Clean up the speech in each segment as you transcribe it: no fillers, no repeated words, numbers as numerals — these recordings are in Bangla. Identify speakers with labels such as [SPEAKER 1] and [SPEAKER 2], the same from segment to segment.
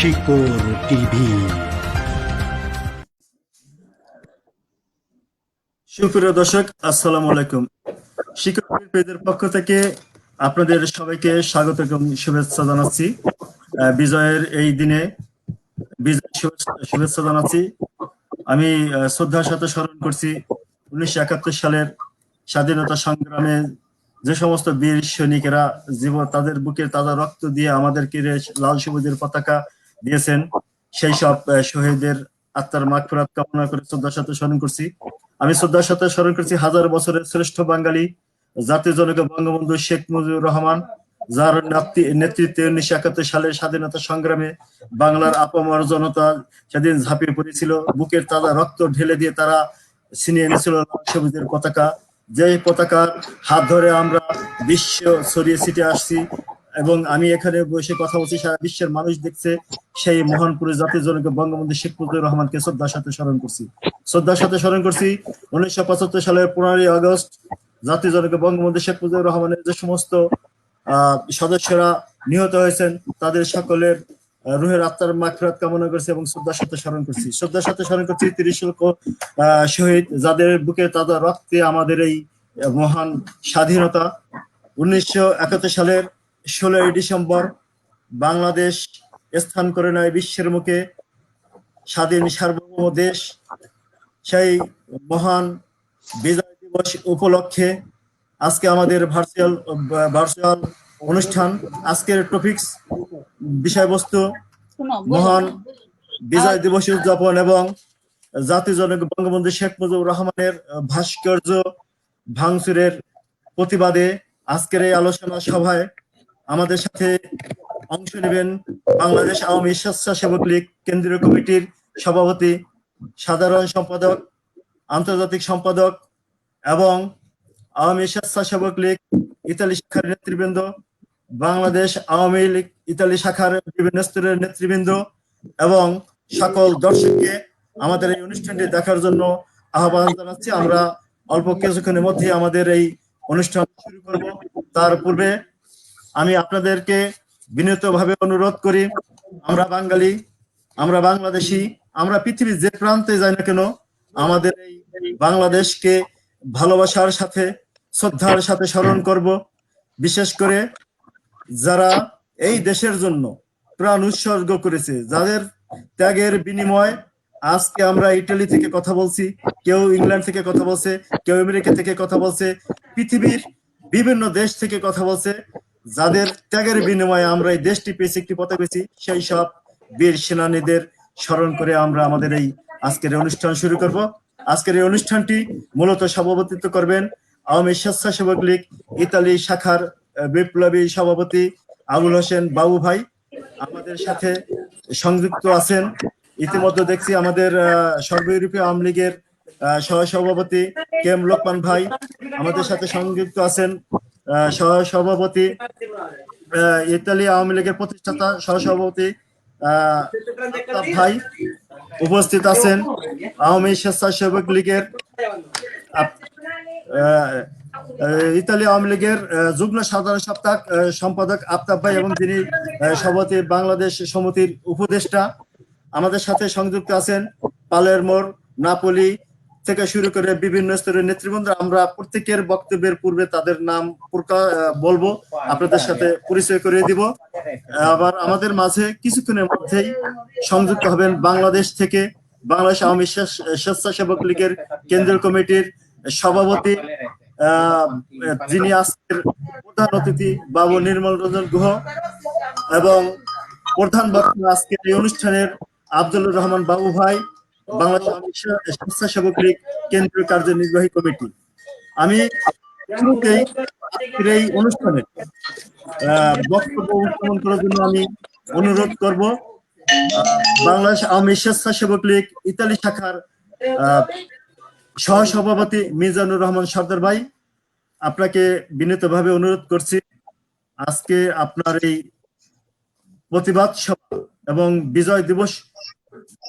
[SPEAKER 1] শিকড় টিভি।
[SPEAKER 2] সুপ্রিয় দর্শক, আসসালামু আলাইকুম। শিকড় টিভি পেজের পক্ষ থেকে আপনাদের সবাইকে স্বাগত এবং শুভেচ্ছা জানাচ্ছি। বিজয়ের এই দিনে বিজয় শুভেচ্ছা জানাচ্ছি। আমি শ্রদ্ধার সাথে স্মরণ করছি 1971 সালের স্বাধীনতা সংগ্রামে যে সমস্ত বীর সৈনিকেরা তাদের বুকের তাজা রক্ত দিয়ে আমাদেরকে লাল সবুজের পতাকা দিয়েছেন, সেই সব শহীদদের আত্মার মাগফিরাত কামনা করে শ্রদ্ধার সাথে স্মরণ করছি। আমি শ্রদ্ধার সাথে স্মরণ করছি হাজার বছরের শ্রেষ্ঠ বাঙালি জাতির জনক বঙ্গবন্ধু শেখ মুজিবুর রহমান, যার নেতৃত্বে 1971 সালের স্বাধীনতা সংগ্রামে বাংলার আপামর জনতা সেদিন ঝাঁপিয়ে পড়েছিল। বুকের তাজা রক্ত ঢেলে দিয়ে তারা ছিনিয়ে এনেছিল লাল সবুজের পতাকা, যে পতাকার হাত ধরে আমরা বিশ্ব ছড়িয়ে ছিটে আসছি। এবং আমি এখানে বসে কথা বলছি, সারা বিশ্বের মানুষ দেখছে। সেই মহান পুরুষ জাতির জনক বঙ্গবন্ধু শেখ মুজিবুর রহমানকে শ্রদ্ধার সাথে স্মরণ করছি। 1975 সালের 15ই আগস্ট জাতির জনক বঙ্গবন্ধু শেখ মুজিবুর রহমানের যে সমস্ত সদস্যরা নিহত হয়েছেন, তাদের সকলের রুহের আত্মার মাগফিরাত কামনা করছি এবং শ্রদ্ধার সাথে স্মরণ করছি। 30 লক্ষ শহীদ, যাদের বুকে তাজা রক্তে আমাদের এই মহান স্বাধীনতা। 1971 সালের 16ই ডিসেম্বর বাংলাদেশ স্থান করে নেয় বিশ্বের মুখে স্বাধীন সার্বভৌম দেশ। সেই মহান বিজয় দিবস উপলক্ষে আজকে আমাদের ভার্চুয়াল অনুষ্ঠান। আজকের টপিকস বিষয়বস্তু মহান বিজয় দিবস উদযাপন এবং জাতির জনক বঙ্গবন্ধু শেখ মুজিবুর রহমানের ভাস্কর্য ভাঙচুরের প্রতিবাদে আজকের এই আলোচনা সভায় আমাদের সাথে অংশ নেবেন বাংলাদেশ আওয়ামী স্বেচ্ছাসেবক লীগ কেন্দ্রীয় কমিটির সভাপতি, সাধারণ সম্পাদক, আন্তর্জাতিক সম্পাদক এবং আওয়ামী স্বেচ্ছাসেবক লীগ ইতালি শাখার নেতৃবৃন্দ, বাংলাদেশ আওয়ামী লীগ ইতালি শাখার বিভিন্ন স্তরের নেতৃবৃন্দ এবং সকল দর্শককে আমাদের এই অনুষ্ঠানটি দেখার জন্য আহ্বান জানাচ্ছি। আমরা অল্প কিছুক্ষণের মধ্যে আমাদের এই অনুষ্ঠান শুরু করব। তার পূর্বে আমি আপনাদেরকে বিনীতভাবে অনুরোধ করি, আমরা বাঙালি, আমরা বাংলাদেশি, আমরা পৃথিবীর যে প্রান্তে যাই না কেন আমাদের এই বাংলাদেশকে ভালোবাসার সাথে শ্রদ্ধার সাথে স্মরণ করব। বিশেষ করে যারা এই দেশের জন্য প্রাণ উৎসর্গ করেছে, যাদের ত্যাগের বিনিময় আজকে আমরা ইটালি থেকে কথা বলছি, কেউ ইংল্যান্ড থেকে কথা বলছে, কেউ আমেরিকা থেকে কথা বলছে, পৃথিবীর বিভিন্ন দেশ থেকে কথা বলছে। যাদের ত্যাগের বিনিময়ে আমরা এই দেশটি পেয়েছি, একটি পতাকা পেয়েছি, সেই সব বীর সেনানীদের স্মরণ করে আমরা আমাদের এই আজকের অনুষ্ঠান শুরু করব। আজকের এই অনুষ্ঠানটি মূলত সভাপতিত্ব করবেন আওয়ামী স্বেচ্ছাসেবক লীগ ইতালি শাখার বিপ্লবী সভাপতি আবুল হোসেন বাবু ভাই। আমাদের সাথে সংযুক্ত আছেন ইতিমধ্যে দেখছি আমাদের সর্ব ইউরোপীয় আওয়ামী লীগের সহসভাপতি কেম লোকমান ভাই। আমাদের সাথে সংযুক্ত আছেন সহসভাপতি ইতালি আওয়ামী লীগের প্রতিষ্ঠাতা সহসভাপতি ভাই। উপস্থিত আছেন আওয়ামী স্বেচ্ছাসেবক লীগের ইতালি আওয়ামী লীগের যুগ্ম সাধারণ সম্পাদক আফতাব ভাই এবং তিনি সভাপতি বাংলাদেশ সমিতির উপদেষ্টা। আমাদের সাথে সংযুক্ত আছেন পালেরমোর, নাপোলি থেকে শুরু করে বিভিন্ন স্তরের নেতৃবৃন্দ। আমরা প্রত্যেকের বক্তব্যের পূর্বে তাদের নাম বলবো, আপনাদের সাথে পরিচয় করিয়ে দিব। আবার আমাদের মাঝে কিছুক্ষণের মধ্যেই সংযুক্ত হবেন বাংলাদেশ থেকে বাংলাদেশ আওয়ামী স্বেচ্ছাসেবক লীগের কেন্দ্রীয় কমিটির সভাপতি, যিনি আজকের প্রধান অতিথি বাবু নির্মল রঞ্জন গুহ, এবং প্রধান বক্তা আজকের এই অনুষ্ঠানের আব্দুল্লাহ রহমান বাবু ভাই, বাংলাদেশ আওয়ামী স্বেচ্ছাসেবক লীগ কেন্দ্রীয় কার্যনির্বাহী কমিটি। আমি শুরুতেই এই অনুষ্ঠানে বক্তব্য উত্থাপন করার জন্য আমি অনুরোধ করব বাংলাদেশ আওয়ামী স্বেচ্ছাসেবক লীগ ইতালি শাখার সহসভাপতি মিজানুর রহমান সর্দার ভাই। আপনাকে বিনীতভাবে অনুরোধ করছি আজকে আপনার এই প্রতিবাদ সভা এবং বিজয় দিবস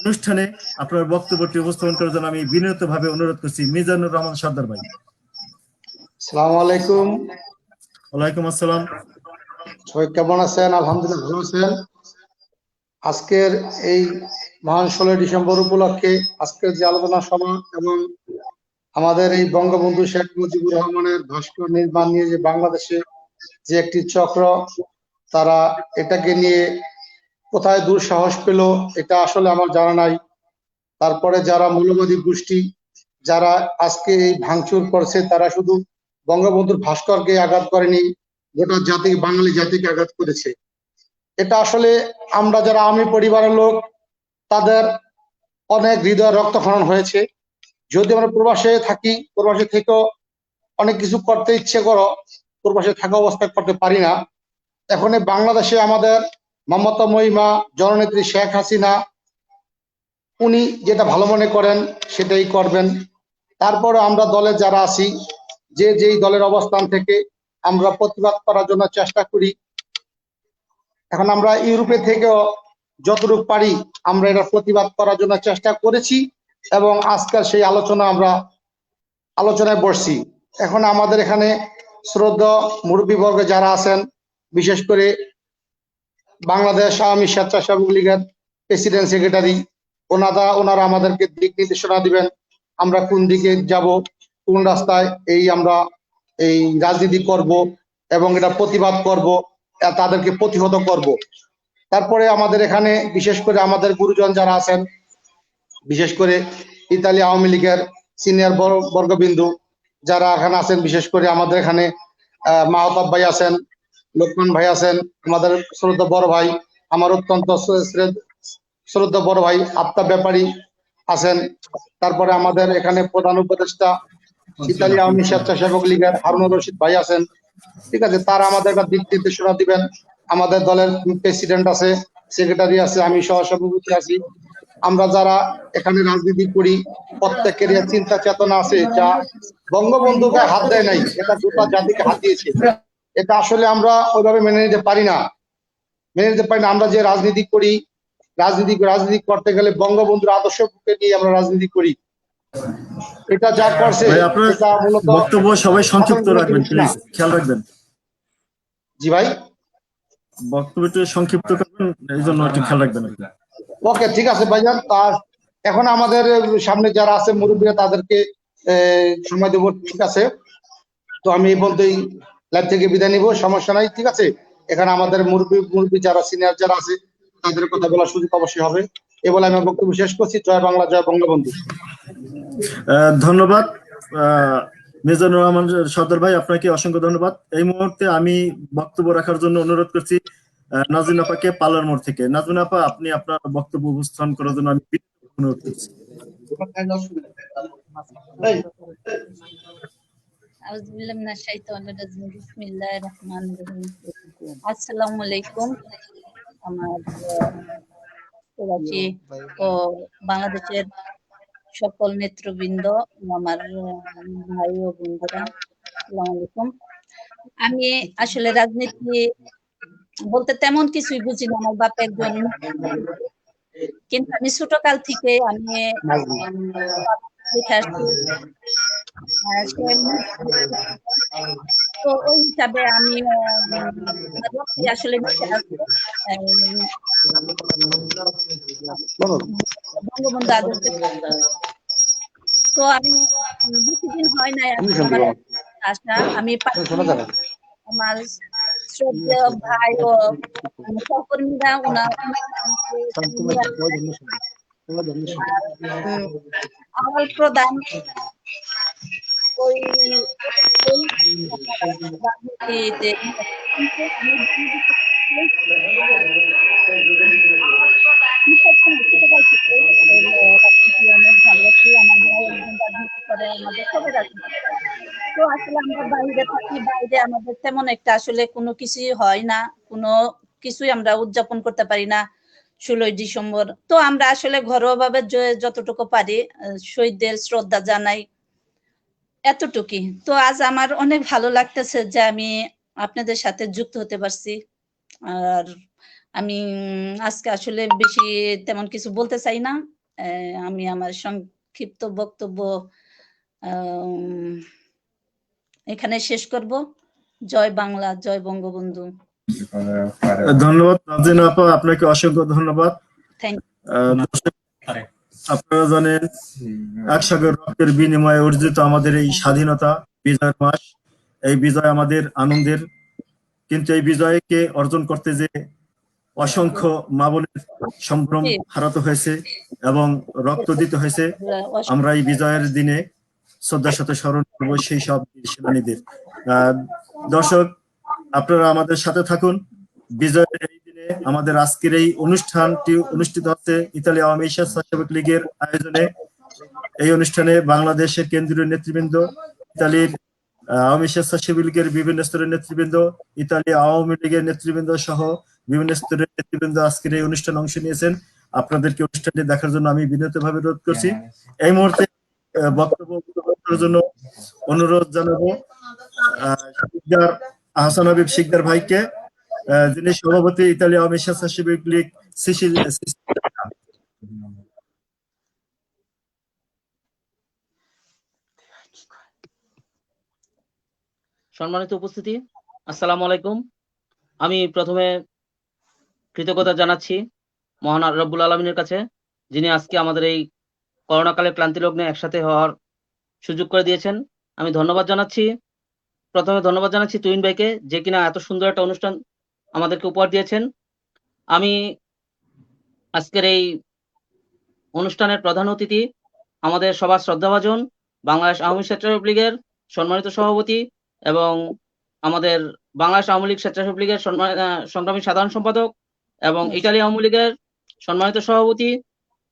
[SPEAKER 2] অনুষ্ঠানে আপনার বক্তব্যটি উপস্থাপন করার জন্য আমি বিনীতভাবে অনুরোধ করছি। মিজানুর রহমান সর্দার ভাই।
[SPEAKER 3] আসসালামু আলাইকুম।
[SPEAKER 2] ওয়ালাইকুম আসসালাম।
[SPEAKER 3] সবাই কেমন আছেন? আলহামদুলিল্লাহ ভালো আছেন। আজকের এই মহান 16 ডিসেম্বর উপলক্ষে আজকের যে আলোচনা সভা এবং আমাদের এই বঙ্গবন্ধু শেখ মুজিবুর রহমানের ভাস্কর নির্মাণ নিয়ে যে বাংলাদেশে যে একটি চক্র, তারা এটাকে নিয়ে কোথায় দুঃসাহস পেল এটা আসলে আমার জানা নাই। তারপরে যারা মৌলবাদী গোষ্ঠী যারা আজকে এই ভাঙচুর করছে, তারা শুধু বঙ্গবন্ধুর ভাস্করকে আঘাত করেনি, গোটা জাতি বাঙালি জাতিকে আঘাত করেছে। এটা আসলে আমরা যারা আওয়ামী পরিবারের লোক, তাদের অনেক হৃদয় রক্তক্ষরণ হয়েছে। যদি আমরা প্রবাসে থাকি, প্রবাসে থেকেও অনেক কিছু করতে ইচ্ছে করো, প্রবাসে থাকা অবস্থায় করতে পারি না। এখন এই বাংলাদেশে আমাদের মমতা মহিমা জননেত্রী শেখ হাসিনা, উনি যেটা ভালো মনে করেন সেটাই করবেন। তারপরে আমরা দলে যারা আছি, যে যেই দলের অবস্থান থেকে আমরা প্রতিবাদ করার জন্য চেষ্টা করি। এখন আমরা ইউরোপে থেকেও যতটুকু পারি আমরা এটা প্রতিবাদ করার জন্য চেষ্টা করেছি এবং আজকের সেই আলোচনায় বসছি। এখন আমাদের এখানে শ্রদ্ধা মুরব্বীবর্গ যারা আছেন, বিশেষ করে বাংলাদেশ আওয়ামী স্বেচ্ছাসেবক লীগের প্রেসিডেন্ট সেক্রেটারি, ওনারা আমাদেরকে দিক নির্দেশনা দিবেন আমরা কোন দিকে যাব, কোন রাস্তায় আমরা এই রাজনীতি করব এবং এটা প্রতিবাদ করব, তাদেরকে প্রতিহত করব। তারপরে আমাদের এখানে বিশেষ করে আমাদের গুরুজন যারা আছেন, বিশেষ করে ইতালি আওয়ামী লীগের সিনিয়র বর্গবিন্দু যারা এখানে আছেন, বিশেষ করে আমাদের এখানে মাহতাব ভাই আছেন, লোকমান ভাই আছেন, আমাদের শ্রদ্ধা বড় ভাই, আমার অত্যন্ত শ্রদ্ধা বড় ভাই আফতাব ব্যাপারী আছেন। তারপরে আমাদের এখানে প্রধান উপদেষ্টা ইতালি আওয়ামী স্বেচ্ছাসেবক লীগের হারুনুর রশিদ ভাই আছেন। ঠিক আছে, তারা আমাদের একটা দিক নির্দেশনা দিবেন। আমাদের দলের প্রেসিডেন্ট আছে, সেক্রেটারি আছে, আমি সহসভাপতি আছি। আমরা যারা এখানে রাজনীতি করি প্রত্যেকের চিন্তা চেতনা আছে যা বঙ্গবন্ধুকে হাত দেয় নাই, এটা গোটা জাতিকে হাত দিয়েছে। এটা আসলে আমরা ওইভাবে মেনে নিতে পারি না। আমরা যে রাজনীতি করি, রাজনীতি করতে গেলে বঙ্গবন্ধুর আদর্শকে নিয়ে আমরা রাজনীতি করি। এটা যা করছে এটা মূলত
[SPEAKER 2] বক্তব্য সবাই সংক্ষিপ্ত রাখবেন, প্লিজ খেয়াল রাখবেন।
[SPEAKER 3] জি ভাই,
[SPEAKER 2] বক্তব্য একটু সংক্ষিপ্ত করবেন, এই জন্য একটু খেয়াল রাখবেন।
[SPEAKER 3] ওকে, ঠিক আছে ভাইজান। তার এখন আমাদের সামনে যারা আছে মুরব্বীরা, তাদেরকে সময় দেবো। ঠিক আছে, তো আমি এই পর্যন্তই লাইভ থেকে বিদায় নিব, সমস্যা নাই। ঠিক আছে, এখানে আমাদের মুরব্বী যারা সিনিয়র যারা আছে তাদের কথা বলার সুযোগ অবশ্যই হবে। এ বলে আমি বক্তব্য শেষ করছি। জয় বাংলা, জয় বঙ্গবন্ধু।
[SPEAKER 2] ধন্যবাদ মিজানুর রহমান সর্দার ভাই, আপনাকে অসংখ্য ধন্যবাদ। এই মুহূর্তে আমি বক্তব্য রাখার জন্য অনুরোধ করছি নাজরিন আপাকে পার্লার মোড় থেকে। নাজরিন আপা, আপনি আপনার বক্তব্য উপস্থাপন করার জন্য আমি অনুরোধ করছি।
[SPEAKER 1] আসসালামু আলাইকুম। আমার প্রবাসী ও বাংলাদেশের সকল নেতৃবৃন্দ, আমার ভাই ও বন্ধুরা, আসসালামু আলাইকুম। আমি আসলে রাজনীতি বলতে তেমন কিছুই বুঝি না। আমার বাপ একজন, কিন্তু আমি ছোটকাল থেকে আমি দেখে আসছি। তো ওই হিসাবে আমি আসলে বঙ্গবন্ধু আদর্শ। তো আমি বেশি দিন হয় নাই আসা। আমি আমার শ্রদ্ধেয় ভাই ও সহকর্মীরা আমার প্রধান ওই রাজনীতিতে অনেক ভালোবাসি। আমার ভাই একজন রাজনীতি করে, আমাদের সবাই রাজনীতি করে। তো আসলে আমরা বাইরে থাকি, বাইরে আমাদের তেমন একটা আসলে কোনো কিছুই হয় না, কোনো কিছুই আমরা উদযাপন করতে পারি না 16ই ডিসেম্বর। তো আমরা আসলে ঘরোয়া ভাবে যতটুকু পারি শহীদদের শ্রদ্ধা জানাই, এতটুকুই। তো আজ আমার অনেক ভালো লাগতেছে যে আমি আপনাদের সাথে যুক্ত হতে পারছি। আর আমি আজকে আসলে বেশি তেমন কিছু বলতে চাই না। আমি আমার সংক্ষিপ্ত বক্তব্য এখানে শেষ করব। জয় বাংলা, জয় বঙ্গবন্ধু।
[SPEAKER 2] ধন্যবাদ নাজিনা আপা, আপনাকে অসংখ্য ধন্যবাদ।
[SPEAKER 1] থ্যাংক
[SPEAKER 2] দর্শক, আপনারা জানেন 1 সাগর রক্তের বিনিময়ে অর্জিত আমাদের এই স্বাধীনতা বিজয়ের মাস, এই বিজয় আমাদের আনন্দের, কিন্তু এই বিজয়কে অর্জন করতে যে অসংখ্য মা বোনের সম্ভ্রম হারাতে হয়েছে এবং রক্ত দিতে হয়েছে। আমরা এই বিজয়ের দিনে শ্রদ্ধার সাথে স্মরণ করবো সেই সব বীর সেনানীদের। দর্শক, আপনারা আমাদের সাথে থাকুন। বিজয়ের এই দিনে আমাদের আজকের এই অনুষ্ঠানটি অনুষ্ঠিত হচ্ছে ইতালি আওয়ামী স্বেচ্ছাসেবক লীগের আয়োজনে। এই অনুষ্ঠানে বাংলাদেশের কেন্দ্রীয় নেতৃবৃন্দ, ইতালির আওয়ামী স্বেচ্ছাসেবক লীগের বিভিন্ন স্তরের নেতৃবৃন্দ, ইতালি আওয়ামী লীগের নেতৃবৃন্দ সহ বিভিন্ন স্তরের নেতৃবৃন্দ আজকের এই অনুষ্ঠানে অংশ নিয়েছেন। আপনাদেরকে অনুষ্ঠানটি দেখার জন্য আমি বিনীতভাবে অনুরোধ করছি। এই মুহূর্তে বক্তব্য করার জন্য অনুরোধ জানাবো শিকদার আহসান হাবিব শিকদার ভাইকে, যিনি সভাপতি ইতালি আওয়ামী স্বেচ্ছাসেবক লীগ সিসিলি।
[SPEAKER 4] সম্মানিত উপস্থিতি, আসসালামু আলাইকুম। আমি প্রথমে কৃতজ্ঞতা জানাচ্ছি মহান রব্বুল আলমিনের কাছে, যিনি আজকে আমাদের এই করোনাকালে ক্লান্তি লগ্নে একসাথে হওয়ার সুযোগ করে দিয়েছেন। আমি ধন্যবাদ জানাচ্ছি, প্রথমে ধন্যবাদ জানাচ্ছি তুহিন ভাইকে, যে কিনা এত সুন্দর একটা অনুষ্ঠান আমাদেরকে উপহার দিয়েছেন। আমি আজকের এই অনুষ্ঠানের প্রধান অতিথি, আমাদের সবার শ্রদ্ধাভাজন বাংলাদেশ আওয়ামী স্বেচ্ছাসেবক লীগের সম্মানিত সভাপতি এবং আমাদের বাংলাদেশ আওয়ামী লীগ স্বেচ্ছাসেবক লীগের সংগ্রামী সাধারণ সম্পাদক এবং ইতালি আওয়ামী লীগের সম্মানিত সভাপতি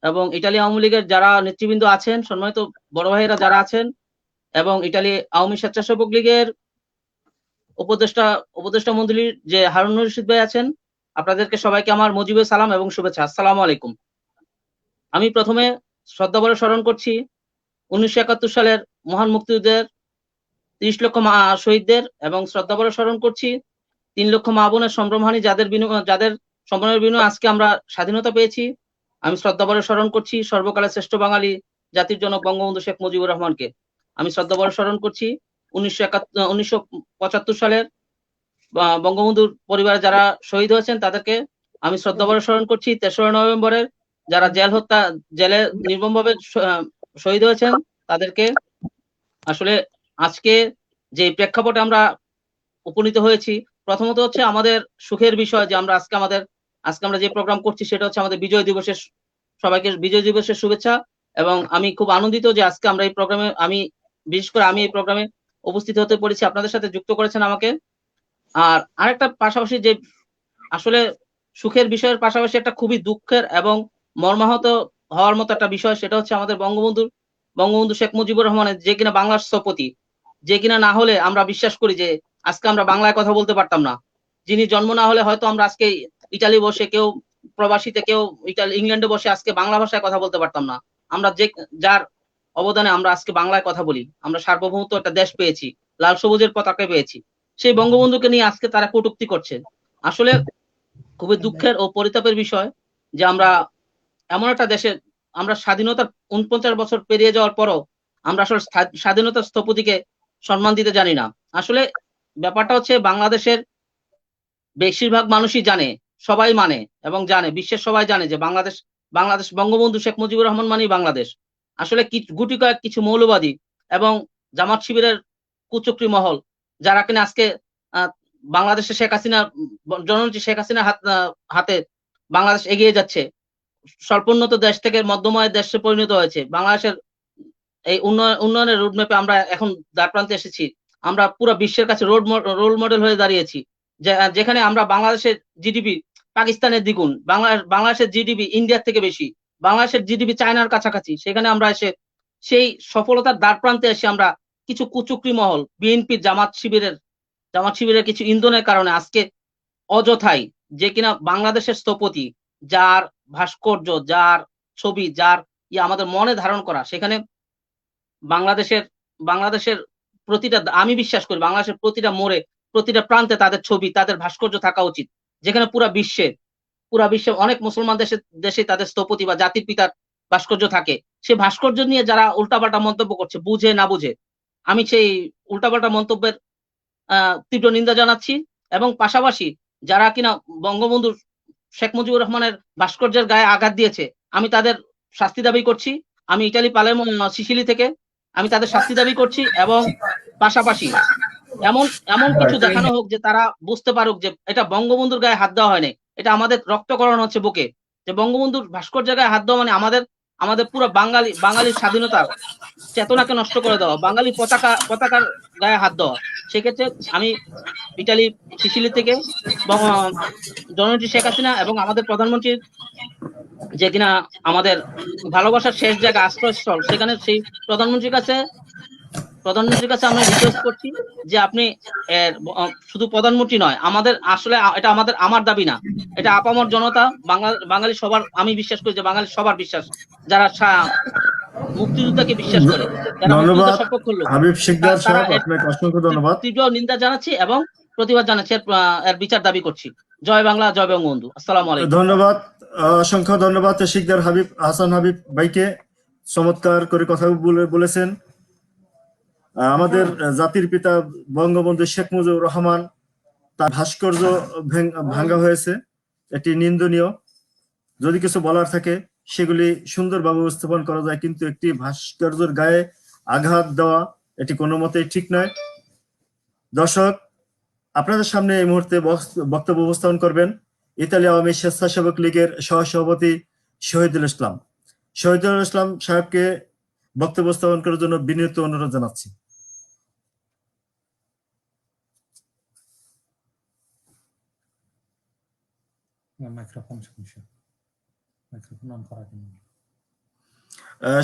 [SPEAKER 4] এবং ইতালি আওয়ামী লীগের যারা নেতৃবৃন্দ আছেন, সম্মানিত বড় ভাইয়েরা যারা আছেন, এবং ইতালি আওয়ামী স্বেচ্ছাসেবক লীগের উপদেষ্টা মন্ডলীর যে হারুন রশিদ ভাই আছেন, আপনাদেরকে সবাইকে আমার মুজিবের সালাম এবং শুভেচ্ছা। আসসালামু আলাইকুম। আমি প্রথমে শ্রদ্ধাভরে স্মরণ করছি 1971 সালের মহান মুক্তিযুদ্ধের 30 লক্ষ শহীদদের এবং শ্রদ্ধাভরে স্মরণ করছি 3 লক্ষ মা বোনের সম্ভ্রমহানি, যাদের সম্ভ্রমের বিনিময়ে আজকে আমরা স্বাধীনতা পেয়েছি। আমি শ্রদ্ধাভরে স্মরণ করছি সর্বকালের শ্রেষ্ঠ বাঙালি জাতির জনক বঙ্গবন্ধু শেখ মুজিবুর রহমানকে। আমি শ্রদ্ধাভরে স্মরণ করছি 1975 সালের বঙ্গবন্ধুর পরিবারে যারা শহীদ হয়েছেন তাদেরকে। আমি শ্রদ্ধাভরে স্মরণ করছি 3রা নভেম্বরের যারা জেলে নির্মমভাবে শহীদ হয়েছেন তাদেরকে। আসলে আজকে যে প্রেক্ষাপটে আমরা উপনীত হয়েছি, প্রথমত হচ্ছে আমাদের সুখের বিষয় যে আমরা আজকে আমরা যে প্রোগ্রাম করছি সেটা হচ্ছে আমাদের বিজয় দিবসের, সবাইকে বিজয় দিবসের শুভেচ্ছা। এবং আমি খুব আনন্দিত যে আজকে আমরা এই প্রোগ্রামে, বিশেষ করে আমি এই প্রোগ্রামে উপস্থিত হতে পেরেছি, আপনাদের সাথে যুক্ত করেছেন আমাকে। আর আরেকটা পাশাপাশি যে আসলে সুখের বিষয়ের পাশাপাশি একটা খুবই দুঃখের এবং মর্মাহত হওয়ার মতো একটা বিষয়, সেটা হচ্ছে আমাদের বঙ্গবন্ধু শেখ মুজিবুর রহমানের, যে কিনা বাংলার স্থপতি, যে কিনা না হলে আমরা বিশ্বাস করি যে আজকে আমরা বাংলায় কথা বলতে পারতাম না। যিনি জন্ম না হলে হয়তো আমরা আজকে ইটালি বসে, কেউ প্রবাসীতে, কেউ ইংল্যান্ডে বসে আজকে বাংলা ভাষায় কথা বলতে পারতাম না। আমরা যার অবদানে আমরা আজকে বাংলায় কথা বলি, আমরা সার্বভৌমত্ব একটা দেশ পেয়েছি, লাল সবুজের পতাকা পেয়েছি, সেই বঙ্গবন্ধুকে নিয়ে আজকে তারা কটূক্তি করছে। আসলে খুবই দুঃখের ও পরিতাপের বিষয় যে আমরা এমন একটা দেশে, আমরা স্বাধীনতার 49 বছর পেরিয়ে যাওয়ার পরও আমরা আসলে স্বাধীনতার স্থপতিকে সম্মান দিতে জানি না। আসলে ব্যাপারটা হচ্ছে বাংলাদেশের বেশিরভাগ মানুষই জানে, সবাই মানে এবং জানে, বিশ্বের সবাই জানে যে বাংলাদেশ বঙ্গবন্ধু শেখ মুজিবুর রহমান মানেই বাংলাদেশ। আসলে গুটি কয়েক কিছু মৌলবাদী এবং জামাত শিবিরের কুচক্রী মহল, যারা কিনা আজকে বাংলাদেশে জননেত্রী শেখ হাসিনার হাতে বাংলাদেশ এগিয়ে যাচ্ছে, স্বল্পোন্নত দেশ থেকে মধ্যময়ের দেশে পরিণত হয়েছে। বাংলাদেশের এই উন্নয়নের রোডম্যাপে আমরা এখন দ্বারপ্রান্তে এসেছি। আমরা পুরো বিশ্বের কাছে রোল মডেল হয়ে দাঁড়িয়েছি, যেখানে আমরা বাংলাদেশের জিডিপি পাকিস্তানের দ্বিগুণ, বাংলাদেশের জিডিপি ইন্ডিয়ার থেকে বেশি, বাংলাদেশের জিডিপি চায়নার কাছাকাছি। সেখানে আমরা এসে সেই সফলতার দ্বারপ্রান্তে এসে আমরা কিছু কুচক্রী মহল, বিএনপি, জামাত শিবিরের কিছু ইন্ধনের কারণে আজকে অযথাই, যে কিনা বাংলাদেশের স্থপতি, যার ভাস্কর্য, যার ছবি, যার আমাদের মনে ধারণ করা, সেখানে বাংলাদেশের প্রতিটা, আমি বিশ্বাস করি বাংলাদেশের প্রতিটা মোড়ে, প্রতিটা প্রান্তে তাদের ছবি, তাদের ভাস্কর্য থাকা উচিত। যেখানে পুরা বিশ্বে অনেক মুসলমান দেশে তাদের স্থপতি বা জাতির পিতার ভাস্কর্য থাকে, সে ভাস্কর্য নিয়ে যারা উল্টাপাল্টা মন্তব্য করছে, বুঝে না বুঝে, আমি সেই উল্টাপাল্টা মন্তব্যের তীব্র নিন্দা জানাচ্ছি। এবং পাশাপাশি যারা কিনা বঙ্গবন্ধু শেখ মুজিবুর রহমানের ভাস্কর্যের গায়ে আঘাত দিয়েছে, আমি তাদের শাস্তি দাবি করছি। আমি ইটালি পালেরমো সিসিলি থেকে আমি তাদের শাস্তি দাবি করছি, এবং পাশাপাশি এমন এমন কিছু দেখানো হোক যে তারা বুঝতে পারুক যে এটা বঙ্গবন্ধুর গায়ে হাত দেওয়া হয়নি, এটা আমাদের রক্তকরণ হচ্ছে বুকে। যে বঙ্গবন্ধুর ভাস্কর্যের গায়ে হাত দেওয়া মানে আমাদের পুরো বাঙালির স্বাধীনতার চেতনাকে নষ্ট করে দেওয়া, বাঙালি পতাকার গায়ে হাত দেওয়া। সেক্ষেত্রে আমি ইটালি সিসিলি থেকে জননেত্রী শেখ হাসিনা এবং আমাদের প্রধানমন্ত্রীর যে কিনা আমাদের ভালোবাসার শেষ জায়গা আশ্রয়স্থল, সেখানে সেই প্রধানমন্ত্রীর কাছে আমরা রিকোয়েস্ট করছি যে আপনি শুধু প্রধানমন্ত্রী নয়, আমাদের আসলে এটা আমার দাবি না, এটা আপামর জনতা বাঙালি সবার, আমি বিশ্বাস করি যে বাঙালি সবার বিশ্বাস, যারা মুক্তিযুদ্ধকে বিশ্বাস করে, যারা
[SPEAKER 2] ধন্যবাদ
[SPEAKER 4] মুক্তিযুদ্ধের সপক্ষে লোক,
[SPEAKER 2] হাবিব শিকদার
[SPEAKER 4] তারা
[SPEAKER 2] সাহেব, আপনাকে অসংখ্য ধন্যবাদ।
[SPEAKER 4] তীব্র নিন্দা জানাচ্ছি এবং প্রতিবাদ জানাচ্ছি, এর বিচার দাবি করছি। জয় বাংলা, জয় বঙ্গবন্ধু। আসসালামু আলাইকুম।
[SPEAKER 2] ধন্যবাদ, অসংখ্য ধন্যবাদ শিকদার হাসান হাবিব ভাইকে, চমৎকার করে কথা বলেছেন। আমাদের জাতির পিতা বঙ্গবন্ধু শেখ মুজিবুর রহমান, তার ভাস্কর্য ভাঙ্গা হয়েছে, এটি নিন্দনীয়। যদি কিছু বলার থাকে সেগুলি সুন্দরভাবে উপস্থাপন করা যায়, কিন্তু একটি ভাস্কর্যের গায়ে আঘাত দেওয়া এটি কোনো মতেই ঠিক নয়। দর্শক, আপনাদের সামনে এই মুহূর্তে বক্তব্য উপস্থাপন করবেন ইতালি আওয়ামী স্বেচ্ছাসেবক লীগের সহসভাপতি শহীদুল ইসলাম। শহীদুল ইসলাম সাহেবকে বক্তব্য উপস্থাপন করার জন্য বিনীত অনুরোধ জানাচ্ছি।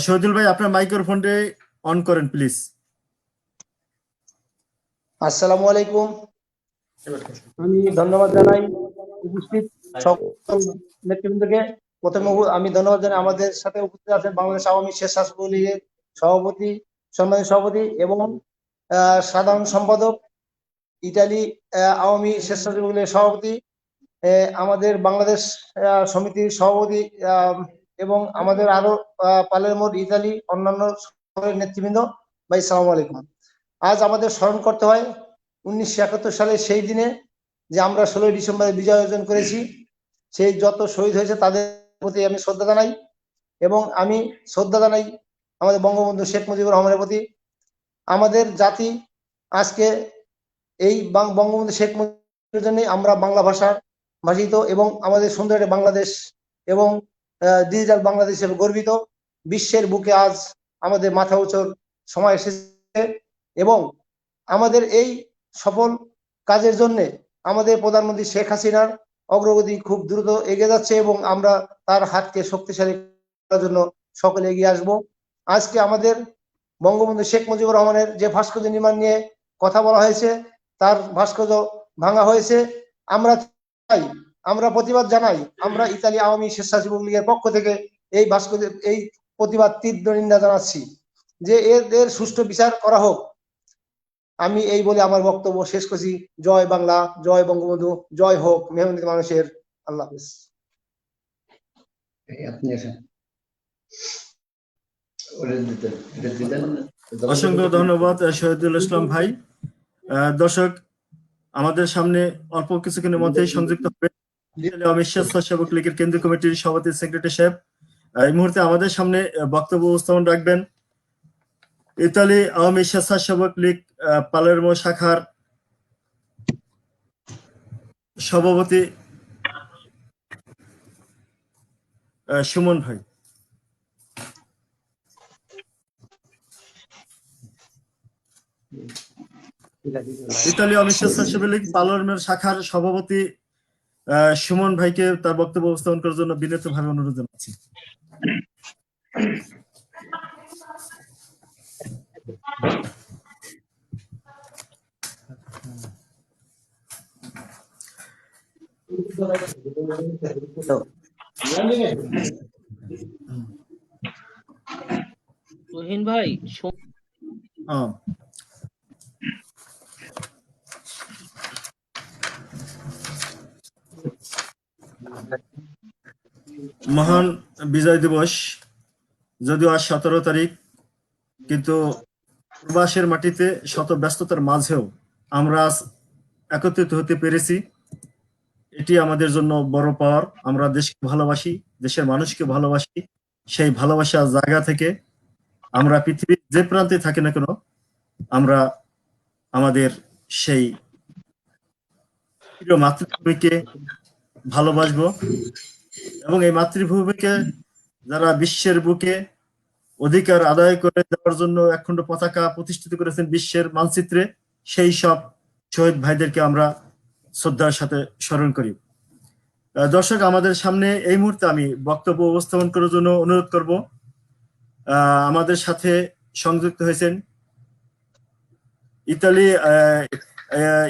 [SPEAKER 2] শহীদুল ভাই, আপনার মাইক্রোফোনটি অন করেন প্লিজ।
[SPEAKER 3] আসসালামু আলাইকুম। আমি ধন্যবাদ জানাই উপস্থিত সকল নেতৃবৃন্দকে। প্রথমে আমি ধন্যবাদ জানাই আমাদের সাথে উপস্থিত আছেন বাংলাদেশ আওয়ামী স্বেচ্ছাসেবক লীগের সভাপতি, সম্মানিত সভাপতি এবং সাধারণ সম্পাদক, ইতালি আওয়ামী স্বেচ্ছাসেবক লীগের সভাপতি, আমাদের বাংলাদেশ সমিতির সভাপতি এবং আমাদের আরো পালেরমো, ইতালি অন্যান্য নেতৃবৃন্দ। ভাই সালাম আলাইকুম। আজ আমাদের স্মরণ করতে হয় 1971 সালে সেই দিনে যে আমরা 16ই ডিসেম্বরে বিজয় অর্জন করেছি। সেই যত শহীদ হয়েছে তাদের প্রতি আমি শ্রদ্ধা জানাই, এবং আমি শ্রদ্ধা জানাই আমাদের বঙ্গবন্ধু শেখ মুজিবুর রহমানের প্রতি। আমাদের জাতি আজকে এই বঙ্গবন্ধু শেখ মুজিবের জন্য আমরা বাংলা ভাষিত এবং আমাদের সুন্দর একটা বাংলাদেশ এবং ডিজিটাল বাংলাদেশ হিসেবে গর্বিত। বিশ্বের বুকে আজ আমাদের মাথা উঁচুর সময় এসেছে, এবং আমাদের এই সফল কাজের জন্য আমাদের প্রধানমন্ত্রী শেখ হাসিনার অগ্রগতি খুব দ্রুত এগিয়ে যাচ্ছে, এবং আমরা তার হাতকে শক্তিশালী করার জন্য সকলে এগিয়ে আসব। আজকে আমাদের বঙ্গবন্ধু শেখ মুজিবুর রহমানের যে ভাস্কর্য নির্মাণ নিয়ে কথা বলা হয়েছে, তার ভাস্কর্য ভাঙা হয়েছে। আমরা প্রতিবাদ জানাই। আমরা ইতালি আওয়ামী স্বেচ্ছাসেবক লীগের পক্ষ থেকে এই ভাস্কর্য এই প্রতিবাদ তীব্র নিন্দা জানাচ্ছি, যে এর সুষ্ঠু বিচার করা হোক। আমি এই বলে আমার বক্তব্য শেষ করছি। জয় বাংলা, জয় বঙ্গবন্ধু, জয় হোক মেহনতি মানুষের। আল্লাহ হাফেজ।
[SPEAKER 2] অসংখ্য ধন্যবাদ শহীদুল ইসলাম ভাই। দর্শক, আমাদের সামনে অল্প কিছুক্ষণের মধ্যেই সংযুক্ত হবে আওয়ামী স্বেচ্ছাসেবক লীগের কেন্দ্রীয় কমিটির সভাপতি সেক্রেটারি সাহেব। এই মুহূর্তে আমাদের সামনে বক্তব্য উপস্থাপন রাখবেন ইতালি আওয়ামী স্বেচ্ছাসেবক লীগ পালেরমো শাখার সভাপতি সুমন ভাই। ইতালি আওয়ামী স্বেচ্ছাসেবক লীগ পালেরমো শাখার সভাপতি সুমন ভাইকে তার বক্তব্য উপস্থাপন করার জন্য বিনীতভাবে অনুরোধ জানাচ্ছি।
[SPEAKER 4] তুহিন ভাই,
[SPEAKER 2] মহান বিজয় দিবস যদিও আজ 17 তারিখ, কিন্তু প্রবাসের মাটিতে শত ব্যস্ততার মাঝেও আমরা আজ একত্রিত হতে পেরেছি। এটি আমাদের জন্য বড় পাওয়ার। আমরা দেশকে ভালোবাসি, দেশের মানুষকে ভালোবাসি। সেই ভালোবাসার জায়গা থেকে আমরা পৃথিবীর যে প্রান্তে থাকি না কেন, আমরা আমাদের সেই প্রিয় মাতৃভূমিকে ভালোবাসবো এবং এই মাতৃভূমিকে যারা বিশ্বের বুকে অধিকার আদায় করে দেওয়ার জন্য একখণ্ড পতাকা প্রতিষ্ঠিত করেছেন বিশ্বের মানচিত্রে, সেই সব শহীদ ভাইদেরকে আমরা শ্রদ্ধার সাথে স্মরণ করি। দর্শক, আমাদের সামনে এই মুহূর্তে আমি বক্তব্য উপস্থাপন করার জন্য অনুরোধ করব, আমাদের সাথে সংযুক্ত হয়েছেন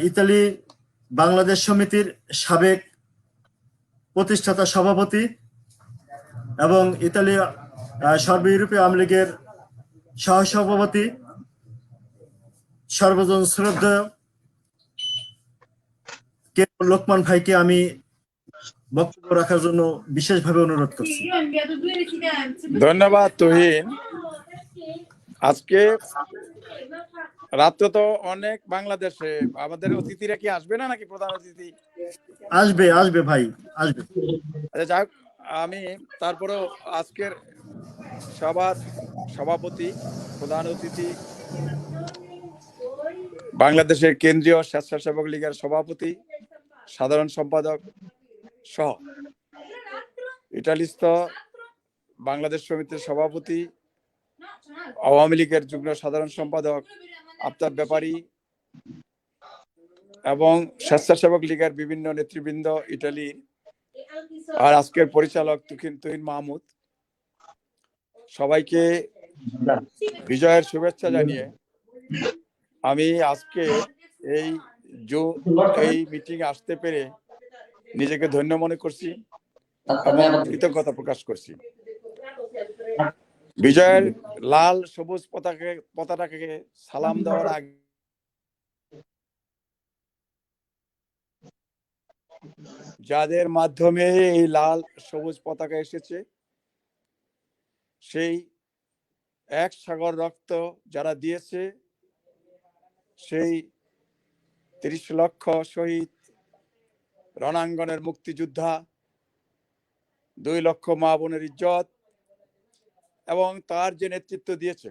[SPEAKER 2] ইতালি বাংলাদেশ সমিতির সাবেক প্রতিষ্ঠাতা সভাপতি এবং ইতালি সর্ব ইউরোপীয় আওয়ামী লীগের সহসভাপতি, সর্বজন শ্রদ্ধেয় কে লোকমান ভাইকে আমি বক্তব্য রাখার জন্য বিশেষভাবে অনুরোধ করছি।
[SPEAKER 5] ধন্যবাদ তুহিন। আজকে রাত্রে তো অনেক বাংলাদেশে আমাদের অতিথিরা কি আসবে না, নাকি প্রধান অতিথি
[SPEAKER 2] আসবে ভাই, আসবে।
[SPEAKER 5] আচ্ছা, যাক, আমি তারপরেও আজকের সবার সভাপতি, প্রধান অতিথি, বাংলাদেশের কেন্দ্রীয় স্বেচ্ছাসেবক লীগের সভাপতি, সাধারণ সম্পাদক সহ ইটালিস্থ বাংলাদেশ সমিতির সভাপতি, আওয়ামী লীগের যুগ্ম সাধারণ সম্পাদক আফতাব ব্যাপারী এবং স্বেচ্ছাসেবক লীগের বিভিন্ন নেতৃবৃন্দ ইটালির, আর আজকের পরিচালক তুহিন মাহমুদ, সবাইকে বিজয়ের শুভেচ্ছা জানিয়ে আমি আজকে এই মিটিং আসতে পেরে নিজেকে ধন্য মনে করছি এবং কৃতজ্ঞতা প্রকাশ করছি। বিজয়ের লাল সবুজ পতাকাকে সালাম দেওয়ার আগে যাদের মাধ্যমে এই লাল সবুজ পতাকা এসেছে, সেই এক সাগর রক্ত যারা দিয়েছে, সেই ৩০ লক্ষ শহীদ রণাঙ্গনের মুক্তিযোদ্ধা, ২ লক্ষ মা বোনের ইজ্জত এবং তার যে নেতৃত্ব দিয়েছে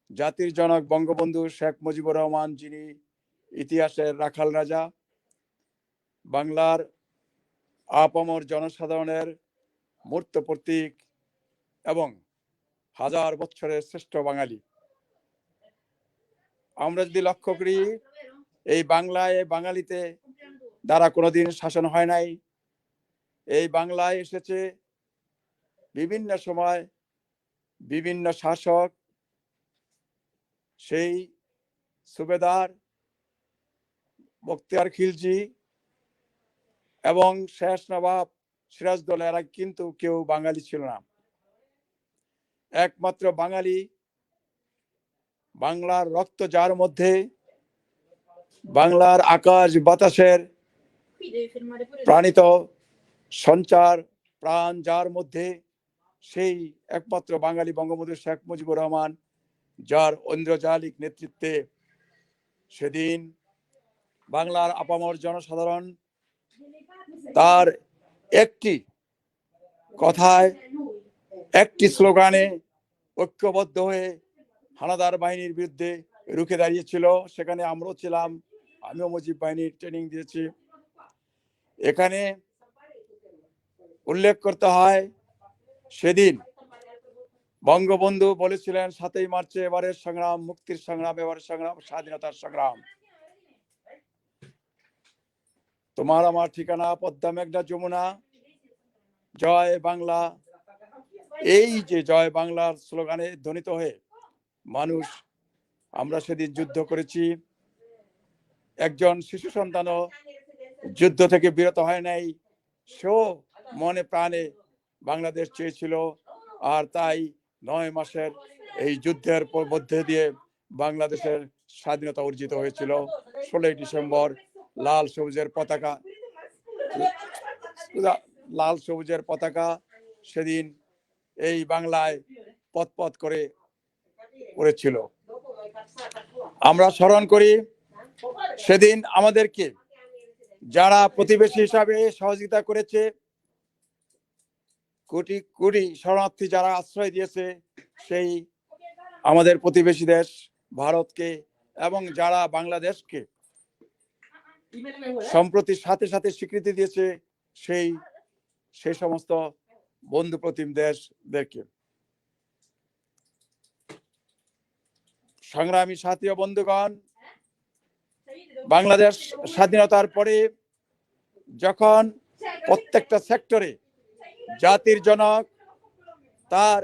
[SPEAKER 5] জাতির জনক বঙ্গবন্ধু শেখ মুজিবুর রহমান, যিনি ইতিহাসের রাখাল রাজা, বাংলার আপামর জনসাধারণের মূর্ত প্রতীক এবং হাজার বছরের শ্রেষ্ঠ বাঙালি। আমরা যদি লক্ষ্য করি, এই বাংলায়, বাঙালিতে দ্বারা কোনোদিন শাসন হয় নাই। এই বাংলায় এসেছে বিভিন্ন সময় বিভিন্ন শাসক, সেই সুবেদার, বখতিয়ার খিলজি এবং শেষ নবাব সিরাজদৌল, এরা কিন্তু কেউ বাঙালি ছিল না। একমাত্র বাঙালি, বাংলার রক্ত যার মধ্যে, বাংলার আকাশ বাতাসের প্রাণিত সঞ্চার প্রাণ যার মধ্যে, সেই একমাত্র বাঙালি বঙ্গবন্ধু শেখ মুজিবুর রহমান, যার ঐন্দ্রজালিক নেতৃত্বে সেদিন বাংলার আপামর জনসাধারণ তার একটি কথায়, একটি স্লোগানে ঐক্যবদ্ধ হয়ে হানাদার বাহিনীর বিরুদ্ধে রুখে দাঁড়িয়েছিল। সেখানে আমরাও ছিলাম, আমিও মুজিব বাহিনীর ট্রেনিং দিয়েছি। এখানে উল্লেখ করতে হয়, সেদিন বঙ্গবন্ধু বলেছিলেন ৭ই মার্চে এবারের সংগ্রাম মুক্তির সংগ্রাম, এবারের সংগ্রাম স্বাধীনতার সংগ্রাম। তোমার আমার ঠিকানা পদ্মা মেঘনা যমুনা, জয় বাংলা, এই যে জয় বাংলার স্লোগানে ধ্বনিত হয়ে মানুষ, আমরা সেদিন যুদ্ধ করেছি। একজন শিশু সন্তানও যুদ্ধ থেকে বিরত হয় নাই, সেও মনে প্রাণে বাংলাদেশ চেয়েছিল। আর তাই ৯ মাসের এই যুদ্ধের মধ্যে দিয়ে বাংলাদেশের স্বাধীনতা অর্জিত হয়েছিল। ১৬ই ডিসেম্বর লাল সবুজের পতাকা সেদিন এই বাংলায় পথ করে উড়েছিল। আমরা স্মরণ করি, সেদিন আমাদেরকে যারা প্রতিবেশী হিসাবে সহযোগিতা করেছে, কোটি কোটি শরণার্থী যারা আশ্রয় দিয়েছে সেই আমাদের প্রতিবেশী দেশ ভারতকে, এবং যারা বাংলাদেশকে সম্প্রতি সাথে সাথে স্বীকৃতি দিয়েছে সেই সমস্ত বন্ধু প্রতিম দেশদেরকে। সংগ্রামী সাথী ও বন্ধুগণ, বাংলাদেশ স্বাধীনতার পরে যখন প্রত্যেকটা সেক্টরে জাতির জনক তার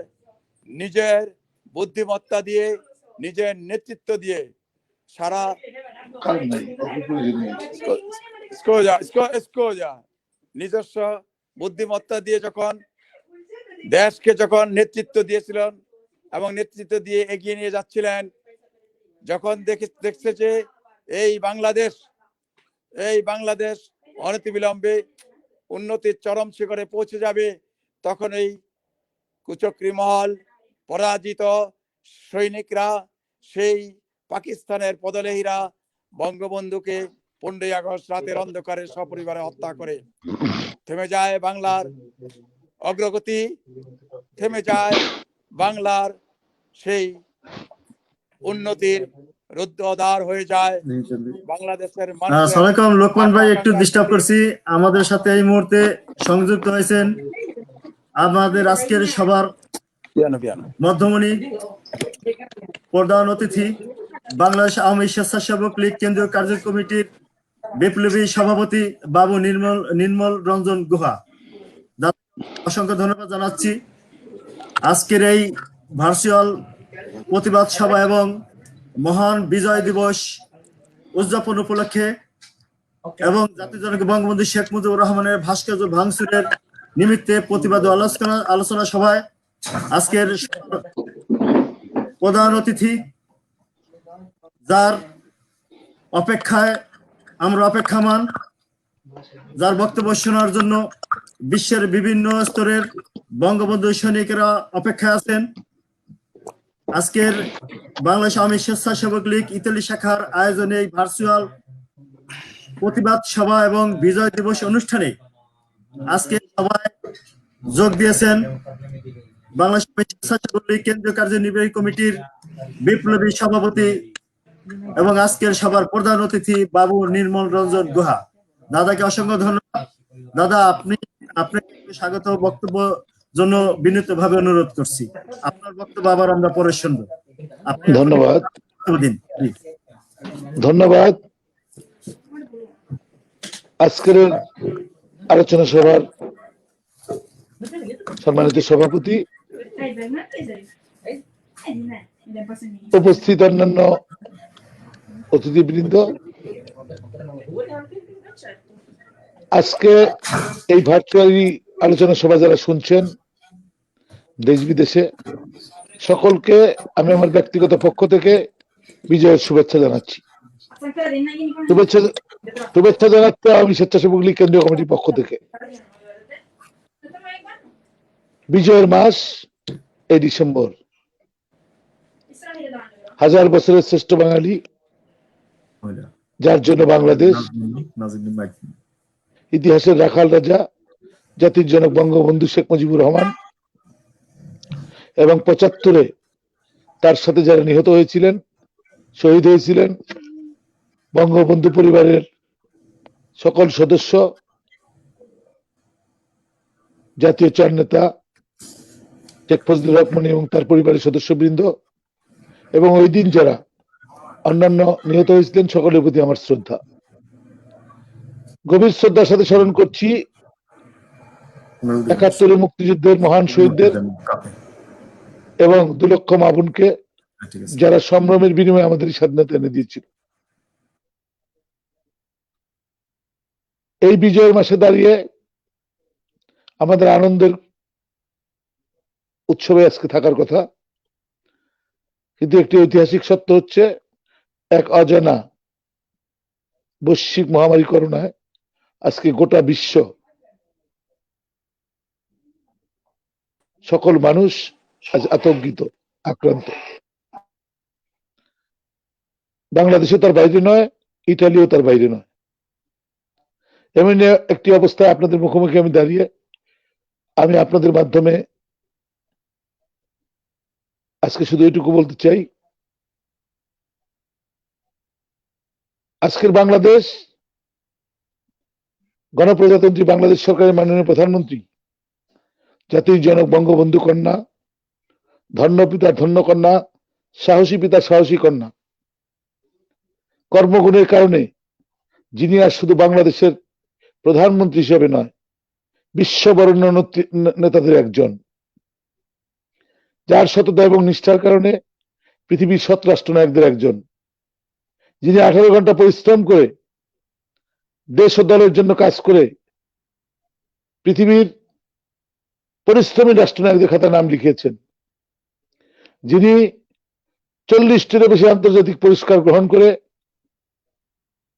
[SPEAKER 5] নিজের বুদ্ধিমত্তা দিয়ে, নিজের নেতৃত্ব দিয়ে সারা নিজস্ব বুদ্ধিমত্তা দিয়ে যখন দেশকে যখন নেতৃত্ব দিয়েছিলেন এবং নেতৃত্ব দিয়ে এগিয়ে নিয়ে যাচ্ছিলেন, যখন দেখছে যে এই বাংলাদেশ অনতিবিলম্বে উন্নতির চরম শিখরে পৌঁছে যাবে, তখন এই কুচক্রী মহল, পরাজিত সৈনিকরা, সেই পাকিস্তানের পদলেহীরা বঙ্গবন্ধুকে 15 আগস্ট রাতের অন্ধকারে সপরিবারে হত্যা করে। থেমে যায় বাংলার অগ্রগতি, থেমে যায় বাংলার সেই উন্নতির রুদ্ধদ্বার হয়ে যায় বাংলাদেশের
[SPEAKER 2] সালাম লোকমান ভাই, একটু ডিস্টার্ব করছি। আমাদের সাথে এই মুহূর্তে সংযুক্ত হয়েছেন আমাদের আজকের সবার মধ্যমণি, প্রধান অতিথি, বাংলাদেশ আওয়ামী স্বেচ্ছাসেবক লীগ কেন্দ্রীয় কার্য কমিটির বিপ্লবী সভাপতি বাবু নির্মল রঞ্জন গুহা। অসংখ্য ধন্যবাদ জানাচ্ছি আজকের এই ভার্চুয়াল প্রতিবাদ সভা এবং মহান বিজয় দিবস উদযাপন উপলক্ষে এবং জাতির জনক বঙ্গবন্ধু শেখ মুজিবুর রহমানের ভাস্কর্য ভাঙচুরের নিমিত্তে প্রতিবাদ আলোচনা সভায় আজকের প্রধান অতিথি, যার অপেক্ষায় আমরা অপেক্ষামান, যার বক্তব্য শোনার জন্য বিশ্বের বিভিন্ন স্তরের বঙ্গবন্ধু সৈনিকেরা অপেক্ষায় আছেন, আজকের বাংলাদেশ আওয়ামী স্বেচ্ছাসেবক লীগ ইতালি শাখার আয়োজনে এই ভার্চুয়াল প্রতিবাদ সভা এবং বিজয় দিবস অনুষ্ঠানে আজকে সভায় যোগ দিয়েছেন বাংলাদেশ স্বেচ্ছাসেবক লীগ কেন্দ্রীয় কার্যনির্বাহী কমিটির বিপ্লবী সভাপতি এবং আজকের সভার প্রধান অতিথি বাবু নির্মল রঞ্জন গুহা। দাদাকে অসংখ্য ধন্যবাদ। দাদা, আপনাকে স্বাগত বক্তব্য জন্য বিনীতভাবে অনুরোধ করছি। আপনার বক্তব্য আবার আমরা পরে শুনবো।
[SPEAKER 6] ধন্যবাদ। ধন্যবাদ। আজকের আলোচনা সভার সম্মানিত সভাপতি, উপস্থিত অন্যান্য অতিথিবৃন্দ, আজকে এই ভার্চুয়ালি আলোচনা সভা যারা শুনছেন দেশ বিদেশে, সকলকে আমি আমার ব্যক্তিগত পক্ষ থেকে বিজয়ের শুভেচ্ছা জানাচ্ছি। শুভেচ্ছা জানাচ্ছি আমি স্বেচ্ছাসেবক লীগ কেন্দ্রীয় কমিটির পক্ষ থেকে। বিজয়ের মাস এই ডিসেম্বর, হাজার বছরের শ্রেষ্ঠ বাঙালি, যার জন্য বাংলাদেশ, ইতিহাসের রাখাল রাজা, জাতির জনক বঙ্গবন্ধু শেখ মুজিবুর রহমান এবং 75-এ তার সাথে যারা নিহত হয়েছিলেন, শহীদ হয়েছিলেন, বঙ্গবন্ধু পরিবারের সকল সদস্য, জাতীয় চার নেতা শেখ ফজলুর রহমান এবং তার পরিবারের সদস্যবৃন্দ এবং ওই দিন যারা অন্যান্য নিহত হয়েছিলেন, সকলের প্রতি আমার শ্রদ্ধা, গভীর শ্রদ্ধার সাথে স্মরণ করছি 71-এ মুক্তিযুদ্ধের মহান শহীদদের এবং 2 লক্ষ মা বোনকে, যারা সম্ভ্রমের বিনিময়ে আমাদের স্বাধীনতা এনে দিয়েছিল। এই বিজয়ের মাসে দাঁড়িয়ে আমাদের আনন্দের উৎসবে আজকে থাকার কথা, কিন্তু একটি ঐতিহাসিক সত্য হচ্ছে, এক অজানা বৈশ্বিক মহামারী করোনায় আজকে গোটা বিশ্ব, সকল মানুষ আজ আতঙ্কিত, আক্রান্ত। বাংলাদেশও তার বাইরে নয়, ইটালিও তার বাইরে নয়। এমন একটি অবস্থায় আপনাদের মুখোমুখি আমি দাঁড়িয়ে আমি আপনাদের মাধ্যমে আজকে শুধু এটুকু বলতে চাই, আজকের বাংলাদেশ গণপ্রজাতন্ত্রী বাংলাদেশ সরকারের মাননীয় প্রধানমন্ত্রী জাতির জনক বঙ্গবন্ধু কন্যা, ধন্য পিতা ধন্য কন্যা, সাহসী পিতা সাহসী কন্যা, কর্মগুণের কারণে যিনি আর শুধু বাংলাদেশের প্রধানমন্ত্রী হিসেবে নয়, বিশ্ববরেণ্য নেতাদের একজন, যার সততা এবং নিষ্ঠার কারণে পৃথিবীর 7 রাষ্ট্রনায়কদের একজন, যিনি 18 ঘন্টা পরিশ্রম করে দেশ ও দলের জন্য কাজ করে পৃথিবীর পরিশ্রমী রাষ্ট্রনায়কদের খাতায় নাম লিখিয়েছেন, যিনি 40টিরও বেশি আন্তর্জাতিক পুরস্কার গ্রহণ করে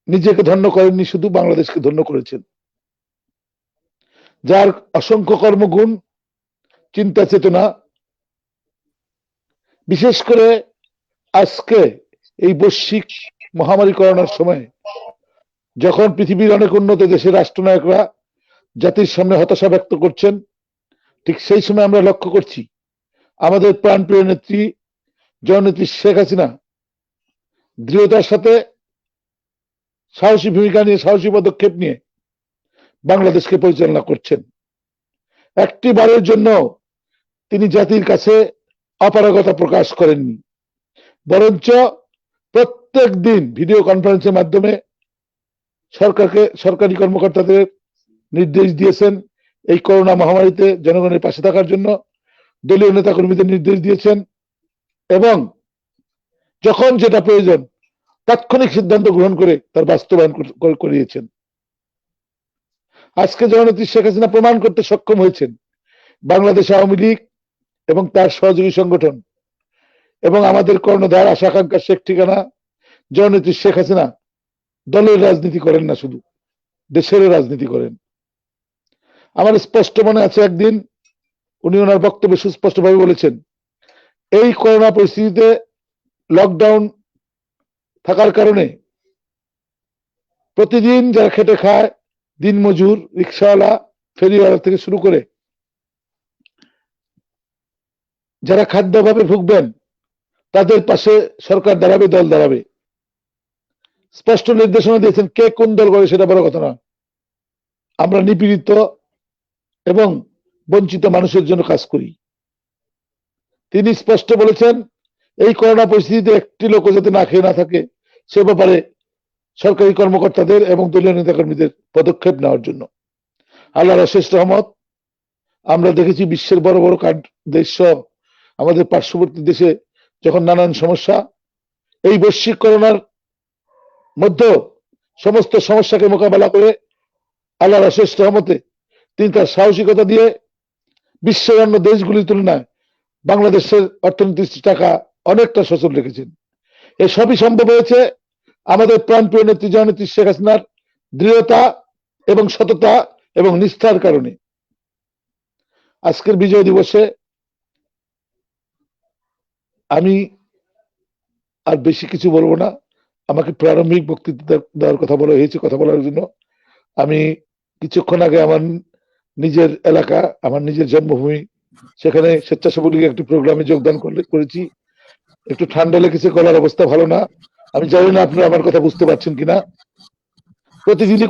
[SPEAKER 6] নিজেকে ধন্য করেননি, শুধু বাংলাদেশকে ধন্য করেছেন, যার অসংখ্য কর্মগুণ, চিন্তা চেতনা, বিশেষ করে আজকে এই বৈশ্বিক মহামারী করোনার সময় যখন পৃথিবীর অনেক উন্নত দেশের রাষ্ট্রনায়করা জাতির সামনে হতাশা ব্যক্ত করছেন, ঠিক সেই সময় আমরা লক্ষ্য করছি আমাদের প্রাণপ্রিয় নেত্রী জননেত্রী শেখ হাসিনা দৃঢ়তার সাথে সাহসী ভূমিকা নিয়ে, সাহসী পদক্ষেপ নিয়ে বাংলাদেশকে পরিচালনা করছেন। একটি বারের জন্য তিনি জাতির কাছে অপারগতা প্রকাশ করেননি, বরঞ্চ প্রত্যেক দিন ভিডিও কনফারেন্সের মাধ্যমে সরকারি কর্মকর্তাদের নির্দেশ দিয়েছেন এই করোনা মহামারীতে জনগণের পাশে থাকার জন্য, দলীয় নেতাকর্মীদের নির্দেশ দিয়েছেন এবং যখন যেটা প্রয়োজন তাৎক্ষণিক সিদ্ধান্ত গ্রহণ করে তার বাস্তবায়ন করিয়েছেন। আজকে জননেত্রী শেখ হাসিনা প্রমাণ করতে সক্ষম হয়েছেন বাংলাদেশ আওয়ামী লীগ এবং তার সহযোগী সংগঠন এবং আমাদের কর্ণধার আশা আকাঙ্ক্ষা শেখ ঠিকানা জননেত্রী শেখ হাসিনা দলের রাজনীতি করেন না, শুধু দেশের রাজনীতি করেন। আমার স্পষ্ট মনে আছে একদিন উনি ওনার বক্তব্যে সুস্পষ্টভাবে বলেছেন, এই করোনা পরিস্থিতিতে লকডাউন থাকার কারণে প্রতিদিন যারা খেটে খায়, দিনমজুর, রিক্সাওয়ালা, ফেরিওয়ালা থেকে শুরু করে যারা খাদ্যাভাবে ভুগবেন তাদের পাশে সরকার দাঁড়াবে, দল দাঁড়াবে। স্পষ্ট নির্দেশনা দিয়েছেন, কে কোন দল করে সেটা বড় কথা না, আমরা নিপীড়িত এবং বঞ্চিত মানুষের জন্য কাজ করি। তিনি স্পষ্ট বলেছেন, এই করোনা পরিস্থিতিতে একটি লোক যাতে না খেয়ে না থাকে সে ব্যাপারে সরকারি কর্মকর্তাদের এবং দলীয় নেতাকর্মীদের পদক্ষেপ নেওয়ার জন্য। আল্লাহর অশেষ রহমত, আমরা দেখেছি বিশ্বের বড় বড় দেশ সহ আমাদের পার্শ্ববর্তী দেশে যখন নানান সমস্যা, এই বৈশ্বিক করোনার মধ্যে সমস্ত সমস্যাকে মোকাবেলা করে আল্লাহর অশেষ রহমতে তিনি তার সাহসিকতা দিয়ে বিশ্বের অন্য দেশগুলির তুলনায় বাংলাদেশের অর্থনীতির টাকা অনেকটা সচল রেখেছেন। এসবই সম্ভব হয়েছে আমাদের প্রাণপ্রিয় নেত্রী জননেত্রী শেখ হাসিনার দৃঢ়তা এবং সততা এবং নিষ্ঠার কারণে। আজকের বিজয় দিবসে আমি আর বেশি কিছু বলবো না, আমাকে প্রারম্ভিক বক্তৃতা দেওয়ার কথা বলা হয়েছে, কথা বলার জন্য। আমি কিছুক্ষণ আগে আমার নিজের এলাকা, আমার নিজের জন্মভূমি, সেখানে স্বেচ্ছাসেবক লীগের একটি প্রোগ্রামে যোগদান করেছি। একটু ঠান্ডা লেগেছে, গলার অবস্থা ভালো না। আমি জানি না আপনারা আমার কথা বুঝতে পারছেন কিনা। প্রতিদিনই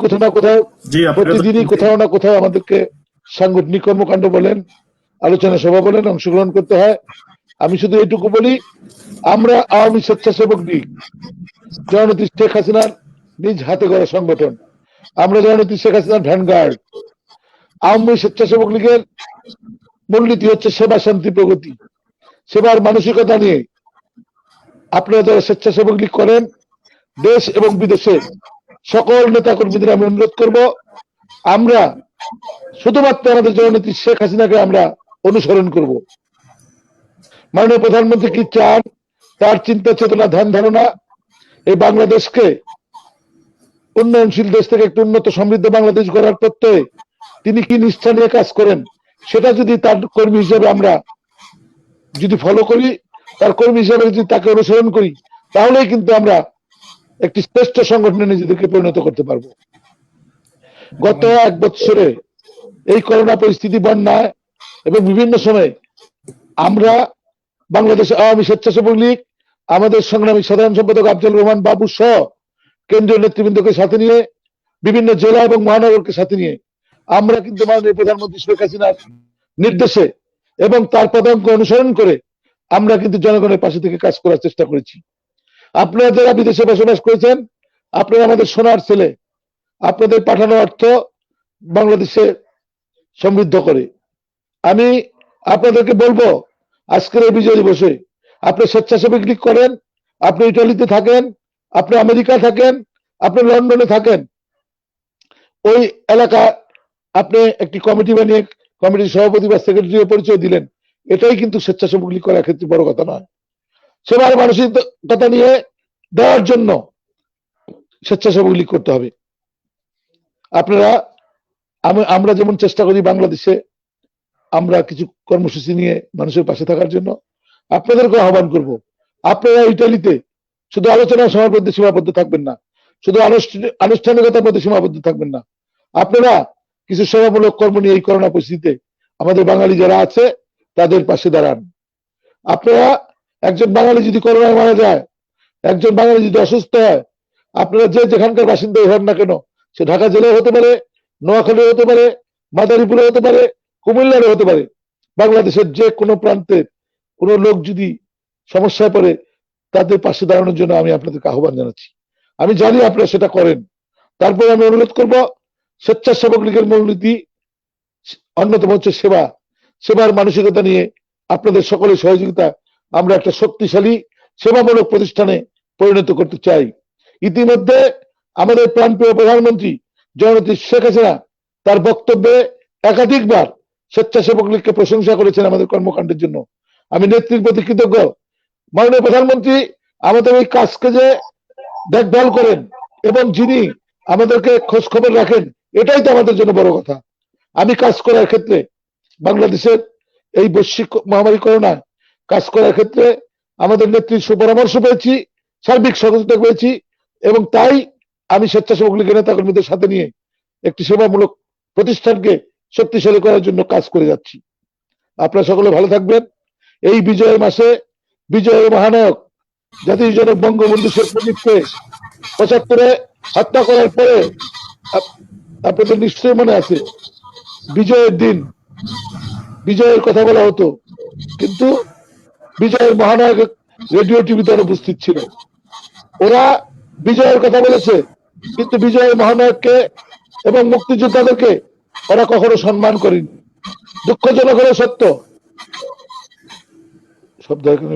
[SPEAKER 6] কোথাও না কোথাও আমাদেরকে সাংগঠনিক কর্মকাণ্ড বলেন, আলোচনা সভা বলেন, অংশগ্রহণ করতে হয়। আমি শুধু এটুকু বলি, আমরা আওয়ামী স্বেচ্ছাসেবক লীগ জননেত্রী শেখ হাসিনার নিজ হাতে গড়া সংগঠন, আমরা জননেত্রী শেখ হাসিনার ভ্যানগার্ড। আওয়ামী স্বেচ্ছাসেবক লীগের মূলনীতি হচ্ছে সেবা, শান্তি, প্রগতি। সেবার মানসিকতা নিয়ে আপনারা যারা স্বেচ্ছাসেবক লীগ করেন, দেশ এবং বিদেশে সকল নেতা কর্মীদের আমি অনুরোধ করব, আমরা শুধুমাত্র আমাদের জননেত্রী শেখ হাসিনাকে আমরা অনুসরণ করব। মাননীয় প্রধানমন্ত্রী কি চান, তার চিন্তা চেতনা, ধ্যান ধারণা এই বাংলাদেশকে উন্নয়নশীল দেশ থেকে একটু উন্নত সমৃদ্ধ বাংলাদেশ গড়ার প্রত্যয়ে তিনি কি নিষ্ঠা নিয়ে কাজ করেন, সেটা যদি তার কর্মী হিসেবে আমরা যদি ফলো করি, তার কর্মী হিসেবে যদি তাকে অনুসরণ করি, তাহলেই কিন্তু আমরা একটি শ্রেষ্ঠ সংগঠনে নিজেদেরকে পরিণত করতে পারবো। গত 1 বছরে এই করোনা পরিস্থিতি, বন্যায় এবং বিভিন্ন সময়ে আমরা বাংলাদেশ আওয়ামী স্বেচ্ছাসেবক লীগ, আমাদের সংগ্রামী সাধারণ সম্পাদক আফজল রহমান বাবু সহ কেন্দ্রীয় নেতৃবৃন্দকে সাথে নিয়ে, বিভিন্ন জেলা এবং মহানগরকে সাথে নিয়ে আমরা কিন্তু মাননীয় প্রধানমন্ত্রী শেখ হাসিনার নির্দেশে এবং তার পদাঙ্ক অনুসরণ করে আমরা কিন্তু জনগণের পাশে থেকে কাজ করার চেষ্টা করেছি। আপনারা যারা বিদেশে বসবাস করেছেন, আপনারা আমাদের সোনার ছেলে, আপনাদের পাঠানো অর্থ বাংলাদেশে সমৃদ্ধ করে। আমি আপনাদেরকে বলবো, আজকের এই বিজয় দিবসে আপনি স্বেচ্ছাসেবক লীগ করেন, আপনি ইটালিতে থাকেন, আপনি আমেরিকা থাকেন, আপনি লন্ডনে থাকেন, ওই এলাকা আপনি একটি কমিটি বানিয়ে কমিটির সভাপতি বা সেক্রেটারি পরিচয় দিলেন, এটাই কিন্তু স্বেচ্ছাসেবক লীগ করার ক্ষেত্রে বড় কথা নয়। সেবার মানসিকতা নিয়ে দেওয়ার জন্য স্বেচ্ছাসেবক লীগ করতে হবে। আপনারা আমরা যেমন চেষ্টা করি বাংলাদেশে আমরা কিছু কর্মসূচি নিয়ে মানুষের পাশে থাকার জন্য, আপনাদেরকে আহ্বান করব, আপনারা ইটালিতে শুধু আলোচনা সভার মধ্যে সীমাবদ্ধ থাকবেন না, শুধু আনুষ্ঠানিকতার মধ্যে সীমাবদ্ধ থাকবেন না, আপনারা কিছু সেবামূলক কর্ম নিয়ে এই করোনা পরিস্থিতিতে আমাদের বাঙালি যারা আছে তাদের পাশে দাঁড়ান। আপনারা, একজন বাঙালি যদি করোনায় মারা যায়, একজন বাঙালি যদি অসুস্থ হয়, আপনারা যে যেখানকার বাসিন্দাই হন না কেন, সে ঢাকা জেলায় হতে পারে, নোয়াখালী হতে পারে, মাদারীপুরে হতে পারে, কুমিল্লারে হতে পারে, বাংলাদেশের যে কোনো প্রান্তের কোনো লোক যদি সমস্যায় পড়ে, তাদের পাশে দাঁড়ানোর জন্য আমি আপনাদেরকে আহ্বান জানাচ্ছি। আমি জানি আপনারা সেটা করেন। তারপরে আমি অনুরোধ করব, স্বেচ্ছাসেবক লীগের মূলনীতি অন্যতম হচ্ছে সেবা। সেবার মানসিকতা নিয়ে আপনাদের সকলের সহযোগিতা আমরা একটা শক্তিশালী সেবামূলক প্রতিষ্ঠানে পরিণত করতে চাই। ইতিমধ্যে আমাদের প্রাণপ্রিয় প্রধানমন্ত্রী জননেত্রী শেখ হাসিনা তার বক্তব্যে একাধিকবার স্বেচ্ছাসেবক লীগকে প্রশংসা করেছেন আমাদের কর্মকাণ্ডের জন্য। আমি নেত্রীর প্রতি কৃতজ্ঞ। মাননীয় প্রধানমন্ত্রী আমাদের এই কাজকে যে দেখভাল করেন এবং যিনি আমাদেরকে খোঁজ খবর রাখেন, এটাই তো আমাদের জন্য বড় কথা। আমি কাজ করার ক্ষেত্রে বাংলাদেশের এই বৈশ্বিক মহামারী করোনা কাজ করার ক্ষেত্রে আমাদের নেত্রীর সুপরামর্শ পেয়েছি, সার্বিক সহযোগিতা পেয়েছি, এবং তাই আমি স্বেচ্ছাসেবক লীগের নেতা কর্মীদের সাথে নিয়ে একটি সেবামূলক প্রতিষ্ঠানকে শক্তিশালী করার জন্য কাজ করে যাচ্ছি। আপনারা সকলে ভালো থাকবেন। এই বিজয়ের মাসে বিজয়ের মহানায়ক জাতির জনক বঙ্গবন্ধু শেখ মুজিবকে ৭৫-এ হত্যা করার পরে আপনাদের নিশ্চয়ই মনে আছে, বিজয়ের দিন বিজয়ের কথা বলা হতো, কিন্তু বিজয়ের মহানায়ক রেডিও টিভিতে উপস্থিত ছিল। ওরা বিজয়ের কথা বলেছে, কিন্তু বিজয়ের মহানায়ককে এবং মুক্তিযোদ্ধাদেরকে ওরা কখনো সম্মান করেনি। দুঃখজনক হলেও সত্য। শব্দ এখানে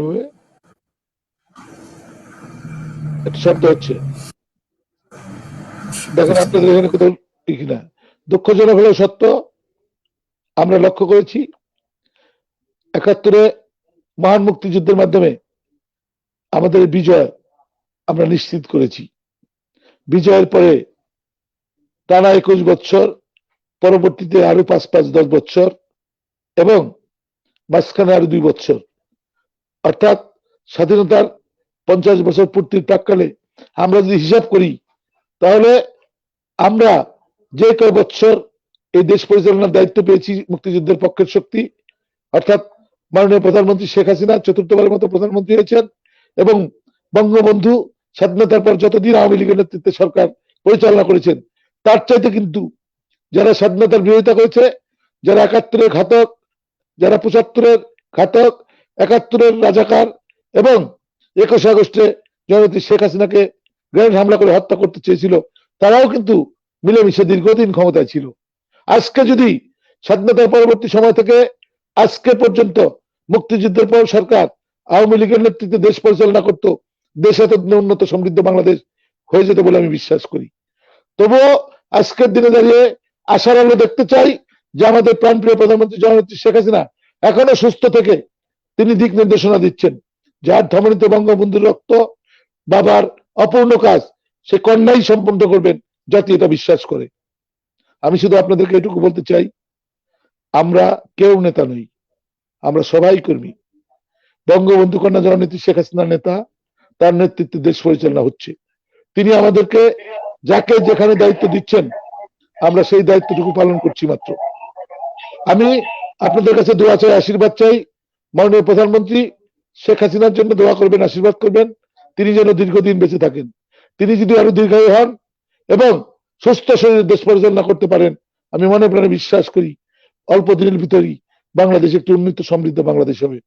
[SPEAKER 6] একটা শব্দ হচ্ছে, দেখেন আপনাদের এখানে কোথাও কিনা। দুঃখজনক হলেও সত্য, আমরা লক্ষ্য করেছি ৭১-এ মহান মুক্তিযুদ্ধের মাধ্যমে আমাদের বিজয় আমরা নিশ্চিত করেছি। বিজয়ের পরে টানা ২১ বছর, পরবর্তীতে আরো ৫-৫-১০ বছর এবং মাঝখানে আরো ২ বছর, অর্থাৎ স্বাধীনতার ৫০ বছর পূর্তির প্রাক্কালে আমরা যদি হিসাব করি, তাহলে আমরা যে কয় বছর এই দেশ পরিচালনার দায়িত্ব পেয়েছি মুক্তিযুদ্ধের পক্ষের শক্তি, অর্থাৎ মাননীয় প্রধানমন্ত্রী শেখ হাসিনা ৪র্থবারের মতো প্রধানমন্ত্রী হয়েছেন, এবং বঙ্গবন্ধু স্বাধীনতার পর যতদিন আওয়ামী লীগের নেতৃত্বে সরকার পরিচালনা করেছেন, তার চাইতে কিন্তু যারা স্বাধীনতার বিরোধিতা করেছে, যারা ৭১-এর ঘাতক, যারা ৭৫-এর ঘাতক, ৭১-এর রাজাকার এবং ২১শে আগস্টে জননেত্রী শেখ হাসিনাকে গ্রেনেড হামলা করে হত্যা করতে চেয়েছিল, তারাও কিন্তু মিলেমিশে দীর্ঘদিন ক্ষমতায় ছিল। আজকে যদি স্বাধীনতার পরবর্তী সময় থেকে আজকে পর্যন্ত মুক্তিযুদ্ধের পর সরকার আওয়ামী লীগের নেতৃত্বে দেশ পরিচালনা করত, দেশ এত উন্নত সমৃদ্ধ বাংলাদেশ হয়ে যেত বলে আমি বিশ্বাস করি। তবুও আজকের দিনে দাঁড়িয়ে আশার আলো দেখতে চাই যে আমাদের প্রাণপ্রিয় প্রধানমন্ত্রী জননেত্রী শেখ হাসিনা এখনো সুস্থ থেকে তিনি দিক নির্দেশনা দিচ্ছেন। যার ধমনীতে বঙ্গবন্ধুর রক্ত, বাবার অপূর্ণ কাজ সে কন্যাই সম্পন্ন করবেন, জাতি এটা বিশ্বাস করে। আমি শুধু আপনাদেরকে এটুকু বলতে চাই, আমরা কেউ নেতা নই, আমরা সবাই কর্মী। বঙ্গবন্ধু কন্যা জননেত্রী শেখ হাসিনার নেতা, তার নেতৃত্বে দেশ পরিচালনা হচ্ছে। তিনি আমাদেরকে যাকে যেখানে দায়িত্ব দিচ্ছেন আমরা সেই দায়িত্বটুকু পালন করছি মাত্র। আমি আপনাদের কাছে দোয়া চাই, আশীর্বাদ চাই। মাননীয় প্রধানমন্ত্রী শেখ হাসিনার জন্য দোয়া করবেন, আশীর্বাদ করবেন, তিনি যেন দীর্ঘদিন বেঁচে থাকেন। তিনি যদি আরো দীর্ঘায়ু হন এবং সুস্থ শরীরে দেশ পরিচালনা করতে পারেন, আমি মনে প্রাণে বিশ্বাস করি অল্প দিনের ভিতরেই বাংলাদেশ একটি উন্নত সমৃদ্ধ বাংলাদেশ হবে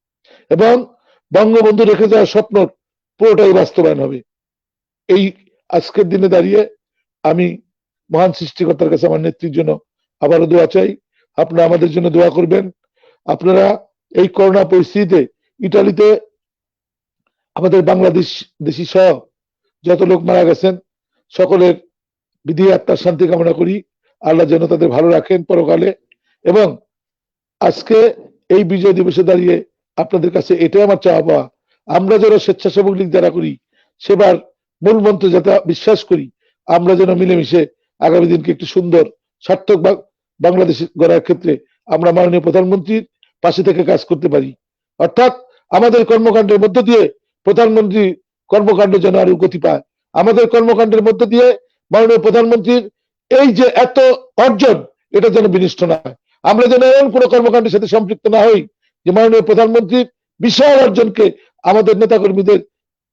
[SPEAKER 6] এবং বঙ্গবন্ধু রেখে যাওয়া স্বপ্ন পুরোটাই বাস্তবায়ন হবে। এই আজকের দিনে দাঁড়িয়ে আমি মহান সৃষ্টিকর্তার কাছে আমার নেত্রীর জন্য আবারও দোয়া চাই। আপনারা আমাদের জন্য দোয়া করবেন। আপনারা এই করোনা পরিস্থিতিতে ইটালিতে আমাদের বাংলাদেশ দেশি সহ যত লোক মারা গেছেন সকলের বিধি আত্মার শান্তি কামনা করি। আল্লাহ যেন তাদের ভালো রাখেন পরকালে। এবং আজকে এই বিজয় দিবসে দাঁড়িয়ে আপনাদের কাছে এটাই আমার চাওয়া পাওয়া, আমরা যারা স্বেচ্ছাসেবক লীগ যারা করি সেবার মূল মন্ত্র যাতে বিশ্বাস করি, আমরা যেন মিলেমিশে আগামী দিনকে একটি সুন্দর সার্থক বাংলাদেশ গড়ার ক্ষেত্রে আমরা মাননীয় প্রধানমন্ত্রীর পাশে থেকে কাজ করতে পারি। অর্থাৎ আমাদের কর্মকাণ্ডের মধ্য দিয়ে প্রধানমন্ত্রী কর্মকাণ্ড যেন আরো গতি পায়, আমাদের কর্মকাণ্ডের মধ্য দিয়ে মাননীয় প্রধানমন্ত্রীর এই যে এত অর্জন এটা যেন বিনষ্ট না হয়। আমরা যেন এমন কোনো কর্মকাণ্ডের সাথে সম্পৃক্ত না হই যে মাননীয় প্রধানমন্ত্রীর বিশাল অর্জনকে আমাদের নেতাকর্মীদের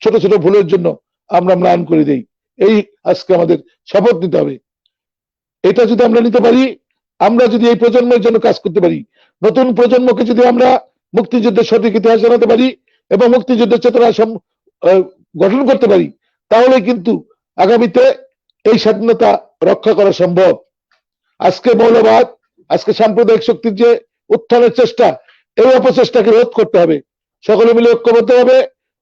[SPEAKER 6] ছোট ছোট ভুলের জন্য আমরা ম্লান করে দেই। এই আজকে আমাদের শপথ নিতে হবে। এটা যদি আমরা নিতে পারি, আমরা যদি এই প্রজন্মের জন্য কাজ করতে পারি, নতুন প্রজন্মকে যদি আমরা মুক্তিযুদ্ধের সঠিক ইতিহাস জানাতে পারি এবং মুক্তিযুদ্ধের চেতনা গঠন করতে পারি, তাহলে কিন্তু আগামীতে এই স্বাধীনতা রক্ষা করা সম্ভব। আজকে মৌলবাদ, আজকে সাম্প্রদায়িক শক্তির যে উত্থানের চেষ্টা, এই অপচেষ্টাকে রোধ করতে হবে। সকলে মিলে ঐক্যবদ্ধ হবে,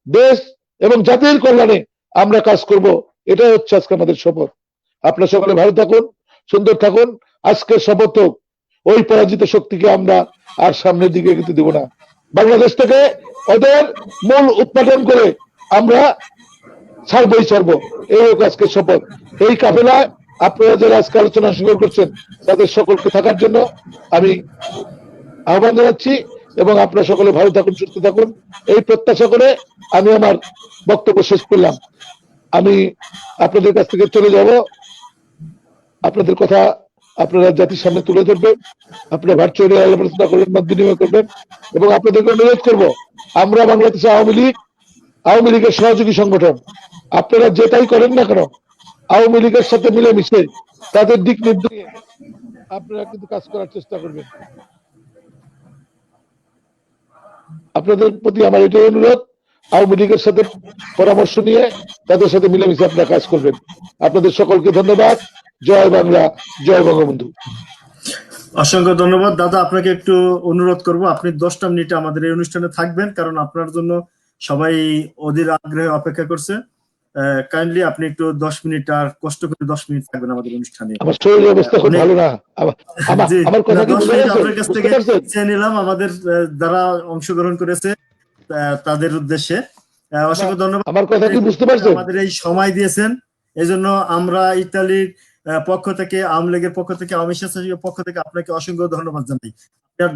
[SPEAKER 6] দেশ এবং জাতির কল্যাণে আমরা কাজ করব। এটাই হচ্ছে আজকে আমাদের শপথ। আপনারা সকলে ভালো থাকুন, সুন্দর থাকুন। আজকের শপথ হোক ওই পরাজিত শক্তিকে আমরা আর সামনের দিকে এগোতে দেব না। বাংলাদেশ থেকে ওদের মূল উৎপাদন করে আমরা ছাড়বই ছাড়বো, এই হোক আজকের শপথ। এই কাফেলায় আপনারা যারা আজকে আলোচনা শুরু করছেন তাদের সকলকে থাকার জন্য আমি আহ্বান জানাচ্ছি এবং আপনারা সকলে ভালো থাকুন, সুস্থ থাকুন, এই প্রত্যাশা করে আমি আমার বক্তব্য শেষ করলাম। আমি আপনাদের কাছ থেকে চলে যাব। আপনাদের কথা আপনারা জাতির সামনে তুলে ধরবেন, আপনারা ভার্চুয়ালি আলোচনা করবেন, মত বিনিময় করবেন এবং আপনাদেরকে অনুরোধ করব, আমরা বাংলাদেশ আওয়ামী লীগের সহযোগী সংগঠন, আপনারা যেটাই করেন না কেন আওয়ামী লীগের সাথে মিলেমিশে তাদের দিক নির্দেশে আপনারা কিন্তু কাজ করার চেষ্টা করবেন। আপনাদের প্রতি আমার এটাই অনুরোধ, আওয়ামী লীগের সাথে পরামর্শ নিয়ে তাদের সাথে মিলেমিশে আপনারা কাজ করবেন। আপনাদের সকলকে ধন্যবাদ। জয় বাংলা, জয় বঙ্গবন্ধু।
[SPEAKER 2] অসংখ্য ধন্যবাদ দাদা। আপনাকে একটু অনুরোধ করব, আপনি 10টা মিনিট আমাদের এই অনুষ্ঠানে থাকবেন, কারণ আপনার জন্য সবাই অধীর আগ্রহে অপেক্ষা করছে। কাইন্ডলি আপনি একটু 10 মিনিট আর কষ্ট করে 10 মিনিট থাকবেন আমাদের অনুষ্ঠানে।
[SPEAKER 6] আমার শরীরের অবস্থা খুব ভালো না। আমার কথা কি বুঝা গেছে?
[SPEAKER 2] আপনার কাছ থেকে চেয়ে নিলাম আমাদের যারা অংশগ্রহণ করেছে তাদের উদ্দেশ্যে। অসংখ্য ধন্যবাদ।
[SPEAKER 6] আমার কথা কি বুঝতে পারছেন?
[SPEAKER 2] আমাদের এই সময় দিয়েছেন, এই জন্য আমরা ইতালির পক্ষ থেকে, আওয়ামী লীগের পক্ষ থেকে, আওয়ামী স্বেচ্ছাসেবকের পক্ষ থেকে আপনাকে অসংখ্য ধন্যবাদ জানাই।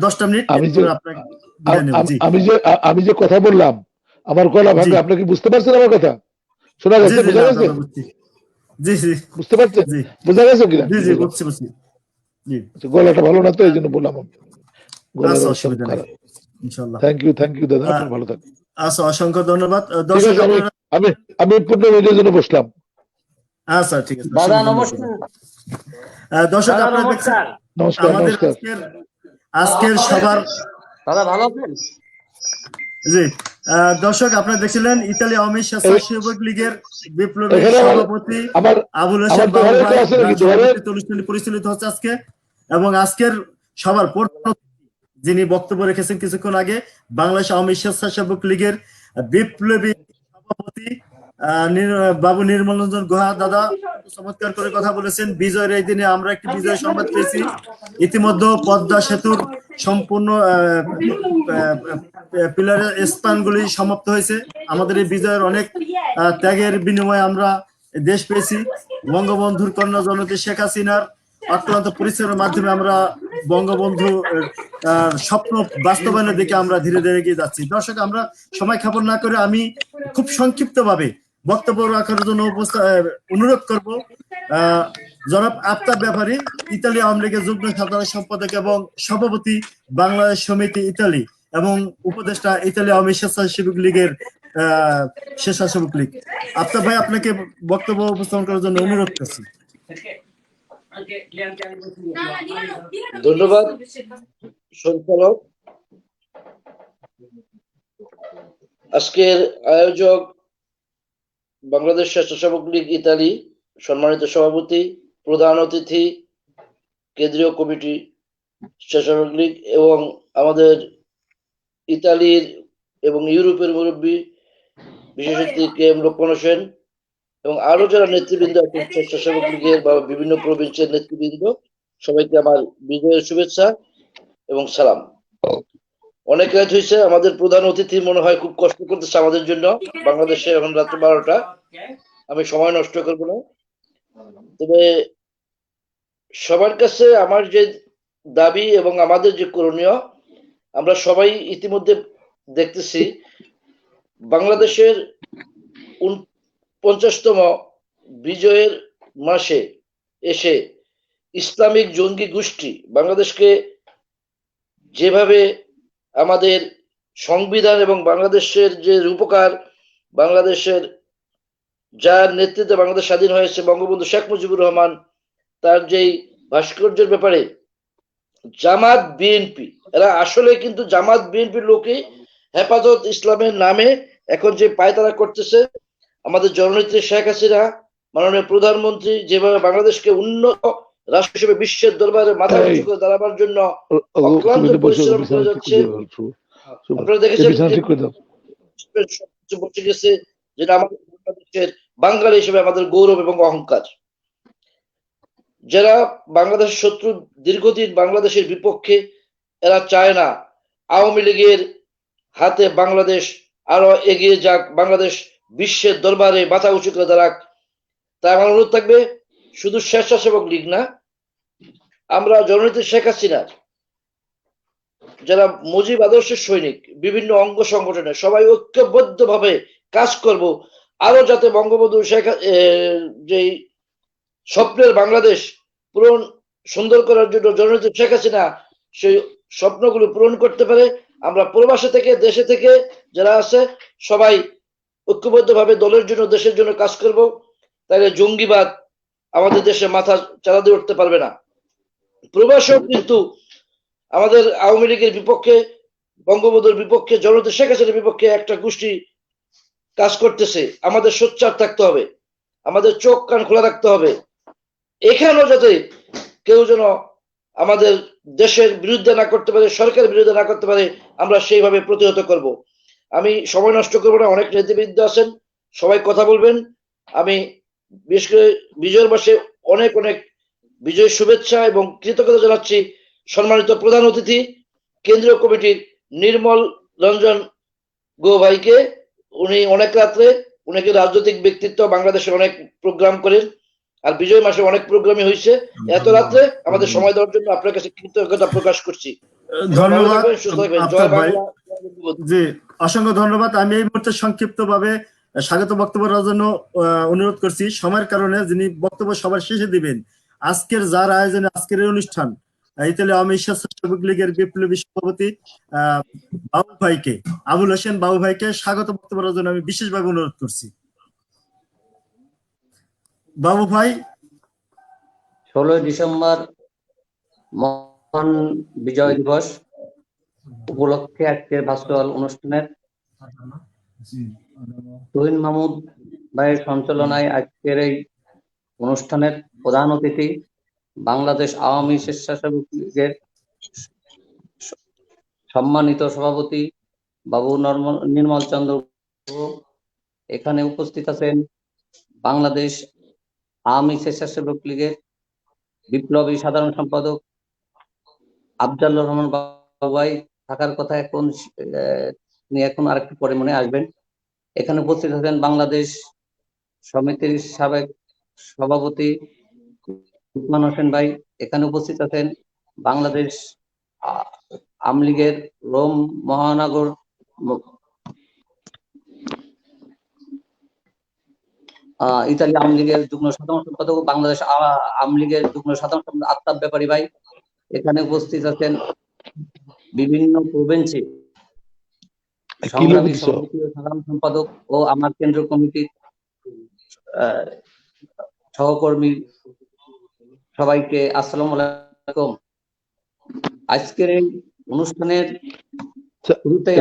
[SPEAKER 2] 10টা মিনিট
[SPEAKER 6] আমি যে কথা বললাম আমার গলা ভাঙে, আপনি কি বুঝতে পারছেন আমার কথা? শোনা গেছে? বোঝা গেছে?
[SPEAKER 2] জি জি
[SPEAKER 6] বুঝতে পারছেন? বোঝা গেছে কিনা?
[SPEAKER 2] জি জি বুঝছি বুঝছি। জি,
[SPEAKER 6] গলাটা ভালো না তো এই জন্য বললাম।
[SPEAKER 2] আচ্ছা, অসুবিধা নেই, ইনশাআল্লাহ।
[SPEAKER 6] থ্যাংক ইউ দাদা, আপনি ভালো থাকুন।
[SPEAKER 2] আচ্ছা, অসংখ্য ধন্যবাদ।
[SPEAKER 6] দর্শক আমি 15 মিনিটের জন্য বসলাম।
[SPEAKER 2] আচ্ছা, ঠিক আছে
[SPEAKER 7] দাদা, নমস্কার।
[SPEAKER 2] দর্শক আপনারা দেখছেন আমাদের আজকের সবার
[SPEAKER 7] দাদা ভালো আছেন?
[SPEAKER 2] জি, দর্শক আপনারা দেখছিলেন ইতালি আওয়ামী স্বেচ্ছাসেবক লীগের বিপ্লবী সভাপতি আবুল হোসেন বাবু ভাই অনুষ্ঠানটি পরিচালিত হচ্ছে আজকে। এবং আজকের সবার প্রধান যিনি বক্তব্য রেখেছেন কিছুক্ষণ আগে, বাংলাদেশ আওয়ামী স্বেচ্ছাসেবক লীগের বিপ্লবী সভাপতি বাবু নির্মল রঞ্জন গুহা দাদা চমৎকার করে কথা বলেছেন। বিজয়ের এই দিনে আমরা একটি বিজয় সংবাদ পেয়েছি। ইতিমধ্যে পদ্মা সেতুর সম্পূর্ণ পিলারের স্থানগুলি সমাপ্ত হয়েছে। আমাদের এই বিজয়ের অনেক ত্যাগের বিনিময়ে আমরা দেশ পেয়েছি। বঙ্গবন্ধুর কন্যা জননেত্রী শেখ হাসিনার অক্লান্ত পরিশ্রমের মাধ্যমে আমরা বঙ্গবন্ধু স্বপ্ন বাস্তবায়নের দিকে আমরা ধীরে ধীরে এগিয়ে যাচ্ছি। দর্শক, আমরা সময় ক্ষেপণ না করে আমি খুব সংক্ষিপ্তভাবে বক্তব্য রাখার জন্য অনুরোধ করব জনাব আফতাব ব্যাপারী, ইতালি আওয়ামী লীগের যুগ্ম সাধারণ সম্পাদক এবং সভাপতি বাংলাদেশ সমিতি ইতালি এবং উপদেষ্টা ইতালি আওয়ামী স্বেচ্ছাসেবক লীগের স্বেচ্ছাসেবক লীগ। আফতাব ভাই, আপনাকে বক্তব্য উপস্থাপন করার জন্য অনুরোধ করছি।
[SPEAKER 7] ধন্যবাদ সঞ্চালক। আজকের আয়োজক বাংলাদেশ স্বেচ্ছাসেবক লীগ ইতালি, সম্মানিত সভাপতি, প্রধান অতিথি, কেন্দ্রীয় কমিটি স্বেচ্ছাসেবক লীগ এবং আমাদের ইতালির এবং ইউরোপের মুরব্বী বিশেষ অতিথি কে এম লক্ষ্মণ হোসেন এবং আরো যারা নেতৃবৃন্দ আছেন স্বেচ্ছাসেবক লীগের বা বিভিন্ন প্রভিন্সের নেতৃবৃন্দ, সবাইকে আমার বিজয়ের শুভেচ্ছা এবং সালাম। অনেক রাত হয়েছে, আমাদের প্রধান অতিথি মনে হয় খুব কষ্ট করতেছে আমাদের জন্য। বাংলাদেশে এখন রাত 12টা, আমি সময় নষ্ট করব না। তবে সবার কাছে আমার যে দাবি এবং আমাদের যে করণীয়, আমরা সবাই ইতিমধ্যে দেখতেছি বাংলাদেশের 49তম বিজয়ের মাসে এসে ইসলামিক জঙ্গি গোষ্ঠী বাংলাদেশকে যেভাবে আমাদের সংবিধান এবং বাংলাদেশের যে রূপকার, বাংলাদেশের যার নেতৃত্বে বাংলাদেশ স্বাধীন হয়েছে বঙ্গবন্ধু শেখ মুজিবুর রহমান, তার যেই ভাস্কর্যের ব্যাপারে জামাত বিএনপি, এরা আসলে কিন্তু জামাত বিএনপির লোকই হেফাজত ইসলামের নামে এখন যে পায়তারা করতেছে। আমাদের জননেত্রী শেখ হাসিনা, মাননীয় প্রধানমন্ত্রী যেভাবে বাংলাদেশকে উন্নত রাষ্ট্র হিসেবে বিশ্বের দরবারে মাথা উঁচু করে দাঁড়াবার জন্য অক্লান্ত পরিশ্রম করে যাচ্ছে। আপনারা দেখেছেন বসে গেছে, যেটা আমাদের বাংলাদেশের বাঙালি হিসেবে আমাদের গৌরব এবং অহংকার। যারা বাংলাদেশের শত্রু, দীর্ঘদিন বাংলাদেশের বিপক্ষে, এরা চায় না আওয়ামী লীগের হাতে বাংলাদেশ আরো এগিয়ে যাক, বাংলাদেশ বিশ্বের দরবারে মাথা উঁচু করে দাঁড়াক। তাই আমার অনুরোধ থাকবে, শুধু স্বেচ্ছাসেবক লীগ না, আমরা জননেত্রী শেখ হাসিনার যারা মুজিব আদর্শের সৈনিক, বিভিন্ন অঙ্গ সংগঠনে সবাই ঐক্যবদ্ধ ভাবে কাজ করব, আরো যাতে বঙ্গবন্ধু শেখ যে স্বপ্নের বাংলাদেশ পূরণ সুন্দর করার জন্য জননেত্রী শেখ হাসিনা সেই স্বপ্নগুলো পূরণ করতে পারে। আমরা প্রবাসে থেকে, দেশে থেকে যারা আছে সবাই ঐক্যবদ্ধ ভাবে দলের জন্য, দেশের জন্য কাজ করব। তাহলে জঙ্গিবাদ আমাদের দেশে মাথা চালা দিয়ে উঠতে পারবে না। প্রবাসেও কিন্তু আমাদের আওয়ামী লীগের বিপক্ষে, বঙ্গবন্ধুর বিপক্ষে, জননেত্রী শেখ হাসিনার বিপক্ষে একটা গোষ্ঠী কাজ করতেছে। আমাদের সোচ্চার থাকতে হবে, আমাদের চোখ কান খোলা রাখতে হবে। এখানেও যাতে কেউ যেন আমাদের দেশের বিরুদ্ধে না করতে পারে, সরকারের বিরুদ্ধে না করতে পারে, আমরা সেইভাবে প্রতিহত করব। আমি সময় নষ্ট করবো না, অনেক নেতৃবৃন্দ আছেন, সবাই কথা বলবেন। আমি বিশেষ করে বিজয়ের মাসে অনেক অনেক বিজয়ের শুভেচ্ছা এবং কৃতজ্ঞতা জানাচ্ছি সম্মানিত প্রধান অতিথি কেন্দ্রীয় কমিটির নির্মল রঞ্জন গো ভাইকে। উনি অনেক রাত্রে, উনি রাজনৈতিক ব্যক্তিত্ব, বাংলাদেশে অনেক প্রোগ্রাম করেন, আর বিজয় মাসে অনেক প্রোগ্রামই হয়েছে। এত রাত্রে আমাদের সময় দেওয়ার জন্য আপনার কাছে কৃতজ্ঞতা প্রকাশ করছি।
[SPEAKER 2] ধন্যবাদ আফতাব ভাই। জি, অসংখ্য ধন্যবাদ। আমি এই মুহূর্তে সংক্ষিপ্ত ভাবে স্বাগত বক্তব্য দেওয়ার জন্য অনুরোধ করছি। সময়ের কারণে যিনি বক্তব্য সবার শেষে দিবেন, আজকের যার আয়োজনে আজকের এই অনুষ্ঠান, ইতালি আওয়ামী স্বেচ্ছাসেবক লীগের বিপ্লবী সভাপতি বাবু ভাইকে, আবুল হোসেন বাবু ভাইকে স্বাগত বক্তব্য দেওয়ার জন্য আমি বিশেষভাবে অনুরোধ করছি। বাবু ভাই।
[SPEAKER 8] 16 ডিসেম্বর মহান বিজয় দিবস উপলক্ষে আজকের ভার্চুয়াল অনুষ্ঠানের তুহিন মাহমুদ ভাইয়ের সঞ্চালনায় আজকের এই অনুষ্ঠানের প্রধান অতিথি বাংলাদেশ আওয়ামী স্বেচ্ছাসেবক লীগের সম্মানিত সভাপতি বাবু নির্মল চন্দ্র। এখানে উপস্থিত আছেন বাংলাদেশ আওয়ামী স্বেচ্ছাসেবক লীগের বিপ্লবী সাধারণ সম্পাদক আফজালুর রহমান বাবাই, থাকার কথা এখন এখন আরেকটু পরে মনে আসবেন। এখানে উপস্থিত আছেন বাংলাদেশ সমিতির সাবেক সভাপতি লুকমান হোসেন ভাই। এখানে উপস্থিত আছেন বাংলাদেশ আওয়ামী লীগের রোম মহানগর ইতালি আওয়ামী লীগের যুগ্ম সাধারণ সম্পাদক ও বাংলাদেশ আওয়ামী লীগের যুগ্ম সাধারণ সম্পাদক আফতাব ব্যাপারী ভাই, এখানে উপস্থিত আছেন বিভিন্ন প্রভিন্সে সংগ্রামী সভাপতি ও সাধারণ সম্পাদক ও আমার কেন্দ্র কমিটির সহকর্মী, সবাইকে আসসালামু আলাইকুম। আজকের এই অনুষ্ঠানের শুরুতে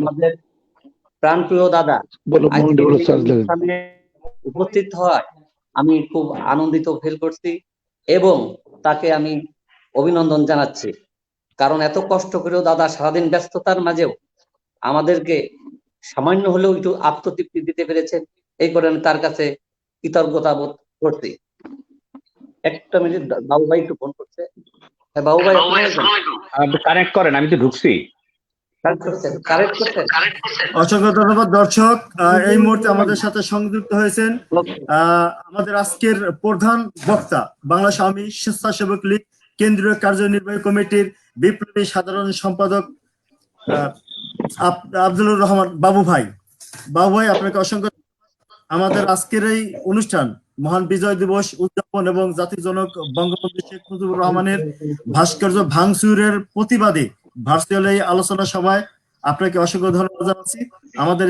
[SPEAKER 8] আমাদের প্রাণপ্রিয় দাদা আজকে উপস্থিত হওয়ায় আমি খুব আনন্দিত ফিল করছি এবং তাকে আমি অভিনন্দন জানাচ্ছি, কারণ এত কষ্ট করেও দাদা সারাদিন ব্যস্ততার মাঝেও আমাদেরকে সামান্য হলেও একটু আত্মতৃপ্তি দিতে পেরেছেন, এই কারণে তার কাছে কৃতজ্ঞতা বোধ করছি। একটা মিনিট, বাবু ভাই একটু ফোন করছে। হ্যাঁ বাবু ভাই,
[SPEAKER 9] কানেক্ট করেন, আমি তো ঢুকছি।
[SPEAKER 2] অসংখ্য ধন্যবাদ দর্শক। এই মুহূর্তে আমাদের সাথে সংযুক্ত হয়েছেন আমাদের আজকের প্রধান বক্তা, বাংলাদেশ আওয়ামী স্বেচ্ছাসেবক লীগ কেন্দ্রীয় কার্যনির্বাহী কমিটির বিপ্লবী সাধারণ সম্পাদক আব্দুলুর রহমান বাবু ভাই। বাবু ভাই, আপনাকে অসংখ্য। আমাদের আজকের এই অনুষ্ঠান মহান বিজয় দিবস উদযাপন এবং জাতির জনক বঙ্গবন্ধু শেখ মুজিবুর রহমানের ভাস্কর্য ভাঙচুরের প্রতিবাদে ভার্চুয়াল এই আলোচনা সভায় আপনাকে অসংখ্য ধন্যবাদ জানাচ্ছি। আমাদের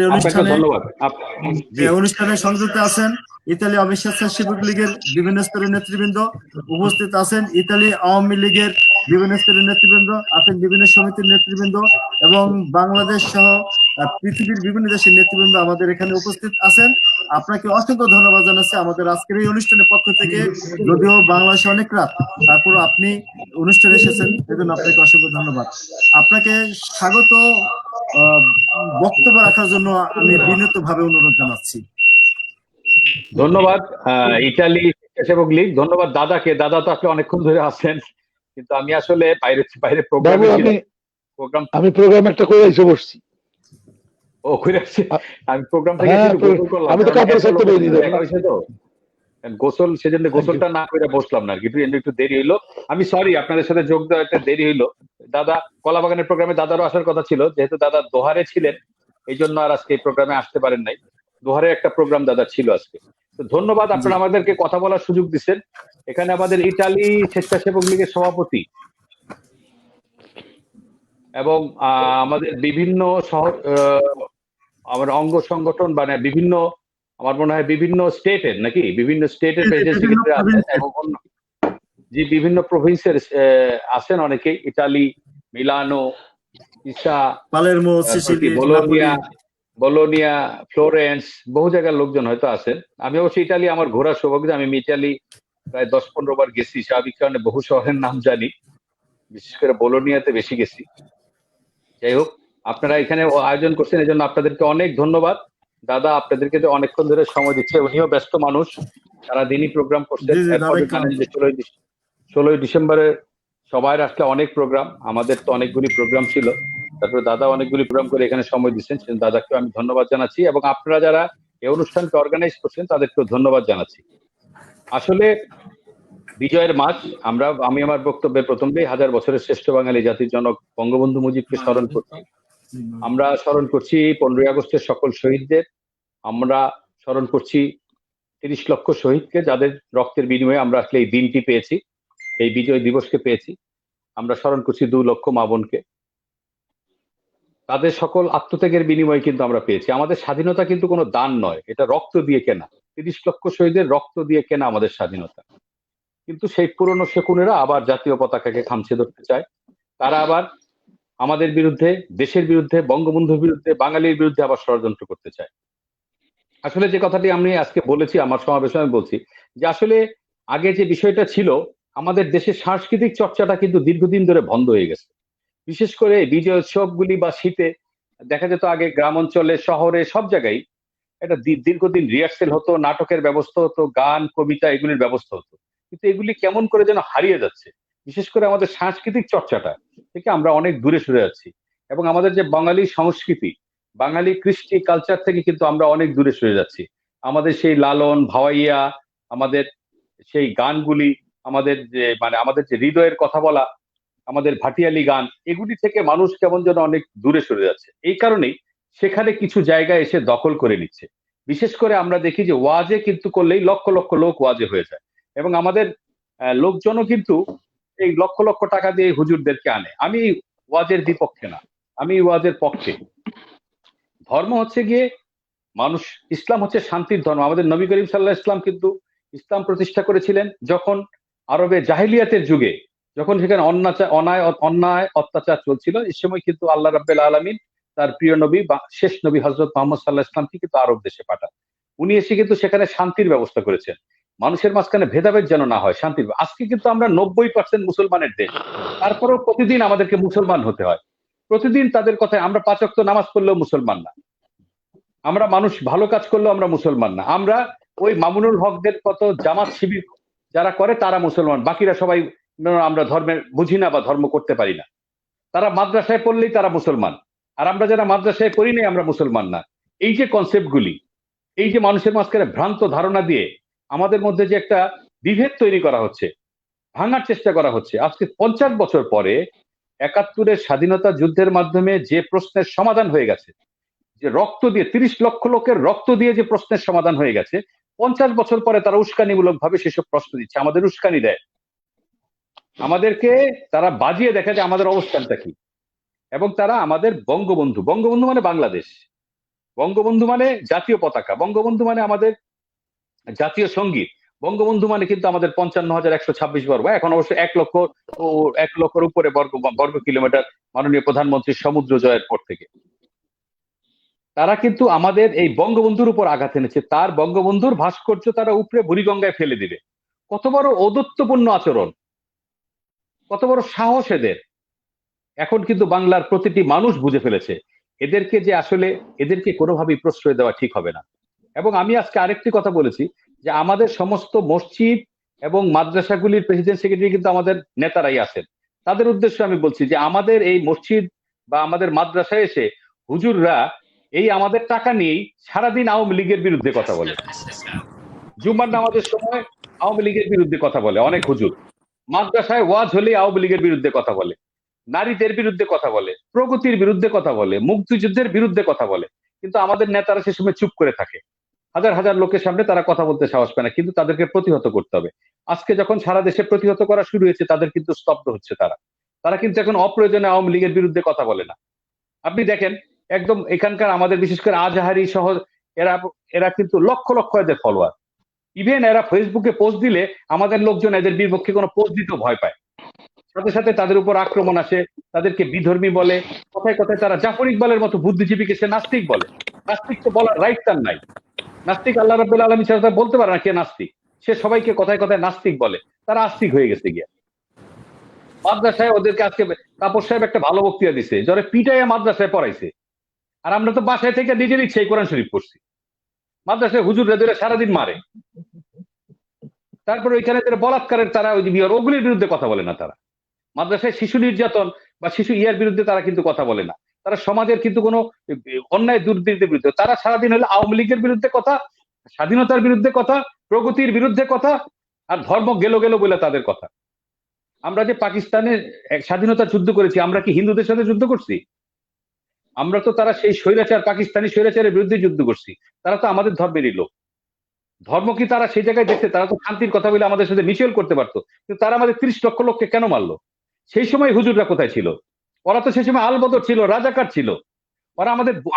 [SPEAKER 2] এই অনুষ্ঠানে সংযুক্ত আছেন ইতালি আওয়ামী স্বেচ্ছাসেবক লীগের বিভিন্ন স্তরের নেতৃবৃন্দ, উপস্থিত আছেন ইতালি আওয়ামী লীগের বিভিন্ন স্তরের নেতৃবৃন্দ, আছেন বিভিন্ন সমিতির নেতৃবৃন্দ এবং বাংলাদেশ সহ পৃথিবীর বিভিন্ন দেশের নেতৃবৃন্দ আমাদের এখানে উপস্থিত আছেন। আপনাকে অসংখ্য ধন্যবাদ জানাচ্ছি আমাদের আজকের এই অনুষ্ঠানের পক্ষ থেকে। যদিও বাংলাদেশে অনেক রাত, তারপর আপনি অনুষ্ঠানে এসেছেন, এজন্য আপনাকে অসংখ্য ধন্যবাদ। আপনাকে স্বাগত বক্তব্য রাখার জন্য আমি বিনীতভাবে অনুরোধ জানাচ্ছি।
[SPEAKER 9] ধন্যবাদ ইতালি স্বেচ্ছাসেবক লীগ, ধন্যবাদ দাদাকে। দাদা তো আসলে অনেকক্ষণ ধরে আছেন, কিন্তু আমি আসলে বাইরে প্রোগ্রামে
[SPEAKER 6] আমি প্রোগ্রাম একটা করে এসে বসছি।
[SPEAKER 9] ও করে আসছি, আমি প্রোগ্রাম থেকে
[SPEAKER 6] আমি তো কাপড় সাথে বেরিয়ে
[SPEAKER 9] গোসল, সেজন্য গোসলটা না করে বসলাম না, কিন্তু একটু দেরি হইলো। আমি সরি, আপনাদের সাথে যোগ দেওয়াতে দেরি হইলো। দাদা কলাবাগানের প্রোগ্রামে দাদারও আসার কথা ছিল, যেহেতু দাদা দোহারে ছিলেন এই জন্য আর আজকে এই প্রোগ্রামে আসতে পারেন নাই। দোহারে একটা প্রোগ্রাম দাদা ছিল আজকে। তো ধন্যবাদ, আপনারা আমাদেরকে কথা বলার সুযোগ দিচ্ছেন। এখানে আমাদের ইতালি স্বেচ্ছাসেবক লীগের সভাপতি এবং আমাদের বিভিন্ন আমার অঙ্গ সংগঠন, মানে বিভিন্ন, আমার মনে হয় বিভিন্ন স্টেটের নাকি বিভিন্ন স্টেটের প্রেসিডেন্ট সেক্রেটারি আছেন এবং যে বিভিন্ন প্রভিন্সের আছেন অনেকেই, ইতালি, মিলানো, পিসা,
[SPEAKER 2] পালেরমো, সিসিলি,
[SPEAKER 9] বোলোনিয়া, ফ্লোরেন্স, বহু জায়গার লোকজন হয়তো আছেন। আমি অবশ্যই ইতালি আমার ঘোরার সৌভাগ্য, আমি ইতালি প্রায় 10-15 বার গেছি, স্বাভাবিক কারণে বহু শহরের নাম জানি, বিশেষ করে বোলোনিয়াতে বেশি গেছি। যাই হোক, আপনারা এখানে আয়োজন করছেন, এই জন্য আপনাদেরকে অনেক ধন্যবাদ। দাদা আপনাদেরকে তো অনেকক্ষণ ধরে সময় দিচ্ছে, উনিও ব্যস্ত মানুষ, সারাদিনই প্রোগ্রাম করছেন। 16 ডিসেম্বরে সবাই আসলে অনেক প্রোগ্রাম, আমাদের তো অনেকগুলি প্রোগ্রাম ছিল, তারপরে দাদা অনেকগুলি প্রোগ্রাম করে এখানে সময় দিচ্ছেন, দাদাকে আমি ধন্যবাদ জানাচ্ছি এবং আপনারা যারা এই অনুষ্ঠানকে অর্গানাইজ করছেন তাদেরকেও ধন্যবাদ জানাচ্ছি। আসলে বিজয়ের মাস, আমি আমার বক্তব্যের প্রথমেই 1000 বছরের শ্রেষ্ঠ বাঙালি জাতির জনক বঙ্গবন্ধু মুজিবকে স্মরণ করছি। আমরা স্মরণ করছি 15ই আগস্টের সকল শহীদদের, আমরা স্মরণ করছি 30 লক্ষ শহীদকে, যাদের রক্তের বিনিময়ে আমরা আসলে এই দিনটি পেয়েছি, এই বিজয় দিবসকে পেয়েছি। আমরা স্মরণ করছি 2 লক্ষ মা বোনকে, তাদের সকল আত্মত্যাগের বিনিময়ে কিন্তু আমরা পেয়েছি। আমাদের স্বাধীনতা কিন্তু কোনো দান নয়, এটা রক্ত দিয়ে কেনা, 30 লক্ষ শহীদের রক্ত দিয়ে কেনা আমাদের স্বাধীনতা। কিন্তু সেই পুরনো শকুনেরা আবার জাতীয় পতাকাকে খামছে ধরতে চায়, তারা আবার আমাদের বিরুদ্ধে, দেশের বিরুদ্ধে, বঙ্গবন্ধুর বিরুদ্ধে, বাঙালির বিরুদ্ধে আবার ষড়যন্ত্র করতে চায়। আসলে যে কথাটি আমি আজকে বলেছি আমার সমাবেশে, আমি বলছি যে আসলে আগে যে বিষয়টা ছিল, আমাদের দেশের সাংস্কৃতিক চর্চাটা কিন্তু দীর্ঘদিন ধরে বন্ধ হয়ে গেছে। বিশেষ করে বিজয় উৎসবগুলি বা শীতে দেখা যেত আগে গ্রাম অঞ্চলে, শহরে, সব জায়গায় একটা দীর্ঘদিন রিহার্সেল হতো, নাটকের ব্যবস্থা হতো, গান, কবিতা এগুলির ব্যবস্থা হতো, কিন্তু এগুলি কেমন করে যেন হারিয়ে যাচ্ছে। বিশেষ করে আমাদের সাংস্কৃতিক চর্চাটা থেকে আমরা অনেক দূরে সরে যাচ্ছি এবং আমাদের যে বাঙালি সংস্কৃতি, বাঙালি কৃষ্টি কালচার থেকে কিন্তু আমরা অনেক দূরে সরে যাচ্ছি। আমাদের সেই লালন, ভাওয়াইয়া, আমাদের সেই গানগুলি, আমাদের যে হৃদয়ের কথা বলা, আমাদের ভাটিয়ালি গান, এগুলি থেকে মানুষ কেমন যেন অনেক দূরে সরে যাচ্ছে। এই কারণেই সেখানে কিছু জায়গায় এসে দখল করে নিচ্ছে। বিশেষ করে আমরা দেখি যে ওয়াজে কিন্তু করলেই লক্ষ লক্ষ লোক ওয়াজে হয়ে যায়, এবং আমাদের লোকজনও কিন্তু এই লক্ষ লক্ষ টাকা দিয়ে হুজুরদেরকে আনে। আমি ওয়াজের বিপক্ষে না, আমি ওয়াজের পক্ষে। ধর্ম হচ্ছে গিয়ে মানুষ, ইসলাম হচ্ছে শান্তির ধর্ম। আমাদের নবী করিম সাল্লাল্লাহু আলাইহি ওয়াসাল্লাম কিন্তু ইসলাম প্রতিষ্ঠা করেছিলেন যখন আরবে জাহিলিয়াতের যুগে, যখন সেখানে অন্যায় অত্যাচার চলছিল, এই সময় কিন্তু আল্লাহ রাব্বুল আলামিন তার প্রিয় নবী বা শেষ নবী হযরত মুহাম্মদ সাল্লাল্লাহু আলাইহি ওয়াসাল্লামকে কিন্তু আরব দেশে পাঠান। উনি এসে কিন্তু সেখানে শান্তির ব্যবস্থা করেছেন, মানুষের মাঝখানে ভেদাভেদ যেন না হয়, শান্তির। আজকে কিন্তু আমরা 90% মুসলমানের দেশ, তারপরেও প্রতিদিন আমাদেরকে মুসলমান হতে হয়। প্রতিদিন তাদের কথায় আমরা 5 ওয়াক্ত নামাজ পড়লেও মুসলমান না, আমরা মানুষ ভালো কাজ করলেও আমরা মুসলমান না। আমরা ওই মামুনুল হকদের কত জামাত শিবির যারা করে তারা মুসলমান, বাকিরা সবাই আমরা ধর্মের বুঝি না বা ধর্ম করতে পারি না। তারা মাদ্রাসায় পড়লেই তারা মুসলমান, আর আমরা যারা মাদ্রাসায় পড়ি নাই আমরা মুসলমান না। এই যে কনসেপ্টগুলি, এই যে মানুষের মাঝখানে ভ্রান্ত ধারণা দিয়ে আমাদের মধ্যে যে একটা বিভেদ তৈরি করা হচ্ছে, ভাঙার চেষ্টা করা হচ্ছে। আজকে 50 বছর পরে 71-এর স্বাধীনতা যুদ্ধের মাধ্যমে যে প্রশ্নের সমাধান হয়ে গেছে, যে রক্ত দিয়ে 30 লক্ষ লোকের রক্ত দিয়ে যে প্রশ্নের সমাধান হয়ে গেছে, 50 বছর পরে তারা উস্কানিমূলক ভাবে সেসব প্রশ্ন দিচ্ছে, আমাদের উস্কানি দেয়, আমাদেরকে তারা বাজিয়ে দেখে যে আমাদের অবস্থানটা কি। এবং তারা আমাদের বঙ্গবন্ধু, বঙ্গবন্ধু মানে বাংলাদেশ, বঙ্গবন্ধু মানে জাতীয় পতাকা, বঙ্গবন্ধু মানে আমাদের জাতীয় সঙ্গীত, বঙ্গবন্ধু মানে কিন্তু আমাদের 55,126 বর্গ, এখন অবশ্য 1 লক্ষের উপরে বর্গ কিলোমিটার মাননীয় প্রধানমন্ত্রীর সমুদ্র জয়ের পর থেকে। তারা কিন্তু আমাদের এই বঙ্গবন্ধুর উপর আঘাত এনেছে, তার বঙ্গবন্ধুর ভাস্কর্য তারা উপরে বুড়িগঙ্গায় ফেলে দিবে। কত বড় ঔদ্ধত্যপূর্ণ আচরণ, কত বড় সাহস এদের! এখন কিন্তু বাংলার প্রতিটি মানুষ বুঝে ফেলেছে এদেরকে, যে আসলে এদেরকে কোনোভাবেই প্রশ্রয় দেওয়া ঠিক হবে না। এবং আমি আজকে আরেকটি কথা বলেছি যে আমাদের সমস্ত মসজিদ এবং মাদ্রাসাগুলির প্রেসিডেন্ট সেক্রেটারি কিন্তু আমাদের নেতারাই আছেন। তাদের উদ্দেশ্যে আমি বলছি যে আমাদের এই মসজিদ বা আমাদের মাদ্রাসায় এসে হুজুররা এই আমাদের টাকা নিয়েই সারাদিন আওয়ামী লীগের বিরুদ্ধে কথা বলে। জুম্মার নামাজের সময় আওয়ামী লীগের বিরুদ্ধে কথা বলে অনেক হুজুর, মাদ্রাসায় ওয়াজ হলে আওয়ামী লীগের বিরুদ্ধে কথা বলে, নারীদের বিরুদ্ধে কথা বলে, প্রগতির বিরুদ্ধে কথা বলে, মুক্তিযুদ্ধের বিরুদ্ধে কথা বলে। কিন্তু আমাদের নেতারা সে সময় চুপ করে থাকে, হাজার হাজার লোকের সামনে তারা কথা বলতে সাহস পায় না, কিন্তু তাদেরকে প্রতিহত করতে হবে। আজকে যখন সারা দেশে প্রতিহত করা শুরু হয়েছে, তাদের কিন্তু স্তব্ধ হচ্ছে তারা কিন্তু এখন অপ্রয়োজনে আওয়ামী লীগের বিরুদ্ধে কথা বলে না। আপনি দেখেন একদম এখানকার আমাদের বিশেষ করে আজহারি সহ এরা কিন্তু লক্ষ লক্ষ এদের ফলোয়ার, ইভেন এরা ফেসবুকে পোস্ট দিলে আমাদের লোকজন এদের বিপক্ষে কোনো পোস্ট দিতেও ভয় পায়, সাথে সাথে তাদের উপর আক্রমণ আসে, তাদেরকে বিধর্মী বলে, কথায় কথায় তারা জাফর ইকবালের মতো বুদ্ধিজীবীকে সে নাস্তিক বলে। নাস্তিক তো বলার রাইট তার নাই, নাস্তিক আল্লাহ রাব্বুল আলামিন ছাড়া বলতে পারে না কে নাস্তিক, সে সবাইকে কথায় কথায় নাস্তিক বলে, তারা আস্তিক হয়ে গেছে গিয়া। মাদ্রাসায় ওদেরকে আজকে তাপস সাহেব একটা ভালো বক্তৃতা দিছে, যারা পিটাইয়া মাদ্রাসায় পড়াইছে, আর আমরা তো বাসায় থেকে নিজের ইচ্ছাই কোরআন শরীফ পড়ছি। মাদ্রাসায় হুজুররা ধরে সারাদিন মারে, তারপরে ওইখানে বলাৎকারের তারা ওই ওগুলির বিরুদ্ধে কথা বলে না। তারা মাদ্রাসায় শিশু নির্যাতন বা শিশু ইয়ার বিরুদ্ধে তারা কিন্তু কথা বলে না। তারা সমাজের কিন্তু কোনো অন্যায় দুর্নীতির বিরুদ্ধে, তারা সারাদিন হলে আওয়ামী লীগের বিরুদ্ধে কথা, স্বাধীনতার বিরুদ্ধে কথা, প্রগতির বিরুদ্ধে কথা, আর ধর্ম গেল বলে তাদের কথা। আমরা যে পাকিস্তানের স্বাধীনতা যুদ্ধ করেছি, আমরা কি হিন্দুদের সাথে যুদ্ধ করছি? আমরা তো তারা সেই স্বৈরাচার, পাকিস্তানি স্বৈরাচারের বিরুদ্ধে যুদ্ধ করছি। তারা তো আমাদের ধর্মেরই লোক। ধর্ম কি তারা সেই জায়গায় দেখতে, তারা তো শান্তির কথা বলে আমাদের সাথে মিছিল করতে পারতো, কিন্তু তারা আমাদের 30 লক্ষ লোককে কেন মারলো? সেই সময় হুজুররা কোথায় ছিল? ওরা তো সেই সময় আলবদর ছিল, রাজাকার ছিল। ওরা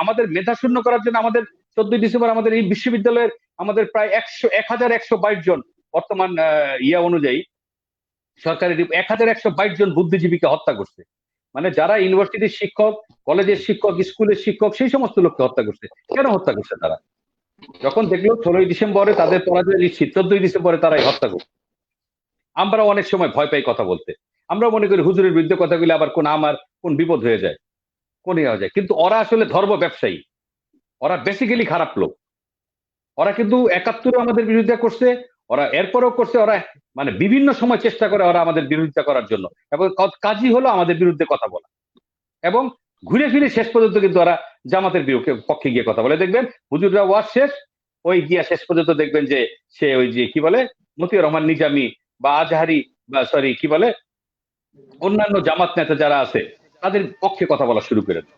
[SPEAKER 9] আমাদের মেধা শূন্য করার জন্য আমাদের 14 ডিসেম্বর আমাদের এই বিশ্ববিদ্যালয়ের আমাদের প্রায় 1122 জন, বর্তমান ইয়া অনুযায়ী সরকারের 1122 জন বুদ্ধিজীবীকে হত্যা করছে। মানে যারা ইউনিভার্সিটির শিক্ষক, কলেজের শিক্ষক, স্কুলের শিক্ষক, সেই সমস্ত লোককে হত্যা করছে। কেন হত্যা করছে তারা? যখন দেখলো 16 ডিসেম্বরে তাদের পরাজয় নিশ্চিত, 14 ডিসেম্বরে তারাই হত্যা করছে। আমরা অনেক সময় ভয় পাই কথা বলতে, আমরা মনে করি হুজুরের বিরুদ্ধে কথা বলে আবার কোন বিপদ হয়ে যায়, কোন হয়ে যায়। কিন্তু ওরা আসলে ধর্ম ব্যবসায়ী, ওরা বেসিক্যালি খারাপ লোক। ওরা কিন্তু 71-এ আমাদের বিরোধিতা করছে, ওরা এরপরেও করছে, ওরা মানে বিভিন্ন সময় চেষ্টা করে ওরা আমাদের বিরোধিতা করার জন্য, এবং কাজই হলো আমাদের বিরুদ্ধে কথা বলা। এবং ঘুরে ফিরে শেষ পর্যন্ত কিন্তু ওরা জামাতের পক্ষে গিয়ে কথা বলে। দেখবেন হুজুররা ওয়াজ শেষ, ওই গিয়া শেষ পর্যন্ত দেখবেন যে সে ওই যে কি বলে মতিউর রহমান নিজামী বা আজহারি বা সরি কি বলে অন্যান্য জামাত নেতা যারা আছে তাদের পক্ষে কথা বলা শুরু করে দেয়।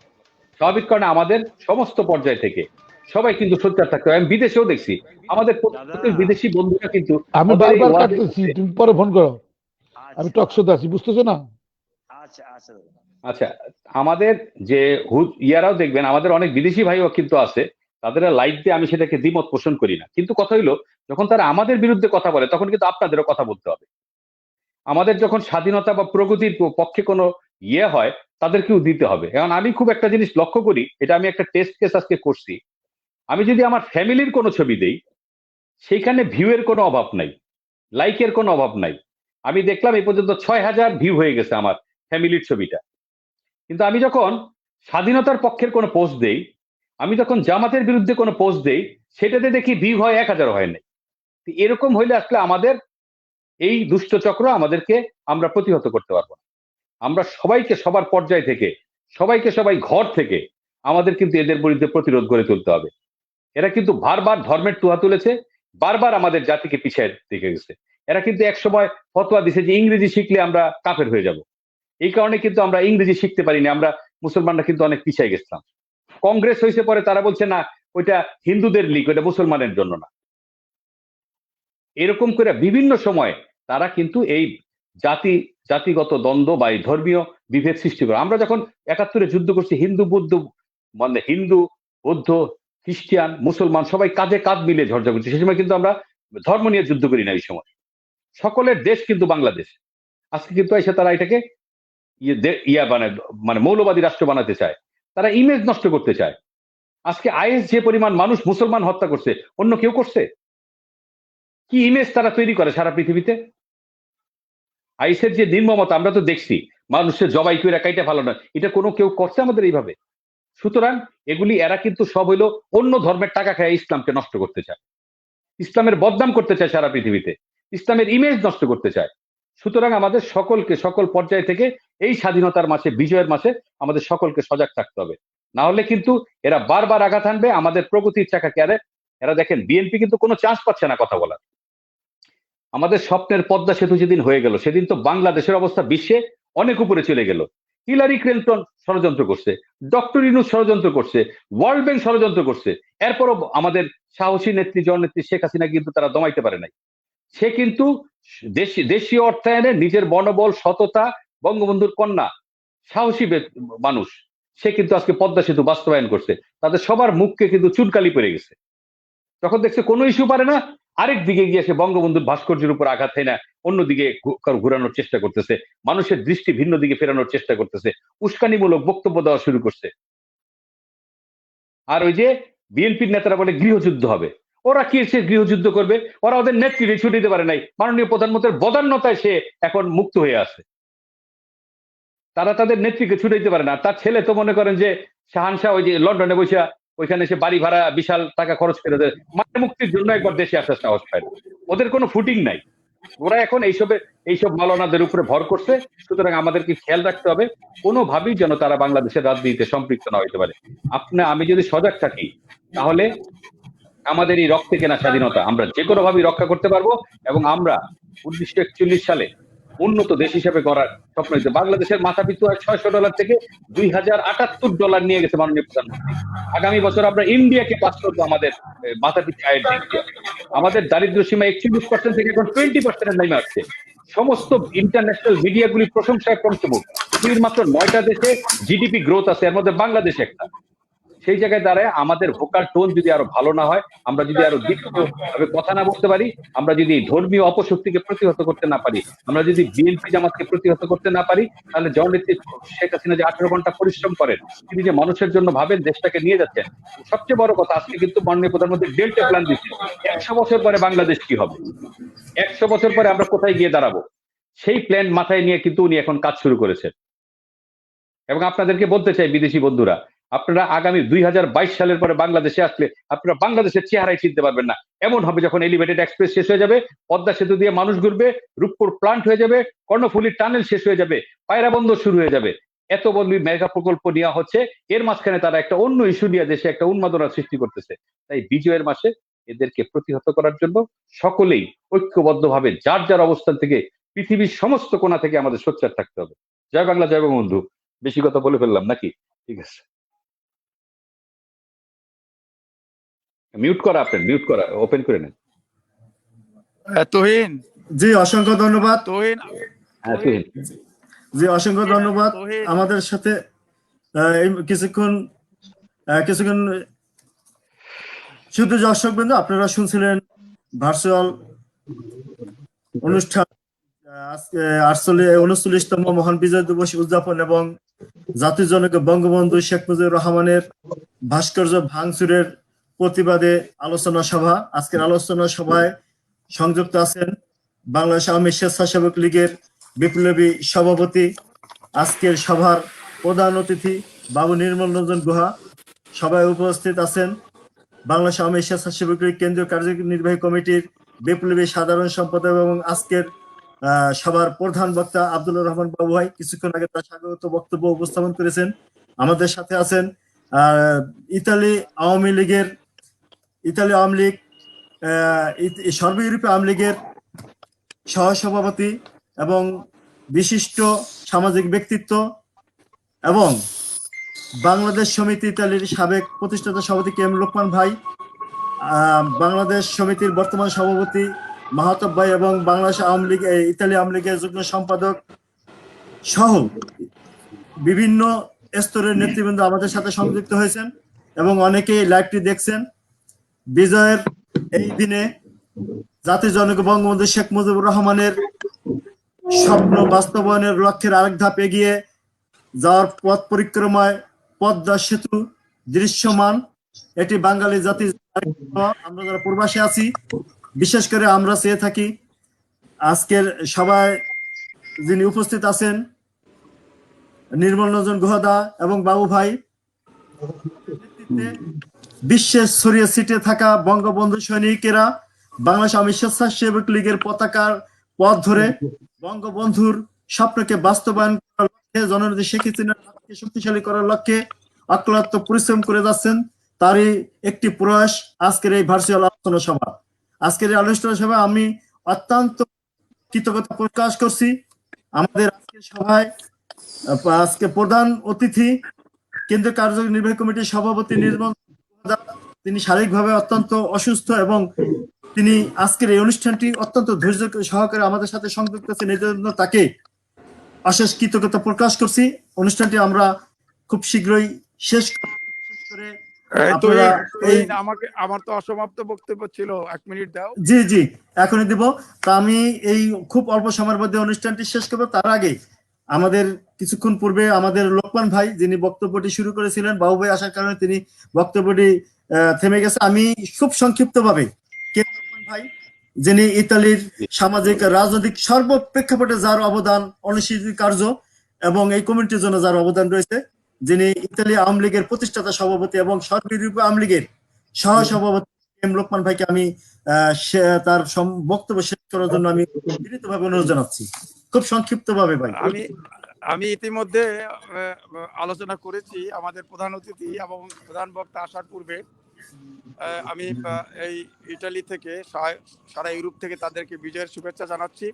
[SPEAKER 9] স্বাভাবিক কারণে আমাদের সমস্ত পর্যায় থেকে সবাই কিন্তু সোচ্চার থাকতে হবে। আমি বিদেশেও দেখছি আমাদের প্রত্যেক বিদেশি বন্ধুরা কিন্তু
[SPEAKER 6] আমি
[SPEAKER 9] ওদের এই
[SPEAKER 6] বারবার
[SPEAKER 9] ওয়াজে
[SPEAKER 6] কাটতেছি, তুমি পরে ফোন করো। আমি টক শোতে আছি, বুঝতেছো না?
[SPEAKER 9] আচ্ছা, আমাদের যে ইয়ারাও দেখবেন আমাদের অনেক বিদেশি ভাইও কিন্তু আছে, তাদের লাইভ দিয়ে আমি সেটাকে দ্বিমত পোষণ করি না, কিন্তু কথা হইলো যখন তারা আমাদের বিরুদ্ধে কথা বলে তখন কিন্তু আপনাদেরও কথা বলতে হবে। আমাদের যখন স্বাধীনতা বা প্রগতির পক্ষে কোনো ইয়ে হয় তাদেরকেও দিতে হবে। এখন আমি খুব একটা জিনিস লক্ষ্য করি, এটা আমি একটা টেস্ট কেস আজকে করছি, আমি যদি আমার ফ্যামিলির কোনো ছবি দেই সেইখানে ভিউয়ের কোনো অভাব নাই, লাইকের কোনো অভাব নাই। আমি দেখলাম এই পর্যন্ত 6,000 ভিউ হয়ে গেছে আমার ফ্যামিলির ছবিটা। কিন্তু আমি যখন স্বাধীনতার পক্ষের কোনো পোস্ট দেই, আমি যখন জামাতের বিরুদ্ধে কোনো পোস্ট দেই, সেটাতে দেখি ভিউ হয় 1,000 হয় নাই। এরকম হইলে আসলে আমাদের এই দুষ্ট চক্র আমাদেরকে আমরা প্রতিহত করতে পারবো না। আমরা সবাইকে সবার পর্যায় থেকে সবাই ঘর থেকে আমাদের কিন্তু এদের বিরুদ্ধে প্রতিরোধ গড়ে তুলতে হবে। এরা কিন্তু বারবার ধর্মের তুহা তুলেছে, বারবার আমাদের জাতিকে পিছিয়ে দিকে গেছে। এরা কিন্তু একসময় ফতোয়া দিছে যে ইংরেজি শিখলে আমরা কাফের হয়ে যাব, এই কারণে কিন্তু আমরা ইংরেজি শিখতে পারিনি, আমরা মুসলমানরা কিন্তু অনেক পিছিয়ে গেছিলাম। কংগ্রেস হয়েছে পরে তারা বলছে না ওইটা হিন্দুদের লীগ, ওইটা মুসলমানের জন্য না। এরকম করে বিভিন্ন সময় তারা কিন্তু এই জাতিগত দ্বন্দ্ব বা এই ধর্মীয় বিভেদ সৃষ্টি করে। আমরা যখন 71-এ যুদ্ধ করছি, হিন্দু বৌদ্ধ খ্রিস্টান মুসলমান সবাই কাঁধে কাঁধ মিলে ঝর্ঝা করছি, সেই সময় কিন্তু আমরা ধর্ম নিয়ে যুদ্ধ করি না। এই সময় সকলের দেশ কিন্তু বাংলাদেশ। আজকে কিন্তু এসে তারা এটাকে মানে মৌলবাদী রাষ্ট্র বানাতে চায়, তারা ইমেজ নষ্ট করতে চায়। আজকে আইএস যে পরিমাণ মানুষ মুসলমান হত্যা করছে, অন্য কেউ করছে? কি ইমেজ তারা তৈরি করে সারা পৃথিবীতে? আইএসের যে নির্মমতা আমরা তো দেখছি, মানুষের জবাই করে কাইটা ভালো নয়, এটা কোনো কেউ করছে আমাদের এইভাবে? সুতরাং এগুলি এরা কিন্তু সব হইলো অন্য ধর্মের টাকা খায় ইসলামকে নষ্ট করতে চায়, ইসলামের বদনাম করতে চায় সারা পৃথিবীতে, ইসলামের ইমেজ নষ্ট করতে চায়। সুতরাং আমাদের সকলকে সকল পর্যায় থেকে এই স্বাধীনতার মাসে, বিজয়ের মাসে আমাদের সকলকে সজাগ থাকতে হবে। না হলে কিন্তু এরা বারবার আঘাত আনবে আমাদের প্রগতির চাকাকে। এরা দেখেন বিএনপি কিন্তু কোনো চান্স পাচ্ছে না কথা বলার। আমাদের স্বপ্নের পদ্মা সেতু যেদিন হয়ে গেল, সেদিন তো বাংলাদেশের অবস্থা বিশ্বে অনেক উপরে চলে গেল। হিলারি ক্লিন্টন ষড়যন্ত্র করছে, ডক্টর ইউনূস ষড়যন্ত্র করছে, ওয়ার্ল্ড ব্যাংক ষড়যন্ত্র করছে, এরপরও আমাদের সাহসী নেত্রী জননেত্রী শেখ হাসিনা কিন্তু তারা দমাইতে পারে নাই। সে কিন্তু দেশীয় অর্থায়নে নিজের মনোবল, সততা, বঙ্গবন্ধুর কন্যা, সাহসী মানুষ, সে কিন্তু আজকে পদ্মা সেতু বাস্তবায়ন করছে। তাদের সবার মুখকে কিন্তু চুনকালি পড়ে গেছে। যখন দেখছে কোনো ইস্যু পারে না, আরেক দিকে গিয়ে সে বঙ্গবন্ধুর ভাস্কর্যের উপর আঘাত হয় না, অন্যদিকে ঘুরানোর চেষ্টা করতেছে, মানুষের দৃষ্টি ভিন্ন দিকে ফেরানোর চেষ্টা করতেছে, উস্কানিমূলক বক্তব্য দেওয়া শুরু করছে। আর ওই যে বিএনপির নেতারা বলে গৃহযুদ্ধ হবে, ওরা কি সে গৃহযুদ্ধ করবে? ওরা ওদের নেত্রীকে ছুটি দিতে পারে নাই, মাননীয় প্রধানমন্ত্রীর বদান্যতায় সে এখন মুক্ত হয়ে আছে। তারা তাদের নেত্রীকে ছুটাইতে পারে না। তার ছেলে তো মনে করেন যে শাহানশাহ ওই যে লন্ডনে বসে ওইখানে সে বাড়ি ভাড়া বিশাল টাকা খরচ করে দেয়, মানে মুক্তির জন্য একবার দেশে আসার সাহস পায় না। ওদের কোনো ফুটিং নাই। ওরা এখন এইসব মাওলানাদের উপরে ভর করছে। সুতরাং আমাদেরকে খেয়াল রাখতে হবে কোনোভাবেই যেন তারা বাংলাদেশের রাজনীতিতে সম্পৃক্ত না হইতে পারে। আমি যদি সজাগ থাকি তাহলে আমাদের এই রক্তে কেনা স্বাধীনতা আমরা যে কোনো ভাবেই রক্ষা করতে পারবো, এবং আমরা 1941 সালে উন্নত দেশ হিসেবে গড়ার স্বপ্ন হয়েছে। বাংলাদেশের মাথা পিছু $600 থেকে $2,078 নিয়ে গেছে মাননীয় প্রধানমন্ত্রী। আগামী বছর আমরা ইন্ডিয়াকে পাস করবো আমাদের মাথা পিছু আয়ের দিক দিয়ে। আমাদের দারিদ্র সীমা 41% থেকে এখন 20% নেমে আসছে। সমস্ত ইন্টারন্যাশনাল মিডিয়াগুলি প্রশংসায় পঞ্চমুখ। পৃথিবীর মাত্র 9টা দেশে জিডিপি গ্রোথ আছে, এর মধ্যে বাংলাদেশ একটা। সেই জায়গায় দাঁড়ায় আমাদের ভোকাল টোন যদি আরো ভালো না হয়, আমরা যদি আরো দীর্ঘভাবে কথা না বলতে পারি, আমরা যদি ধর্মীয় অপশক্তিকে প্রতিহত করতে না পারি, আমরা যদি বিএনপি জামাতকে প্রতিহত করতে না পারি, তাহলে জননেত্রী শেখ হাসিনা যে 18 ঘন্টা পরিশ্রম করেন, তিনি যে মানুষের জন্য ভাবেন, দেশটাকে নিয়ে যাচ্ছেন। সবচেয়ে বড় কথা, আজকে কিন্তু মাননীয় প্রধানমন্ত্রী ডেল্টা প্ল্যান দিচ্ছে। 100 বছর পরে বাংলাদেশ কি হবে, 100 বছর পরে আমরা কোথায় গিয়ে দাঁড়াবো, সেই প্ল্যান মাথায় নিয়ে কিন্তু উনি এখন কাজ শুরু করেছেন। এবং আপনাদেরকে বলতে চাই বিদেশি বন্ধুরা, আপনারা আগামী 2022 সালের পরে বাংলাদেশে আসলে আপনারা বাংলাদেশের চেহারাই চিনতে পারবেন না। এমন হবে যখন এলিভেটেড এক্সপ্রেস শেষ হয়ে যাবে, পদ্মা সেতু দিয়ে মানুষ ঘুরবে, রূপপুর প্লান্ট হয়ে যাবে, কর্ণফুলী টানেল শেষ হয়ে যাবে, পায়রা বন্দর শুরু হয়ে যাবে। এত বড় মেগা প্রকল্প নেওয়া হচ্ছে, এর মাঝখানে তারা একটা অন্য ইস্যু নিয়ে দেশে একটা উন্মাদনা সৃষ্টি করতেছে। তাই বিজয়ের মাসে এদেরকে প্রতিহত করার জন্য সকলেই ঐক্যবদ্ধভাবে যার যার অবস্থান থেকে পৃথিবীর সমস্ত কোণা থেকে আমাদের সোচ্চার থাকতে হবে। জয় বাংলা, জয় বঙ্গবন্ধু। বেশি কথা বলে ফেললাম নাকি? ঠিক আছে। মিউট করা, আপনার মিউট করা, ওপেন করে নেন।
[SPEAKER 5] তুহিন,
[SPEAKER 2] জি অসংখ্য ধন্যবাদ।
[SPEAKER 5] তুহিন,
[SPEAKER 9] হ্যাঁ তুহিন।
[SPEAKER 2] জি অসংখ্য ধন্যবাদ
[SPEAKER 5] তুহিন।
[SPEAKER 2] আমাদের সাথে এই কিছুক্ষণ শুধু দর্শকবৃন্দ, আপনারা শুনছিলেন ভার্চুয়াল অনুষ্ঠান আজকে 39তম মহান বিজয় দিবস উদযাপন এবং জাতির জনক বঙ্গবন্ধু শেখ মুজিবুর রহমানের ভাস্কর্য ভাঙচুরের প্রতিবাদে আলোচনা সভা। আজকের আলোচনা সভায় সংযুক্ত আছেন বাংলাদেশ আওয়ামী স্বেচ্ছাসেবক লীগের বিপ্লবী সভাপতি, আজকের সভার প্রধান অতিথি বাবু নির্মল রঞ্জন গুহা। সভায় উপস্থিত আছেন বাংলাদেশ আওয়ামী স্বেচ্ছাসেবক লীগ কেন্দ্রীয় কার্যনির্বাহী কমিটির বিপ্লবী সাধারণ সম্পাদক এবং আজকের সবার প্রধান বক্তা আব্দুল্লাহ রহমান বাবু ভাই, কিছুক্ষণ আগে তার স্বাগত বক্তব্য উপস্থাপন করেছেন। আমাদের সাথে আছেন ইতালি আওয়ামী লীগ সর্ব ইউরোপীয় আওয়ামী লীগের সহসভাপতি এবং বিশিষ্ট সামাজিক ব্যক্তিত্ব এবং বাংলাদেশ সমিতি ইতালির সাবেক প্রতিষ্ঠাতা সভাপতি কে এম লোকমান ভাই, বাংলাদেশ সমিতির বর্তমান সভাপতি মাহতাব ভাই এবং বাংলাদেশ আওয়ামী লীগ ইতালি আওয়ামী লীগের যুগ্ম সম্পাদক সহ বিভিন্ন স্তরের নেতৃবৃন্দ আমাদের সাথে সংযুক্ত হয়েছেন এবং অনেকেই লাইভটি দেখছেন। বিজয়ের এই দিনে জাতির জনক বঙ্গবন্ধু শেখ মুজিবুর রহমানের স্বপ্ন বাস্তবায়নের লক্ষ্যের আরেক ধাপ এগিয়ে যাওয়ার পথ পরিক্রমায় পদ্মা সেতু দৃশ্যমান। এটি বাঙালি জাতির, আমরা যারা প্রবাসী আছি বিশেষ করে আমরা চেয়ে থাকি। আজকের সভায় যিনি উপস্থিত আছেন নির্মল রঞ্জন গুহদা এবং বাবু ভাই, বিশ্বের ছড়িয়ে ছিটে থাকা বঙ্গবন্ধু সৈনিকেরা বাংলাদেশ আওয়ামী স্বেচ্ছাসেবক লীগের পতাকার পথ ধরে বঙ্গবন্ধুর স্বপ্নকে বাস্তবায়ন করার লক্ষ্যে, জননেত্রী শেখ হাসিনাকে শক্তিশালী করার লক্ষ্যে অক্লান্ত পরিশ্রম করে যাচ্ছেন। তারই একটি প্রয়াস আজকের এই ভার্চুয়াল আলোচনা সভা। আজকের এই আলোচনা সভায় আমি অত্যন্ত কৃতজ্ঞতা প্রকাশ করছি। আমাদের আজকের সভায় আজকে প্রধান অতিথি কেন্দ্রীয় কার্যনির্বাহী কমিটির সভাপতি নির্মল, তিনি শারীরিকভাবে অত্যন্ত অসুস্থ এবং তিনি আজকের এই অনুষ্ঠানটি অত্যন্ত ধৈর্য সহকারে আমাদের সাথে সংযুক্ত আছেন, এই জন্য তাকে অশেষ কৃতজ্ঞতা প্রকাশ করছি। অনুষ্ঠানটি আমরা খুব শীঘ্রই শেষ করে
[SPEAKER 5] আমার তো অসমাপ্ত বক্তব্য ছিল, 1 মিনিট দাও।
[SPEAKER 2] জি জি এখনই দিব। তা আমি এই খুব অল্প সময়ের মধ্যে অনুষ্ঠানটি শেষ করবো। তার আগে আমাদের কিছুক্ষণ পূর্বে আমাদের লোকমান ভাই যিনি বক্তব্যটি শুরু করেছিলেন, বাবু ভাই আসার কারণে তিনি বক্তব্যটি থেমে গেছে। আমি খুব সংক্ষিপ্ত ভাবে লোকমান ভাই যিনি ইতালির সামাজিক রাজনৈতিক সর্বপ্রেক্ষাপটে যার অবদান অনস্বীকার্য এবং এই কমিটির জন্য যার অবদান রয়েছে, যিনি ইতালি আওয়ামী লীগের প্রতিষ্ঠাতা সভাপতি এবং সর্ব ইউরোপীয় আওয়ামী লীগের সহ সভাপতি এম লোকমান ভাইকে আমি তার বক্তব্য শেষ করার জন্য আমি বিনীতভাবে অনুরোধ জানাচ্ছি, খুব সংক্ষিপ্ত ভাবে ভাই।
[SPEAKER 5] আমি ইতিমধ্যে আলোচনা করেছি আমাদের প্রধান অতিথি এবং প্রধান বক্তা আসার পূর্বে। আমি এই ইটালি থেকে সারা ইউরোপ থেকে তাদেরকে বিজয়ের শুভেচ্ছা জানাচ্ছি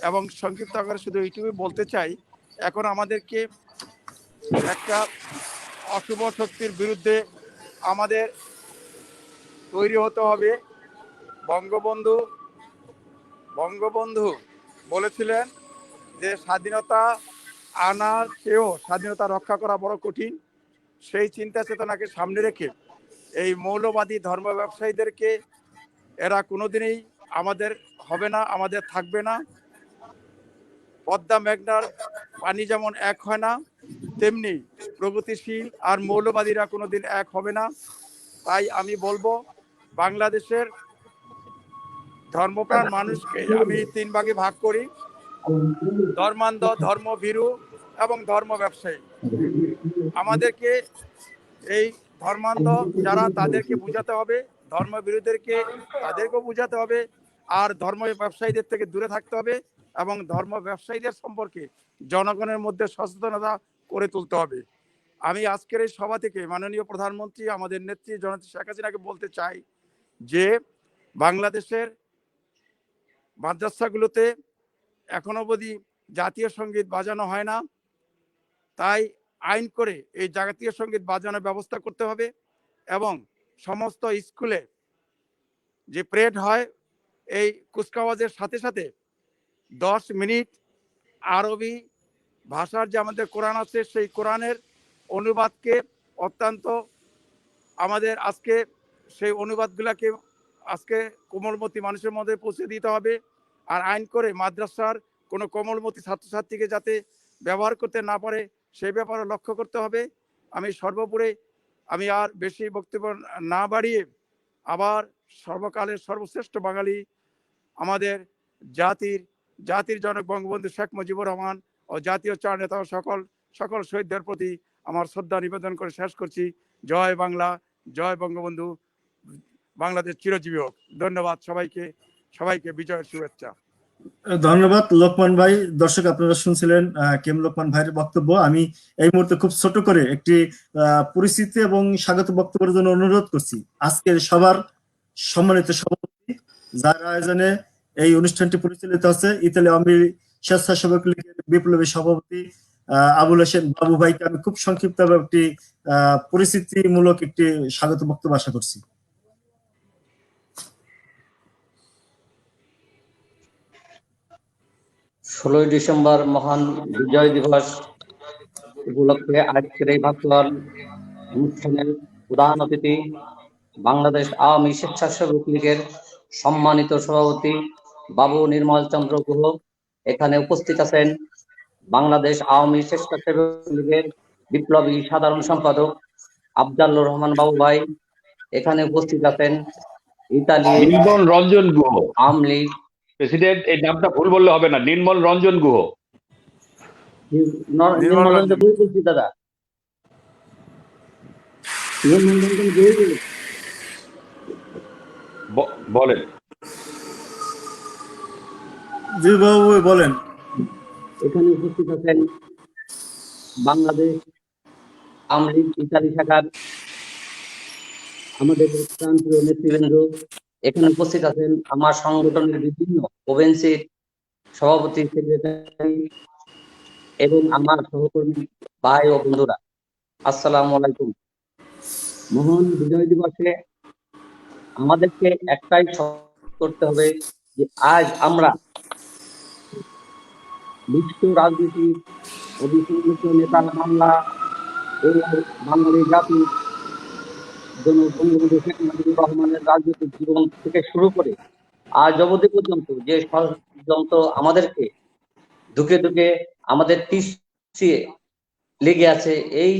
[SPEAKER 5] এবং সংক্ষিপ্ত আকারে শুধু এইটুকুই বলতে চাই, এখন আমাদেরকে একটা অশুভ শক্তির বিরুদ্ধে আমাদের তৈরি হতে হবে। বঙ্গবন্ধু বলেছিলেন যে স্বাধীনতা আনার চেয়েও স্বাধীনতা রক্ষা করা বড় কঠিন। সেই চিন্তা চেতনাকে সামনে রেখে এই মৌলবাদী ধর্ম ব্যবসায়ীদেরকে এরা কোনোদিনই আমাদের হবে না, আমাদের থাকবে না। পদ্মা মেঘনার পানি যেমন এক হয় না, তেমনি প্রগতিশীল আর মৌলবাদীরা কোনোদিন এক হবে না। তাই আমি বলবো, বাংলাদেশের ধর্মপ্রাণ মানুষকে আমি 3 ভাগে ভাগ করি: ধর্মান্ধ, ধর্মভীরু এবং ধর্ম ব্যবসায়ী। আমাদেরকে এই ধর্মান্ধ যারা তাদেরকে বুঝাতে হবে, ধর্মবিরোধীদেরকে তাদেরকেও বুঝাতে হবে, আর ধর্ম ব্যবসায়ীদের থেকে দূরে থাকতে হবে এবং ধর্ম ব্যবসায়ীদের সম্পর্কে জনগণের মধ্যে সচেতনতা করে তুলতে হবে। আমি আজকের এই সভা থেকে মাননীয় প্রধানমন্ত্রী আমাদের নেত্রী জননেত্রী শেখ হাসিনাকে বলতে চাই যে বাংলাদেশের মাদ্রাসাগুলোতে এখনো অবধি জাতীয় সঙ্গীত বাজানো হয় না। তাই আইন করে এই জাতীয় সঙ্গীত বাজানোর ব্যবস্থা করতে হবে এবং সমস্ত স্কুলে যে প্রেড হয়, এই কুচকাওয়াজের সাথে সাথে 10 মিনিট আরবি ভাষার যে আমাদের কোরআন আছে সেই কোরআনের অনুবাদকে অত্যন্ত আমাদের আজকে সেই অনুবাদগুলোকে আজকে কোমলমতি মানুষের মধ্যে পৌঁছে দিতে হবে। আর আইন করে মাদ্রাসার কোনো কোমলমতি ছাত্রছাত্রীকে যাতে ব্যবহার করতে না পারে সেই ব্যাপারে লক্ষ্য করতে হবে। আমি সর্বোপরি আমি আর বেশি বক্তব্য না বাড়িয়ে আবার সর্বকালের সর্বশ্রেষ্ঠ বাঙালি আমাদের জাতির জনক বঙ্গবন্ধু শেখ মুজিবুর রহমান ও জাতীয় চার নেতা ও সকল শহীদদের প্রতি আমার শ্রদ্ধা নিবেদন করে শেষ করছি। জয় বাংলা, জয় বঙ্গবন্ধু, বাংলাদেশ চিরজীবী হোক। ধন্যবাদ সবাইকে বিজয়ের শুভেচ্ছা।
[SPEAKER 2] ধন্যবাদ লোকমান ভাই। দর্শক আপনারা শুনছিলেন কেম লোকমান ভাইয়ের বক্তব্য। আমি এই মুহূর্তে খুব ছোট করে একটি পরিস্থিতি এবং স্বাগত বক্তব্যের জন্য অনুরোধ করছি আজকের সবার সম্মানিত সভাপতি, যার আয়োজনে এই অনুষ্ঠানটি পরিচালিত হচ্ছে, ইতালি আওয়ামী স্বেচ্ছাসেবক লীগের বিপ্লবী সভাপতি আবুল হোসেন বাবু ভাইকে আমি খুব সংক্ষিপ্ত একটি পরিস্থিতিমূলক একটি স্বাগত বক্তব্য আশা করছি।
[SPEAKER 8] 16ই ডিসেম্বর মহান বিজয় দিবস উপলক্ষে আজকের এই ভার্চুয়াল অনুষ্ঠানের প্রধান অতিথি বাংলাদেশ আওয়ামী স্বেচ্ছাসেবক লীগের সম্মানিত সভাপতি বাবু নির্মল চন্দ্র গুহ, এখানে উপস্থিত আছেন বাংলাদেশ আওয়ামী স্বেচ্ছাসেবক লীগের বিপ্লবী সাধারণ সম্পাদক আফজালুর রহমান বাবু ভাই, এখানে উপস্থিত আছেন ইতালি
[SPEAKER 9] নির্মল রঞ্জন গুহ
[SPEAKER 8] আওয়ামী লীগ
[SPEAKER 9] প্রেসিডেন্ট। এই নামটা ভুল বললে হবে না, নির্মল রঞ্জন গুহ।
[SPEAKER 8] নির্মল রঞ্জন গুহ বলছি দাদা, নির্মল রঞ্জন গুহ
[SPEAKER 9] বলেন।
[SPEAKER 2] জি বাবু বলেন।
[SPEAKER 8] এখানে উপস্থিত আছেন বাংলাদেশ আওয়ামী লীগ ইতালি শাখার আমাদের প্রান্তীয় নেতৃবৃন্দ, এখানে উপস্থিত আছেন আমার সংগঠনের বিভিন্ন প্রভিন্সির সভাপতি, সেক্রেটারি এবং আমার সহকর্মী ভাই ও বন্ধুরা, আসসালামু আলাইকুম। মহান বিজয় দিবসে আমাদেরকে একটাই করতে হবে যে আজ আমরা বিশ্ব রাজনীতির অভিসংগঠিত নেতা বাংলা ও বাঙালি জাতির বঙ্গবন্ধু শেখ মুজিবুর রহমানের রাজনৈতিক জীবন থেকে শুরু করে আজ অবধি পর্যন্ত যে ষড়যন্ত্র আমাদেরকে ধুকে ধুকে আমাদের পিছিয়ে লেগে আছে, এই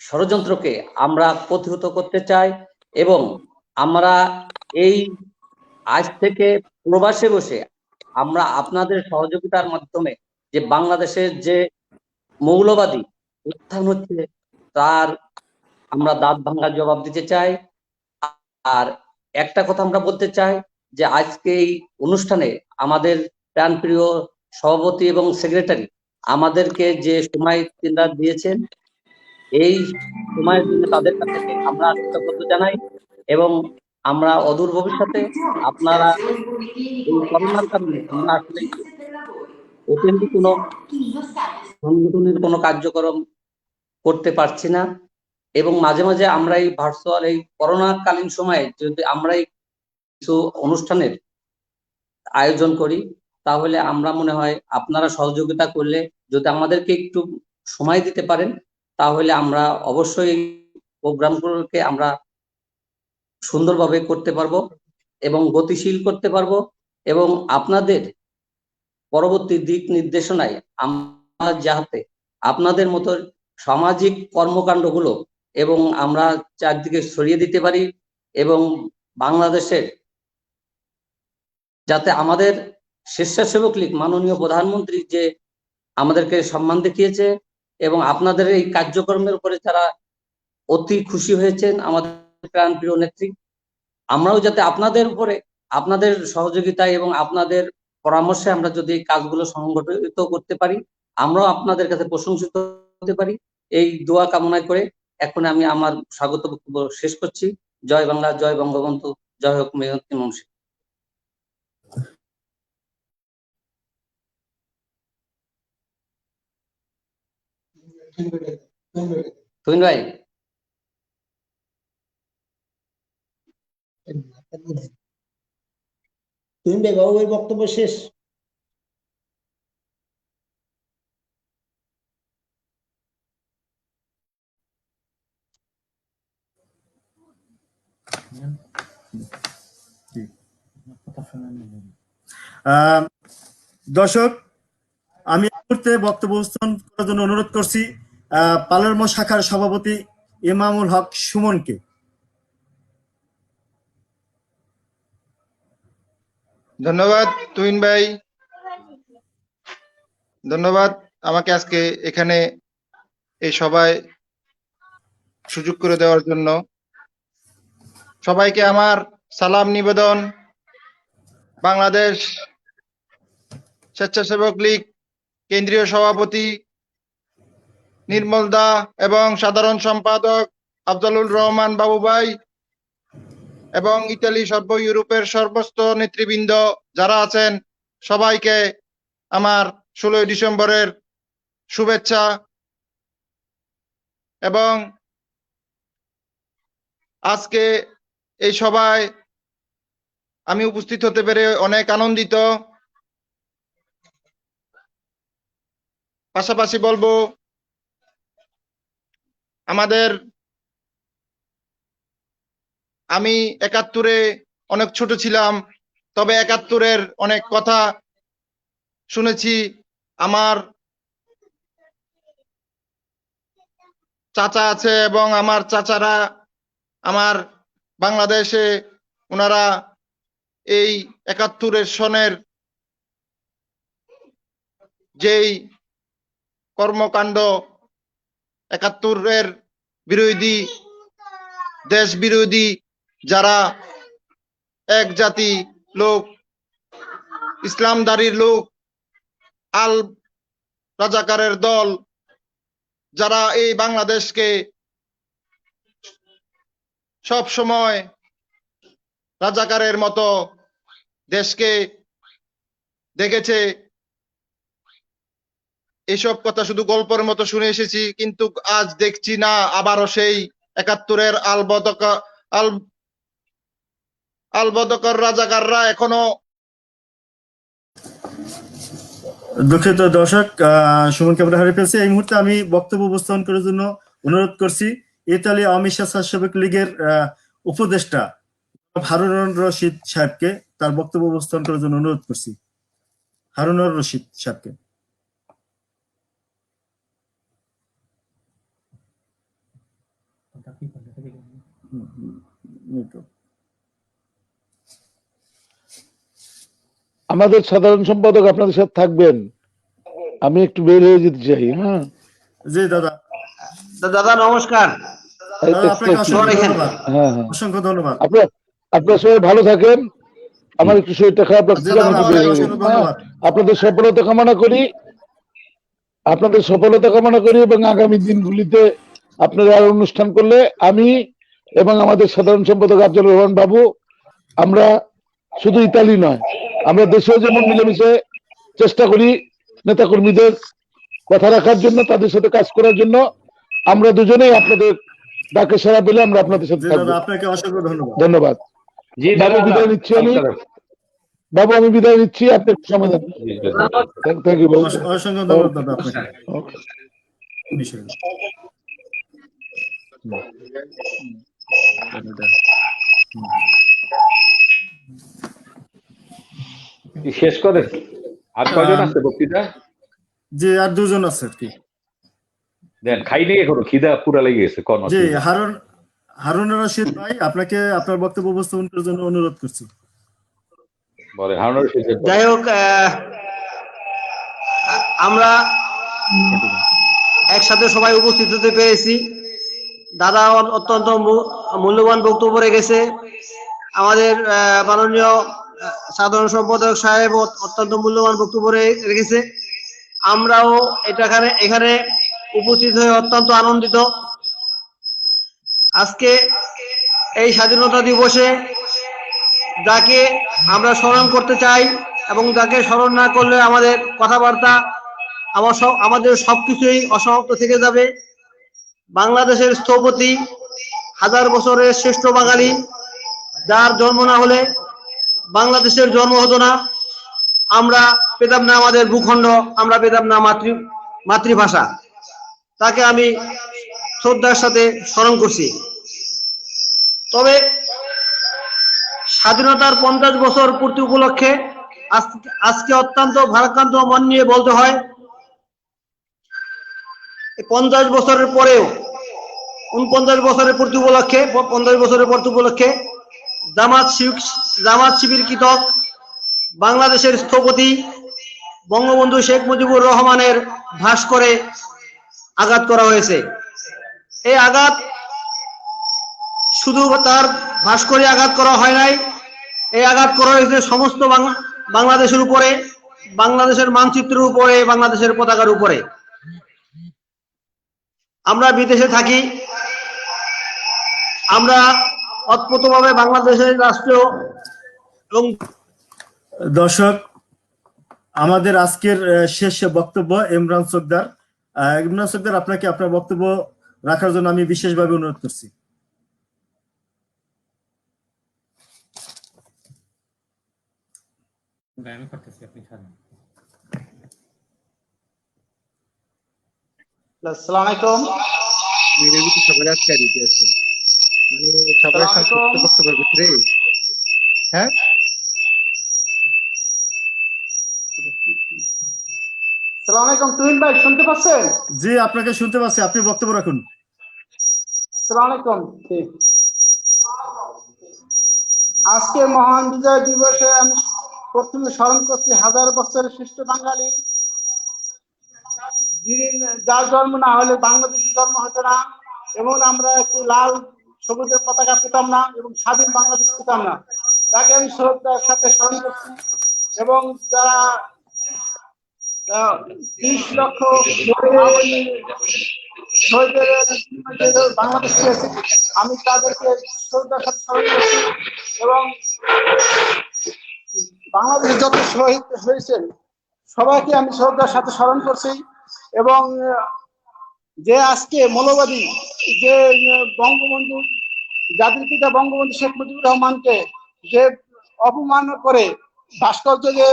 [SPEAKER 8] ষড়যন্ত্রকে আমরা প্রতিহত করতে চাই এবং আমরা এই আজ থেকে প্রবাসে বসে আমরা আপনাদের সহযোগিতার মাধ্যমে যে বাংলাদেশের যে মৌলবাদী উত্থান হচ্ছে তার আমরা দাঁত ভাঙার জবাব দিতে চাই। আর একটা কথা আমরা বলতে চাই যে আজকে এই অনুষ্ঠানে আমাদের প্রাণপ্রিয় সভাপতি এবং সেক্রেটারি আমাদেরকে যে সময় তিনরা দিয়েছেন, এই সময়ের জন্য তাদের কাছে আমরা কৃতজ্ঞতা জানাই এবং আমরা অদূর ভবিষ্যতে আপনারা এই করোনার কারণে আমরা আসলে ওপেনলি কোনো সংগঠনের কোনো কার্যক্রম করতে পারছি না এবং মাঝে মাঝে আমরা এই ভার্চুয়াল এই করোনাকালীন সময়ে যদি আমরা কিছু অনুষ্ঠানের আয়োজন করি তাহলে আমরা মনে হয় আপনারা সহযোগিতা করলে যদি আমাদেরকে একটু সময় দিতে পারেন তাহলে আমরা অবশ্যই প্রোগ্রামগুলোকে আমরা সুন্দরভাবে করতে পারবো এবং গতিশীল করতে পারবো এবং আপনাদের পরবর্তী দিক নির্দেশনায় আমরা যাতে আপনাদের মতো সামাজিক কর্মকাণ্ডগুলো এবং আমরা চারদিকে ছড়িয়ে দিতে পারি এবং বাংলাদেশের যাতে আমাদের স্বেচ্ছাসেবক লীগ মাননীয় প্রধানমন্ত্রী যে আমাদেরকে সম্মান দেখিয়েছে এবং আপনাদের এই কার্যক্রমের উপরে তারা অতি খুশি হয়েছেন আমাদের প্রাণপ্রিয় নেত্রী, আমরাও যাতে আপনাদের উপরে আপনাদের সহযোগিতা এবং আপনাদের পরামর্শে আমরা যদি কাজগুলো সংগঠিত করতে পারি আমরাও আপনাদের কাছে প্রশংসিত হতে পারি, এই দোয়া কামনায় করে এখন আমি আমার স্বাগত বক্তব্য শেষ করছি। জয় বাংলা, জয় বঙ্গবন্ধু, জয় হোক মেহনতি মানুষ। তুহিন ভাই।
[SPEAKER 10] তুহিন ভাই, বাবুর বক্তব্য শেষ।
[SPEAKER 2] দর্শক, আমি এই মুহূর্তে বক্তব্য উপস্থাপন করার জন্য অনুরোধ করছি পালারমো শাখার সভাপতি ইমামুল হক সুমনকে।
[SPEAKER 11] ধন্যবাদ তুহিন ভাই, ধন্যবাদ আমাকে আজকে এখানে এই সভায় সুযোগ করে দেওয়ার জন্য। সবাইকে আমার সালাম নিবেদন। বাংলাদেশ স্বেচ্ছাসেবক লীগ কেন্দ্রীয় সভাপতি নির্মল দা এবং সাধারণ সম্পাদক আফজালুর রহমান বাবু ভাই এবং ইতালি সর্ব ইউরোপের সমস্ত নেতৃবৃন্দ যারা আছেন, সবাইকে আমার 16 ডিসেম্বরের শুভেচ্ছা। এবং আজকে এই সভায় আমি উপস্থিত হতে পেরে অনেক আনন্দিত। পাশাপাশি বলবো, আমি 71-এ অনেক ছোট ছিলাম, তবে 71-এর অনেক কথা শুনেছি। আমার চাচা আছে এবং আমার চাচারা আমার বাংলাদেশে ওনারা এই 71-এর সনের যেই কর্মকাণ্ড, 71-এর বিরোধী, দেশ বিরোধী যারা এক জাতি লোক, ইসলামধারীর লোক, আল রাজাকারের দল, যারা এই বাংলাদেশকে সব সময় রাজাকারের মতো দেশকে দেখেছে, এসব কথা শুধু গল্পের মতো শুনে এসেছি। কিন্তু আজ দেখছি না, আবারও সেই 71-এর আলবদকর রাজাকাররা এখনো।
[SPEAKER 2] দুঃখিত দর্শক, সুমনকে আমরা হারিয়ে ফেলছি। এই মুহূর্তে আমি বক্তব্য উপস্থাপন করার জন্য অনুরোধ করছি ইতালি আওয়ামী স্বেচ্ছাসেবক লীগের উপদেষ্টা হারুনুর রশিদ সাহেবকে তার বক্তব্য উপস্থাপন করার জন্য অনুরোধ করছি। হারুনুর রশিদ সাহেবকে।
[SPEAKER 6] আমাদের সাধারণ সম্পাদক আপনাদের সাথে থাকবেন, আমি একটু বের হয়ে যেতে চাই। হ্যাঁ
[SPEAKER 2] জি দাদা।
[SPEAKER 8] দাদা নমস্কার।
[SPEAKER 2] অসংখ্য ধন্যবাদ।
[SPEAKER 6] আপনারা সবাই ভালো থাকেন। আমার একটু শরীরটা খারাপ লাগছে, আপনাদের সফলতা কামনা করি, আপনাদের সফলতা কামনা করি এবং আগামী দিনগুলিতে আপনারা আর অনুষ্ঠান করলে আমি এবং আমাদের সাধারণ সম্পাদক আফজালুর রহমান বাবু, আমরা শুধু ইতালি নয়, আমরা দেশেও যেমন মিলেমিশে চেষ্টা করি নেতাকর্মীদের কথা রাখার জন্য, তাদের সাথে কাজ করার জন্য, আমরা দুজনেই আপনাদের ডাকে সাড়া পেলে আমরা আপনাদের সাথে থাকবো।
[SPEAKER 2] আপনাকে অসংখ্য ধন্যবাদ।
[SPEAKER 6] ধন্যবাদ। বাবু বিদায় নিচ্ছি আমি, বাবু আমি বিদায় নিচ্ছি, আপনি সময় দেন। থ্যাংক ইউ বাবু।
[SPEAKER 2] অসংখ্য ধন্যবাদ দাদা আপনাকে।
[SPEAKER 9] শেষ করে আর কয়জন আছে বক্তৃতা?
[SPEAKER 2] জি আর দুজন আছে আর কি।
[SPEAKER 9] দেন খাই নিয়ে এখনো খিদা পুরা লেগে গেছে। কোন
[SPEAKER 2] জি হারুনুর রশিদ ভাই, আপনাকে আপনার বক্তব্য উপস্থাপন করার জন্য অনুরোধ করছি।
[SPEAKER 9] বলে হারুনুর রশিদ।
[SPEAKER 8] যাই হোক, আমরা একসাথে সবাই উপস্থিত হতে পেরেছি। দাদা অত্যন্ত মূল্যবান বক্তব্য রেখেছে। আমাদের মাননীয় সাধারণ সম্পাদক সাহেব অত্যন্ত মূল্যবান বক্তব্য রেখেছে। আমরাও এখানে উপস্থিত হয়ে অত্যন্ত আনন্দিত। আজকে এই স্বাধীনতা দিবসে যাকে আমরা স্মরণ করতে চাই এবং যাকে স্মরণ না করলে আমাদের কথাবার্তা, আমাদের সবকিছুই অসমাপ্ত থেকে যাবে। বাংলাদেশের স্থপতি, হাজার বছরের শ্রেষ্ঠ বাঙালি
[SPEAKER 3] যার জন্ম না হলে বাংলাদেশের জন্ম হতো না। আমরা পেতাম না আমাদের ভূখণ্ড, আমরা পেতাম না মাতৃভাষা। তাকে আমি শ্রদ্ধার সাথে স্মরণ করছি। তবে স্বাধীনতার 50 বছর পূর্তি উপলক্ষে আজকে অত্যন্ত ভারাক্রান্ত মন নিয়ে বলতে হয়, 50 বছরের পরেও 49 বছরের পূর্তি উপলক্ষে 50 বছরের পূর্তি উপলক্ষে জামাত শিবির কৃতক বাংলাদেশের স্থপতি বঙ্গবন্ধু শেখ মুজিবুর রহমানের ভাস্করে আঘাত করা হয়েছে। এই আঘাত শুধু তার ভাস্করে আঘাত করা হয় নাই, এই আঘাত করা হয়েছে সমস্ত বাংলাদেশের উপরে, বাংলাদেশের মানচিত্রের উপরে, বাংলাদেশের পতাকার উপরে। আমরা বিদেশে থাকি, আমরা অতপ্রতভাবে বাংলাদেশের রাষ্ট্রীয় এবং
[SPEAKER 2] দর্শক, আমাদের আজকের শেষ বক্তব্য ইমরান সরদার। ইমরান সরদার, আপনাকে আপনার বক্তব্য রাখার জন্য আমি বিশেষভাবে অনুরোধ করছি।
[SPEAKER 3] আসসালামু আলাইকুম।
[SPEAKER 11] সবাই আজকে দিতে আছে মানে সবাই সংক্ষিপ্ত বক্তব্যের ভিতরে। হ্যাঁ,
[SPEAKER 3] আসসালামু আলাইকুম। তুহিন ভাই শুনতে পাচ্ছেন?
[SPEAKER 2] জি, আপনাকে শুনতে পাচ্ছি, আপনি বক্তব্য রাখুন।
[SPEAKER 3] আসসালামু আলাইকুম। আজকে মহান বিজয় দিবসে আমি প্রথমে স্মরণ করছি হাজার বছরের শ্রেষ্ঠ বাঙালি, যার জন্ম না হলে বাংলাদেশের জন্ম হতো না, এবং আমরা একটি লাল সবুজের পতাকা পেতাম না, এবং স্বাধীন বাংলাদেশ পেতাম না। তাকে আমি শ্রদ্ধার সাথে স্মরণ করছি। এবং যারা 30 লক্ষ বাংলাদেশ পেয়েছে, আমি তাদেরকে শ্রদ্ধার সাথে স্মরণ করছি। এবং বাংলাদেশে যত শহীদ হয়েছেন সবাইকে আমি শ্রদ্ধার সাথে স্মরণ করছি। এবং যে আজকে মৌলবাদী যে বঙ্গবন্ধু, জাতির পিতা বঙ্গবন্ধু শেখ মুজিবুর রহমানকে যে অপমান করে ভাস্কর্য যে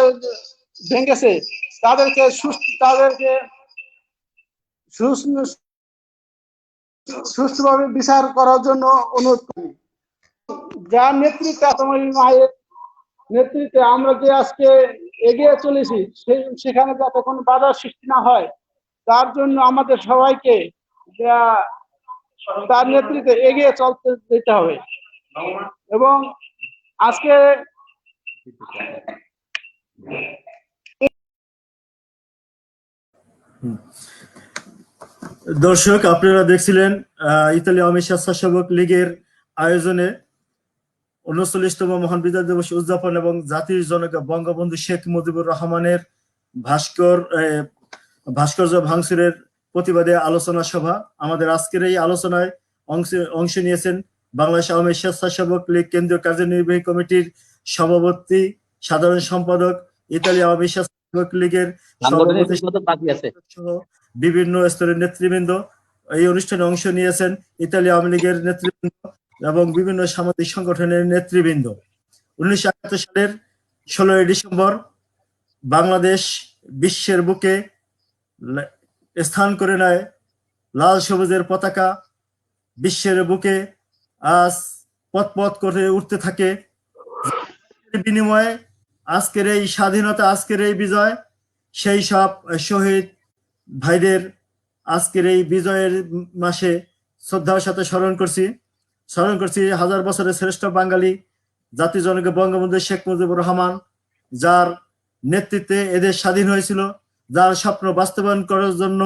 [SPEAKER 3] ভেঙেছে, তাদেরকে সুষ্ঠুভাবে বিচার করার জন্য অনুরোধ করি। যার নেতৃত্বে, তোমার মায়ের নেতৃত্বে আমরা যে আজকে এগিয়ে চলেছি, সেখানে যাতে কোনো বাধার সৃষ্টি না হয়, তার জন্য আমাদের সবাইকে তার নেতৃত্বে এগিয়ে চলতে দিতে হবে। এবং আজকে
[SPEAKER 2] দর্শক, আপনারা দেখছিলেন ইতালি আওয়ামী স্বেচ্ছাসেবক লীগের আয়োজনে 39তম মহান বিজয় দিবস উদযাপন এবং জাতির জনক বঙ্গবন্ধু শেখ মুজিবুর রহমানের ভাস্কর্য ভাঙচুরের প্রতিবাদে আলোচনা সভা। আমাদের আজকের এই আলোচনায় অংশ নিয়েছেন বাংলাদেশ আওয়ামী স্বেচ্ছাসেবক লীগ কেন্দ্রীয় কার্যনির্বাহী কমিটির সভাপতি, সাধারণ সম্পাদক, ইতালি আওয়ামী স্বেচ্ছাসেবক লীগের সভাপতি সহ বিভিন্ন স্তরের নেতৃবৃন্দ। এই অনুষ্ঠানে অংশ নিয়েছেন ইতালি আওয়ামী লীগের নেতৃবৃন্দ এবং বিভিন্ন সামাজিক সংগঠনের নেতৃবৃন্দ। 1971 সালের 16 ডিসেম্বর বাংলাদেশ বিশ্বের বুকে স্থান করে নেয় লাল সবুজের পতাকা। বিশ্বের বুকে আজ পথ করে উঠতে থাকে। বিনিময়ে আজকের এই স্বাধীনতা, আজকের এই বিজয়, সেই সব শহীদ ভাইদের আজকের এই বিজয়ের মাসে শ্রদ্ধার সাথে স্মরণ করছি। হাজার বছরের শ্রেষ্ঠ বাঙালি, জাতির জনক বঙ্গবন্ধু শেখ মুজিবুর রহমান, যার নেতৃত্বে এদেশ স্বাধীন হয়েছিল, যার স্বপ্ন বাস্তবায়ন করার জন্য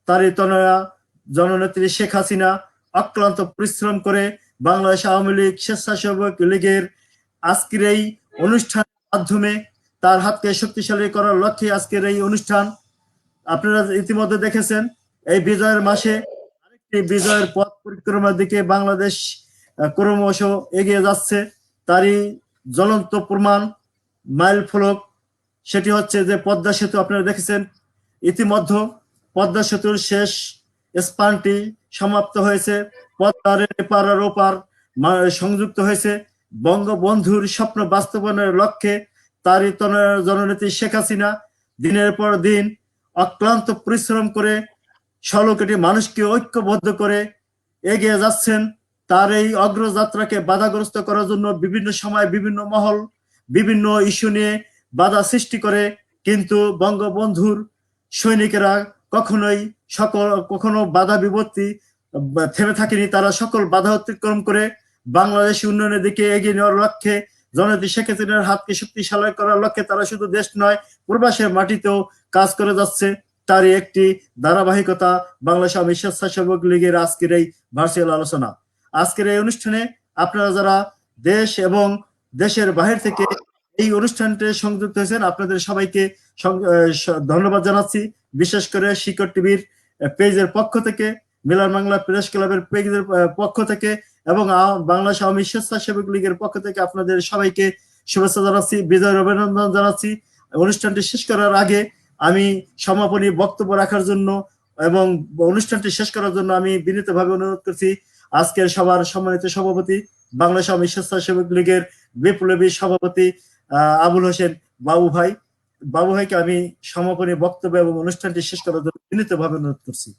[SPEAKER 2] তারই তনয়া জননেত্রী শেখ হাসিনা অক্লান্ত পরিশ্রম করে বাংলাদেশ আওয়ামী লীগ স্বেচ্ছাসেবক লীগের আজকের এই অনুষ্ঠানের মাধ্যমে তার হাতকে শক্তিশালী করার লক্ষ্যে আজকের এই অনুষ্ঠান। আপনারা ইতিমধ্যে দেখেছেন এই বিজয়ের মাসে আরেকটি বিজয়ের পথ পরিক্রমার দিকে বাংলাদেশ ক্রমশ এগিয়ে যাচ্ছে। তারই জ্বলন্ত প্রমাণ, মাইল ফলক, সেটি হচ্ছে যে পদ্মা সেতু। আপনারা দেখেছেন ইতিমধ্যে পদ্মা সেতুর শেষ স্পানটি সমাপ্ত হয়েছে, পদ্মার এপার আর ওপার সংযুক্ত হয়েছে। বঙ্গবন্ধুর স্বপ্ন বাস্তবায়নের লক্ষ্যে তারই জননেত্রী শেখ হাসিনা দিনের পর দিন অক্লান্ত পরিশ্রম করে 16 কোটি মানুষকে ঐক্যবদ্ধ করে এগিয়ে যাচ্ছেন। তার এই অগ্রযাত্রাকে বাধাগ্রস্ত করার জন্য বিভিন্ন সময় বিভিন্ন মহল বিভিন্ন ইস্যু নিয়ে বাধা সৃষ্টি করে, কিন্তু বঙ্গবন্ধুর সৈনিকেরা কখনো বাধা বিপত্তি থেমে থাকেনি। তারা সকল বাধা অতিক্রম করে বাংলাদেশ উন্নয়নের দিকে এগিয়ে নেওয়ার লক্ষ্যে জননেত্রী শেখ হাসিনার হাতকে শক্তিশালী করার লক্ষ্যে তারা শুধু দেশ নয় প্রবাসের মাটিতেও কাজ করে যাচ্ছে। তারই একটি ধারাবাহিকতা বাংলাদেশ আওয়ামী স্বেচ্ছাসেবক লীগের আজকের এই ভার্চুয়াল আলোচনা। আজকের এই অনুষ্ঠানে আপনারা যারা দেশ এবং দেশের বাহির থেকে এই অনুষ্ঠানটি সংযুক্ত হয়েছেন আপনাদের সবাইকে ধন্যবাদ জানাচ্ছি। বিশেষ করে শিকড় টিভির পেজের পক্ষ থেকে, মিলান বাংলা প্রেস ক্লাবের পেজের পক্ষ থেকে এবং বাংলাদেশ আওয়ামী স্বেচ্ছাসেবক লীগের পক্ষ থেকে আপনাদের সবাইকে শুভেচ্ছা জানাচ্ছি, বিজয় অভিনন্দন জানাচ্ছি। অনুষ্ঠানটি শেষ করার আগে আমি সমাপনী বক্তব্য রাখার জন্য এবং অনুষ্ঠানটি শেষ করার জন্য আমি বিনীতভাবে অনুরোধ করছি আজকের সবার সম্মানিত সভাপতি বাংলাদেশ আওয়ামী স্বেচ্ছাসেবক লীগের বিপ্লবী সভাপতি আবুল হোসেন বাবু ভাইকে আমি সমাপনী বক্তব্য এবং অনুষ্ঠানটি শেষ করার জন্য বিনীতভাবে অনুরোধ করছি।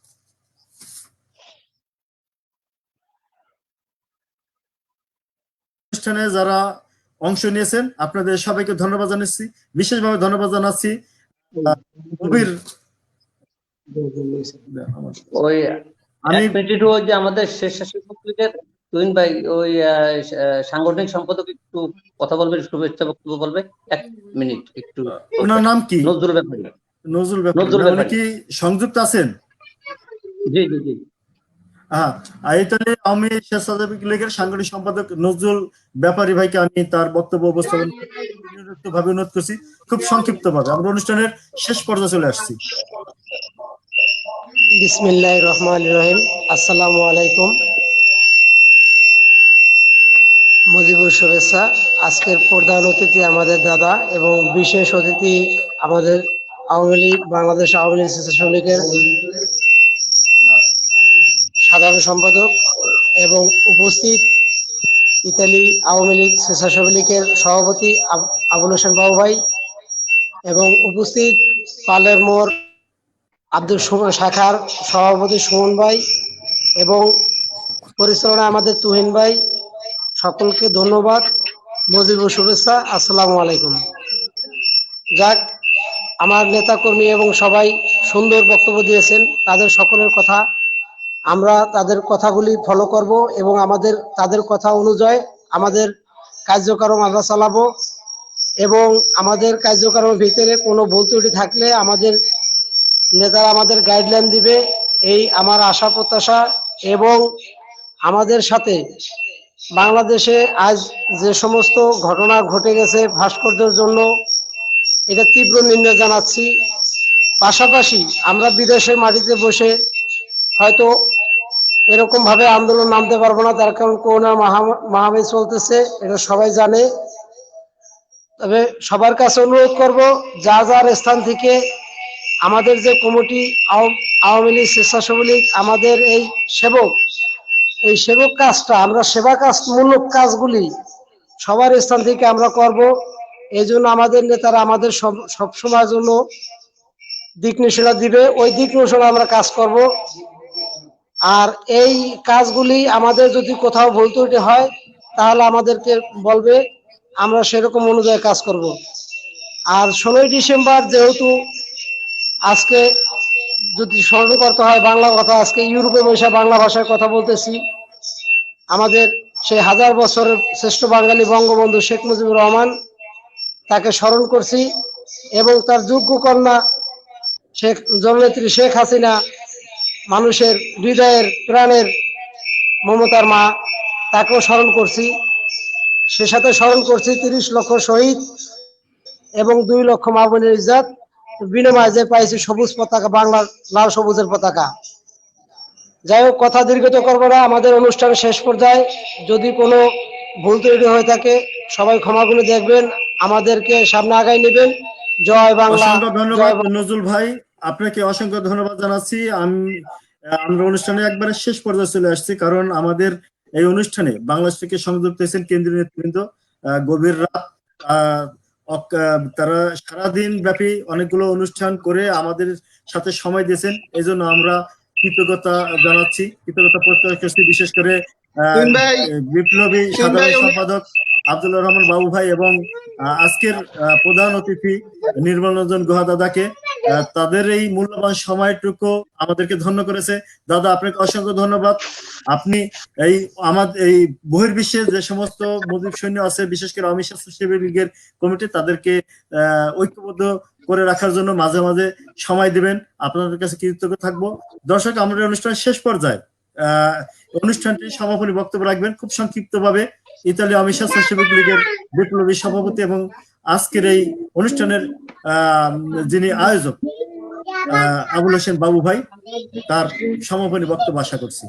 [SPEAKER 2] অনুষ্ঠানে যারা অংশ নিয়েছেন আপনাদের সবাইকে ধন্যবাদ জানাচ্ছি। বিশেষভাবে ধন্যবাদ জানাচ্ছি
[SPEAKER 8] আমাদের স্বেচ্ছাসেবক লীগের তুহিন ভাই ওই সাংগঠনিক সম্পাদক একটু কথা বলবে, শুভেচ্ছা বক্তব্য বলবে 1 মিনিট একটু।
[SPEAKER 2] ওনার নাম কি?
[SPEAKER 8] নজরুল ব্যাপারী।
[SPEAKER 2] নজরুল ব্যাপারী কি সংযুক্ত আছেন?
[SPEAKER 8] জি জি জি।
[SPEAKER 2] হ্যাঁ, তাহলে আমি স্বেচ্ছাসেবক লীগের সাংগঠনিক সম্পাদক নজরুল ব্যাপারী ভাইকে আমি তার বক্তব্য উপস্থাপন ভাবে অনুরোধ করছি খুব সংক্ষিপ্ত ভাবে। আমরা অনুষ্ঠানের শেষ পর্যায়ে চলে আসছি।
[SPEAKER 10] বিসমিল্লাহির রহমানির রহিম। আসসালামু আলাইকুম। মুজিবুর শুভেচ্ছা। আজকের প্রধান অতিথি আমাদের দাদা এবং বিশেষ অতিথি আমাদের আওয়ামী লীগ, বাংলাদেশ আওয়ামী লীগ স্বেচ্ছাসেবক লীগের সাধারণ সম্পাদক এবং উপস্থিত ইতালি আওয়ামী লীগ স্বেচ্ছাসেবক লীগের সভাপতি আবুল হোসেন বাবু ভাই এবং উপস্থিত পালের মোড় আব্দুল শাখার সভাপতি সুমন ভাই এবং পরিচালনা আমাদের তুহিন ভাই, সকলকে ধন্যবাদ, মুজিবুর শুভেচ্ছা। আসসালামু আলাইকুম। যাক, আমার নেতাকর্মী এবং সবাই সুন্দর বক্তব্য দিয়েছেন, তাদের সকলের কথা আমরা তাদের কথাগুলি ফলো করব এবং তাদের কথা অনুযায়ী আমাদের কার্যক্রম আমরা চালাবো এবং আমাদের কার্যক্রমের ভিতরে কোনো ভুল ত্রুটি থাকলে আমাদের নেতারা আমাদের গাইডলাইন দিবে, এই আমার আশা প্রত্যাশা। এবং আমাদের সাথে বাংলাদেশে আজ যে সমস্ত ঘটনা ঘটে গেছে ভাস্কর্যের জন্য, এটা তীব্র নিন্দা জানাচ্ছি। পাশাপাশি আমরা বিদেশের মাটিতে বসে হয়তো এরকম ভাবে আন্দোলন নামতে পারবো না, তার কারণ করোনা মহামারী চলতেছে, এটা সবাই জানে। তবে সবার কাছে অনুরোধ করব, যার স্থান থেকে আমাদের যে কমিটি আওয়ামী লীগ স্বেচ্ছাসেবক লীগ আমাদের এই সেবক কাজটা, আমরা সেবা কাজমূলক কাজগুলি সবার স্থান থেকে আমরা করব। এই জন্য আমাদের নেতারা আমাদের সবসময়ের জন্য দিক নির্দেশনা দিবে, ওই দিক নির্দেশনা আমরা কাজ করব। আর এই কাজগুলি আমাদের যদি কোথাও ভুল ত্রুটি হয় তাহলে আমাদেরকে বলবে, আমরা সেরকম অনুযায়ী কাজ করব। আর 16ই ডিসেম্বর যেহেতু আজকে যদি স্মরণ করতে হয় বাংলা কথা, আজকে ইউরোপে বসে বাংলা ভাষায় কথা বলতেছি, আমাদের সেই 1000 বছরের শ্রেষ্ঠ বাঙালি বঙ্গবন্ধু শেখ মুজিবুর রহমান, তাকে স্মরণ করছি এবং তার যোগ্য কন্যা জননেত্রী শেখ হাসিনা, মানুষের হৃদয়ের প্রাণের মমতার মা, তাকেও স্মরণ করছি। সে সাথে স্মরণ করছি 30 লক্ষ শহীদ এবং 2 লক্ষ মা বোনের ইজ্জত বিনিময়ে যে পাইছি সবুজ পতাকা, বাংলার লাল সবুজের পতাকা। যাই হোক, কথা দীর্ঘত করবো না, আমাদের অনুষ্ঠান শেষ পর্যায়ে যদি কোনো ভুল ত্রুটি হয়ে থাকে সবাই ক্ষমা করে দেখবেন, আমাদেরকে সামনে আগায় নেবেন। জয় বাংলা।
[SPEAKER 2] অসংখ্য ধন্যবাদ নজরুল ভাই, আপনাকে অসংখ্য ধন্যবাদ জানাচ্ছি। আমরা অনুষ্ঠানে একবারে শেষ পর্যায়ে চলে আসছি, কারণ আমাদের এই অনুষ্ঠানে বাংলাদেশ থেকে সংযুক্ত হয়েছেন কেন্দ্রীয় নেতৃবৃন্দ। গভীর রাত, তারা সারাদিন ব্যাপী অনেকগুলো অনুষ্ঠান করে আমাদের সাথে সময় দিয়েছেন। এই জন্য আমরা কৃতজ্ঞতা জানাচ্ছি, কৃতজ্ঞতা প্রকাশ করছি, বিশেষ করে বিপ্লবী সাধারণ সম্পাদক আব্দুল্লাহ রহমান বাবু ভাই এবং আজকের প্রধান অতিথি নির্মল রঞ্জন গুহা দাদাকে। তাদের এই মূল্যবান সময়টুকু আমাদেরকে ধন্য করেছে। দাদা, আপনাকে অসংখ্য ধন্যবাদ। আপনি এই বহির্বিশ্বে যে সমস্ত মুজিব সৈন্য আছে, বিশেষ করে আওয়ামী স্বেচ্ছাসেবী লীগের কমিটি, তাদেরকে ঐক্যবদ্ধ করে রাখার জন্য মাঝে মাঝে সময় দিবেন। আপনাদের কাছে কৃতজ্ঞ থাকবো। দর্শক, আমরা অনুষ্ঠানের শেষ পর্যায়ে অনুষ্ঠানটি সমাপনী বক্তব্য রাখবেন খুব সংক্ষিপ্তভাবে ইতালি আওয়ামী স্বেচ্ছাসেবী লীগের বিপ্লবী সভাপতি এবং আজকের এই অনুষ্ঠানের যিনি আয়োজক আবুল হোসেন বাবু ভাই, তার সমাপনী বক্তব্য আশা করছি।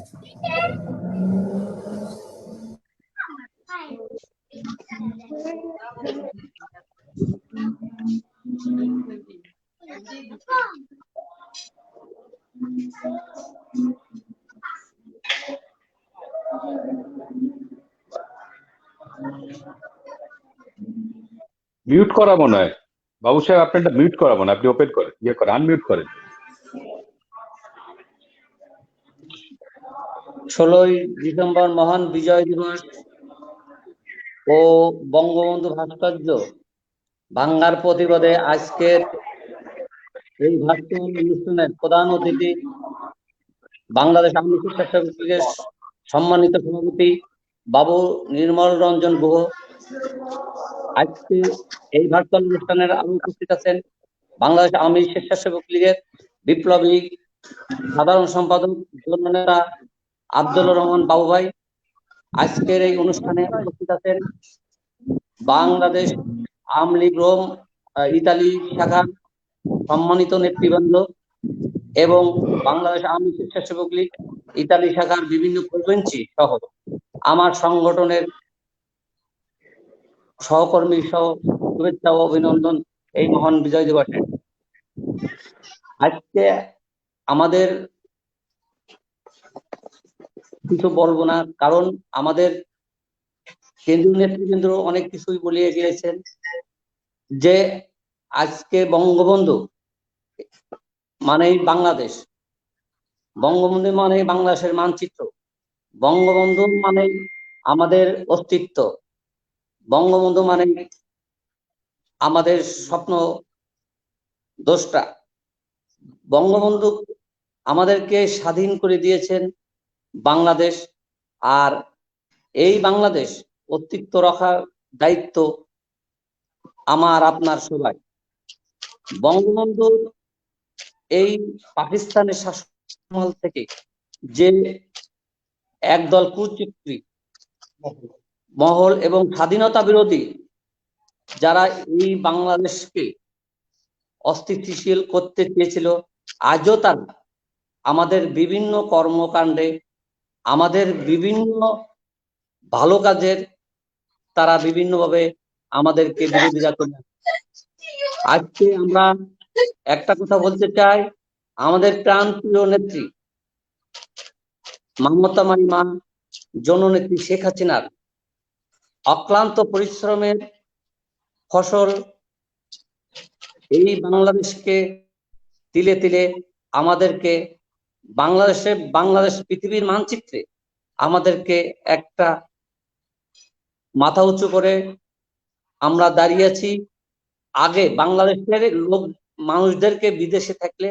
[SPEAKER 9] মিউট করা মনে হয় বাবু সাহেব, আপনারটা মিউট করা মনে হয়, আপনি ওপেন করেন, আনমিউট করেন।
[SPEAKER 8] 16ই ডিসেম্বর মহান বিজয় দিবস ও বঙ্গবন্ধু ভাস্কর্য ভাঙ্গার প্রতিবাদে আজকের এই ভার্চুয়াল অনুষ্ঠানের প্রধান অতিথি বাংলাদেশ আওয়ামী স্বেচ্ছাসেবক লীগের সম্মানিত সভাপতি বাবু নির্মল রঞ্জন গুহ। আজকে এই ভার্চুয়াল অনুষ্ঠানের আরো উপস্থিত আছেন বাংলাদেশ আওয়ামী স্বেচ্ছাসেবক লীগের বিপ্লবী সাধারণ সম্পাদক জননেতা আব্দুল্লাহ রহমান বাবু ভাই। আজকের এই অনুষ্ঠানে উপস্থিত আছেন বাংলাদেশ আওয়ামী লীগ রোম ইতালি শাখার সম্মানিত নেতৃবৃন্দ এবং বাংলাদেশ আওয়ামী স্বেচ্ছাসেবক লীগ ইতালি শাখার বিভিন্ন প্রভিন্সি সহ আমার সংগঠনের সহকর্মী সহ শুভেচ্ছা ও অভিনন্দন এই মহান বিজয় দিবসে। আজকে আমাদের কিছু বলবো না, কারণ আমাদের কেন্দ্রীয় নেতৃবৃন্দ অনেক কিছুই বলিয়ে গিয়েছেন যে আজকে বঙ্গবন্ধু মানেই বাংলাদেশ, বঙ্গবন্ধু মানে বাংলাদেশের মানচিত্র, বঙ্গবন্ধু মানে আমাদের অস্তিত্ব, বঙ্গবন্ধু মানে আমাদের স্বপ্ন দ্রষ্টা। বঙ্গবন্ধু আমাদেরকে স্বাধীন করে দিয়েছেন বাংলাদেশ, আর এই বাংলাদেশ অস্তিত্ব রাখার দায়িত্ব আমার আপনার সবাই। বঙ্গবন্ধু এই পাকিস্তানের শাসনামল থেকে যে একদল কুচক্রী মহল এবং স্বাধীনতা বিরোধী যারা এই বাংলাদেশকে অস্থিতিশীল করতে চেয়েছিল, আজও তারা আমাদের বিভিন্ন কর্মকাণ্ডে, আমাদের বিভিন্ন ভালো কাজের তারা বিভিন্নভাবে আমাদেরকে বিরোধিতা করে। আজকে আমরা একটা কথা বলতে চাই, আমাদের প্রাণপ্রিয় নেত্রী মমতাময়ী মা জননেত্রী শেখ হাসিনার অক্লান্ত পরিশ্রমের ফসল এই বাংলাদেশকে তিলে তিলে আমাদেরকে বাংলাদেশ পৃথিবীর মানচিত্রে আমাদেরকে একটা মাথা উঁচু করে আমরা দাঁড়িয়েছি। আগে বাংলাদেশের মানুষদেরকে বিদেশে থাকলে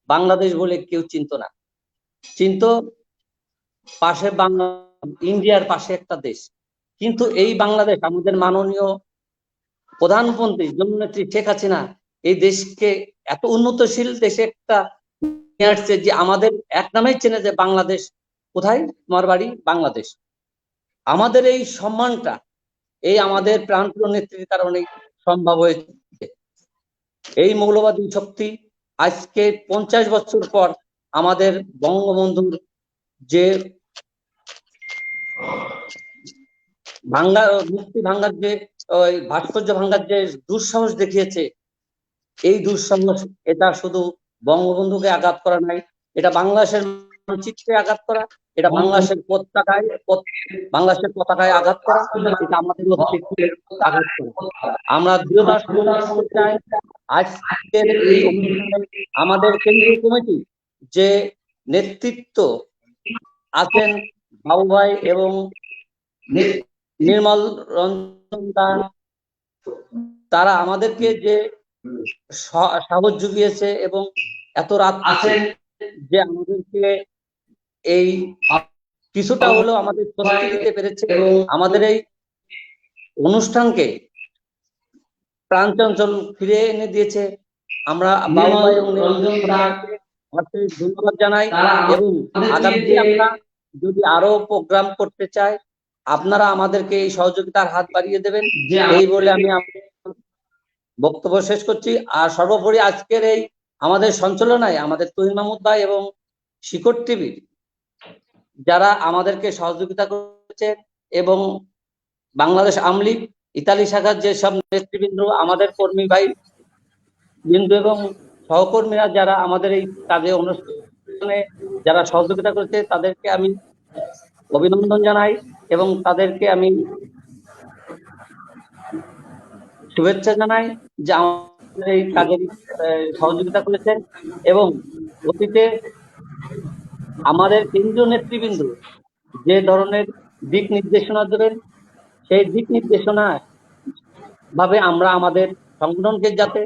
[SPEAKER 8] বাংলাদেশ বলে কেউ চিনত না, চিনত পাশে ইন্ডিয়ার পাশে একটা দেশ। কিন্তু এই বাংলাদেশ আমাদের মাননীয় প্রধানমন্ত্রী জননেত্রী শেখ হাসিনা এই দেশকে এত উন্নতশীল দেশে একটা নিয়ে আসছে যে আমাদের এক নামেই চেনে যে বাংলাদেশ কোথায়, তোমার বাড়ি বাংলাদেশ। আমাদের এই সম্মানটা এই আমাদের প্রাণপ্রিয় নেত্রীর কারণে সম্ভব হয়েছে। এই মৌলবাদী শক্তি আজকে 50 বছর পর আমাদের বঙ্গবন্ধুর যে মুক্তি ভাঙ্গার যে ভাস্কর্য ভাঙ্গার যে দুঃসাহস দেখিয়েছে, এই দুঃসাহস এটা শুধু বঙ্গবন্ধুকে আঘাত করা নাই, এটা বাংলাদেশের মানচিত্রে আঘাত করা, এটা বাংলাদেশের পতাকায় আঘাত করা, এটা আমাদের অস্তিত্বে আঘাত করা। আমরা দৃঢ়তার সঙ্গে বলতে চাই, আজকের এই অনুষ্ঠানে আমাদের কেন্দ্রীয় কমিটি যে নেতৃত্ব আছেন বাবু ভাই এবং নির্মল রঞ্জন দাস, তারা আমাদেরকে যে সাহস জুগিয়েছে এবং এত রাত আছেন যে আমাদেরকে এই কিছুটা হলেও আমাদের স্বস্তি দিতে পেরেছে এবং আমাদের এই অনুষ্ঠানকে প্রাণচঞ্চল ফিরে এনে দিয়েছে। আমরা বাবু ভাই এবং নিরঞ্জন দাসকে ধন্যবাদ জানাই এবং আগামীতে আমরা যদি আরো প্রোগ্রাম করতে চাই, আপনারা আমাদেরকে এই সহযোগিতার হাত বাড়িয়ে দেবেন, এই বলে আমি বক্তব্য শেষ করছি। আর সর্বোপরি আজকের এই আমাদের সঞ্চালনায় আমাদের তুহিন মাহমুদ ভাই এবং শিকড় টিভি যারা আমাদেরকে সহযোগিতা করেছে এবং বাংলাদেশ আওয়ামী লীগ ইতালি শাখার যে সব নেতৃবৃন্দ, আমাদের কর্মী ভাই বৃন্দ এবং সহকর্মীরা যারা আমাদের এই কাজে অনুষ্ঠানে যারা সহযোগিতা করেছে, তাদেরকে আমি অভিনন্দন জানাই এবং তাদেরকে আমি শুভেচ্ছা জানাই যে আমাদের এই কাজে সহযোগিতা করেছেন এবং অতীতে আমাদের কেন্দ্রীয় নেতৃবৃন্দ যে ধরনের দিক নির্দেশনা দেবেন, সেই দিক নির্দেশনা ভাবে আমরা আমাদের সংগঠনকে যাতে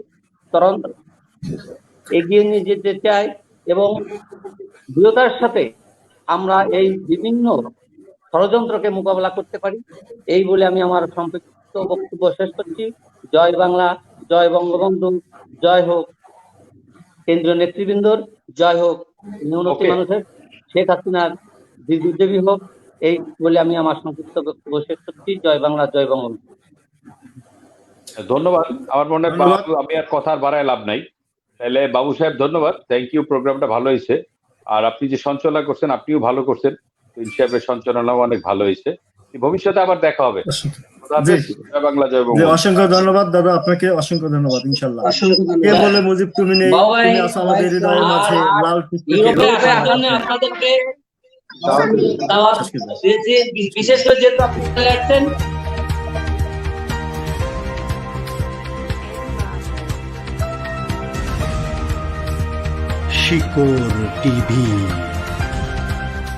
[SPEAKER 8] এগিয়ে নিয়ে যেতে চাই এবং দৃঢ়তার সাথে আমরা এই বিভিন্ন ষড়যন্ত্রকে মোকাবেলা করতে পারি, এই বলে আমি আমার সংক্ষিপ্ত বক্তব্য শেষ করছি। জয় বাংলা, জয় বঙ্গবন্ধু, জয় হোক কেন্দ্রীয় নেতৃবৃন্দর, জয় হোক নিম্নতি মানুষের, শেখ হাসিনার দীর্ঘজীবী হোক, এই বলে আমি আমার সংক্ষিপ্ত বক্তব্য শেষ করছি। জয় বাংলা, জয় বঙ্গবন্ধু।
[SPEAKER 9] ধন্যবাদ। আমার মনে হয় বাবু, আমি আর কথা আর বাড়ায় লাভ নাই। তাহলে বাবু সাহেব ধন্যবাদ, থ্যাংক ইউ, প্রোগ্রামটা ভালো হয়েছে। আর আপনি যে সঞ্চালনা করছেন আপনিও ভালো করছেন, তুহিন সাহেবের সঞ্চালনাও অনেক ভালো হয়েছে। ভবিষ্যতে আবার দেখা হবে। জয় বাংলা, জয় বঙ্গবন্ধু।
[SPEAKER 2] অসংখ্য ধন্যবাদ দাদা, আপনাকে অসংখ্য ধন্যবাদ। ইনশাআল্লাহ কে বলে মুজিব তুমি নেই, তুমি আছো আমাদের হৃদয়ের মাঝে, লাল
[SPEAKER 8] আপনাদেরকে বিশেষ করে যেহেতু আপনি চলে আসছেন,
[SPEAKER 12] শিকড় টিভি।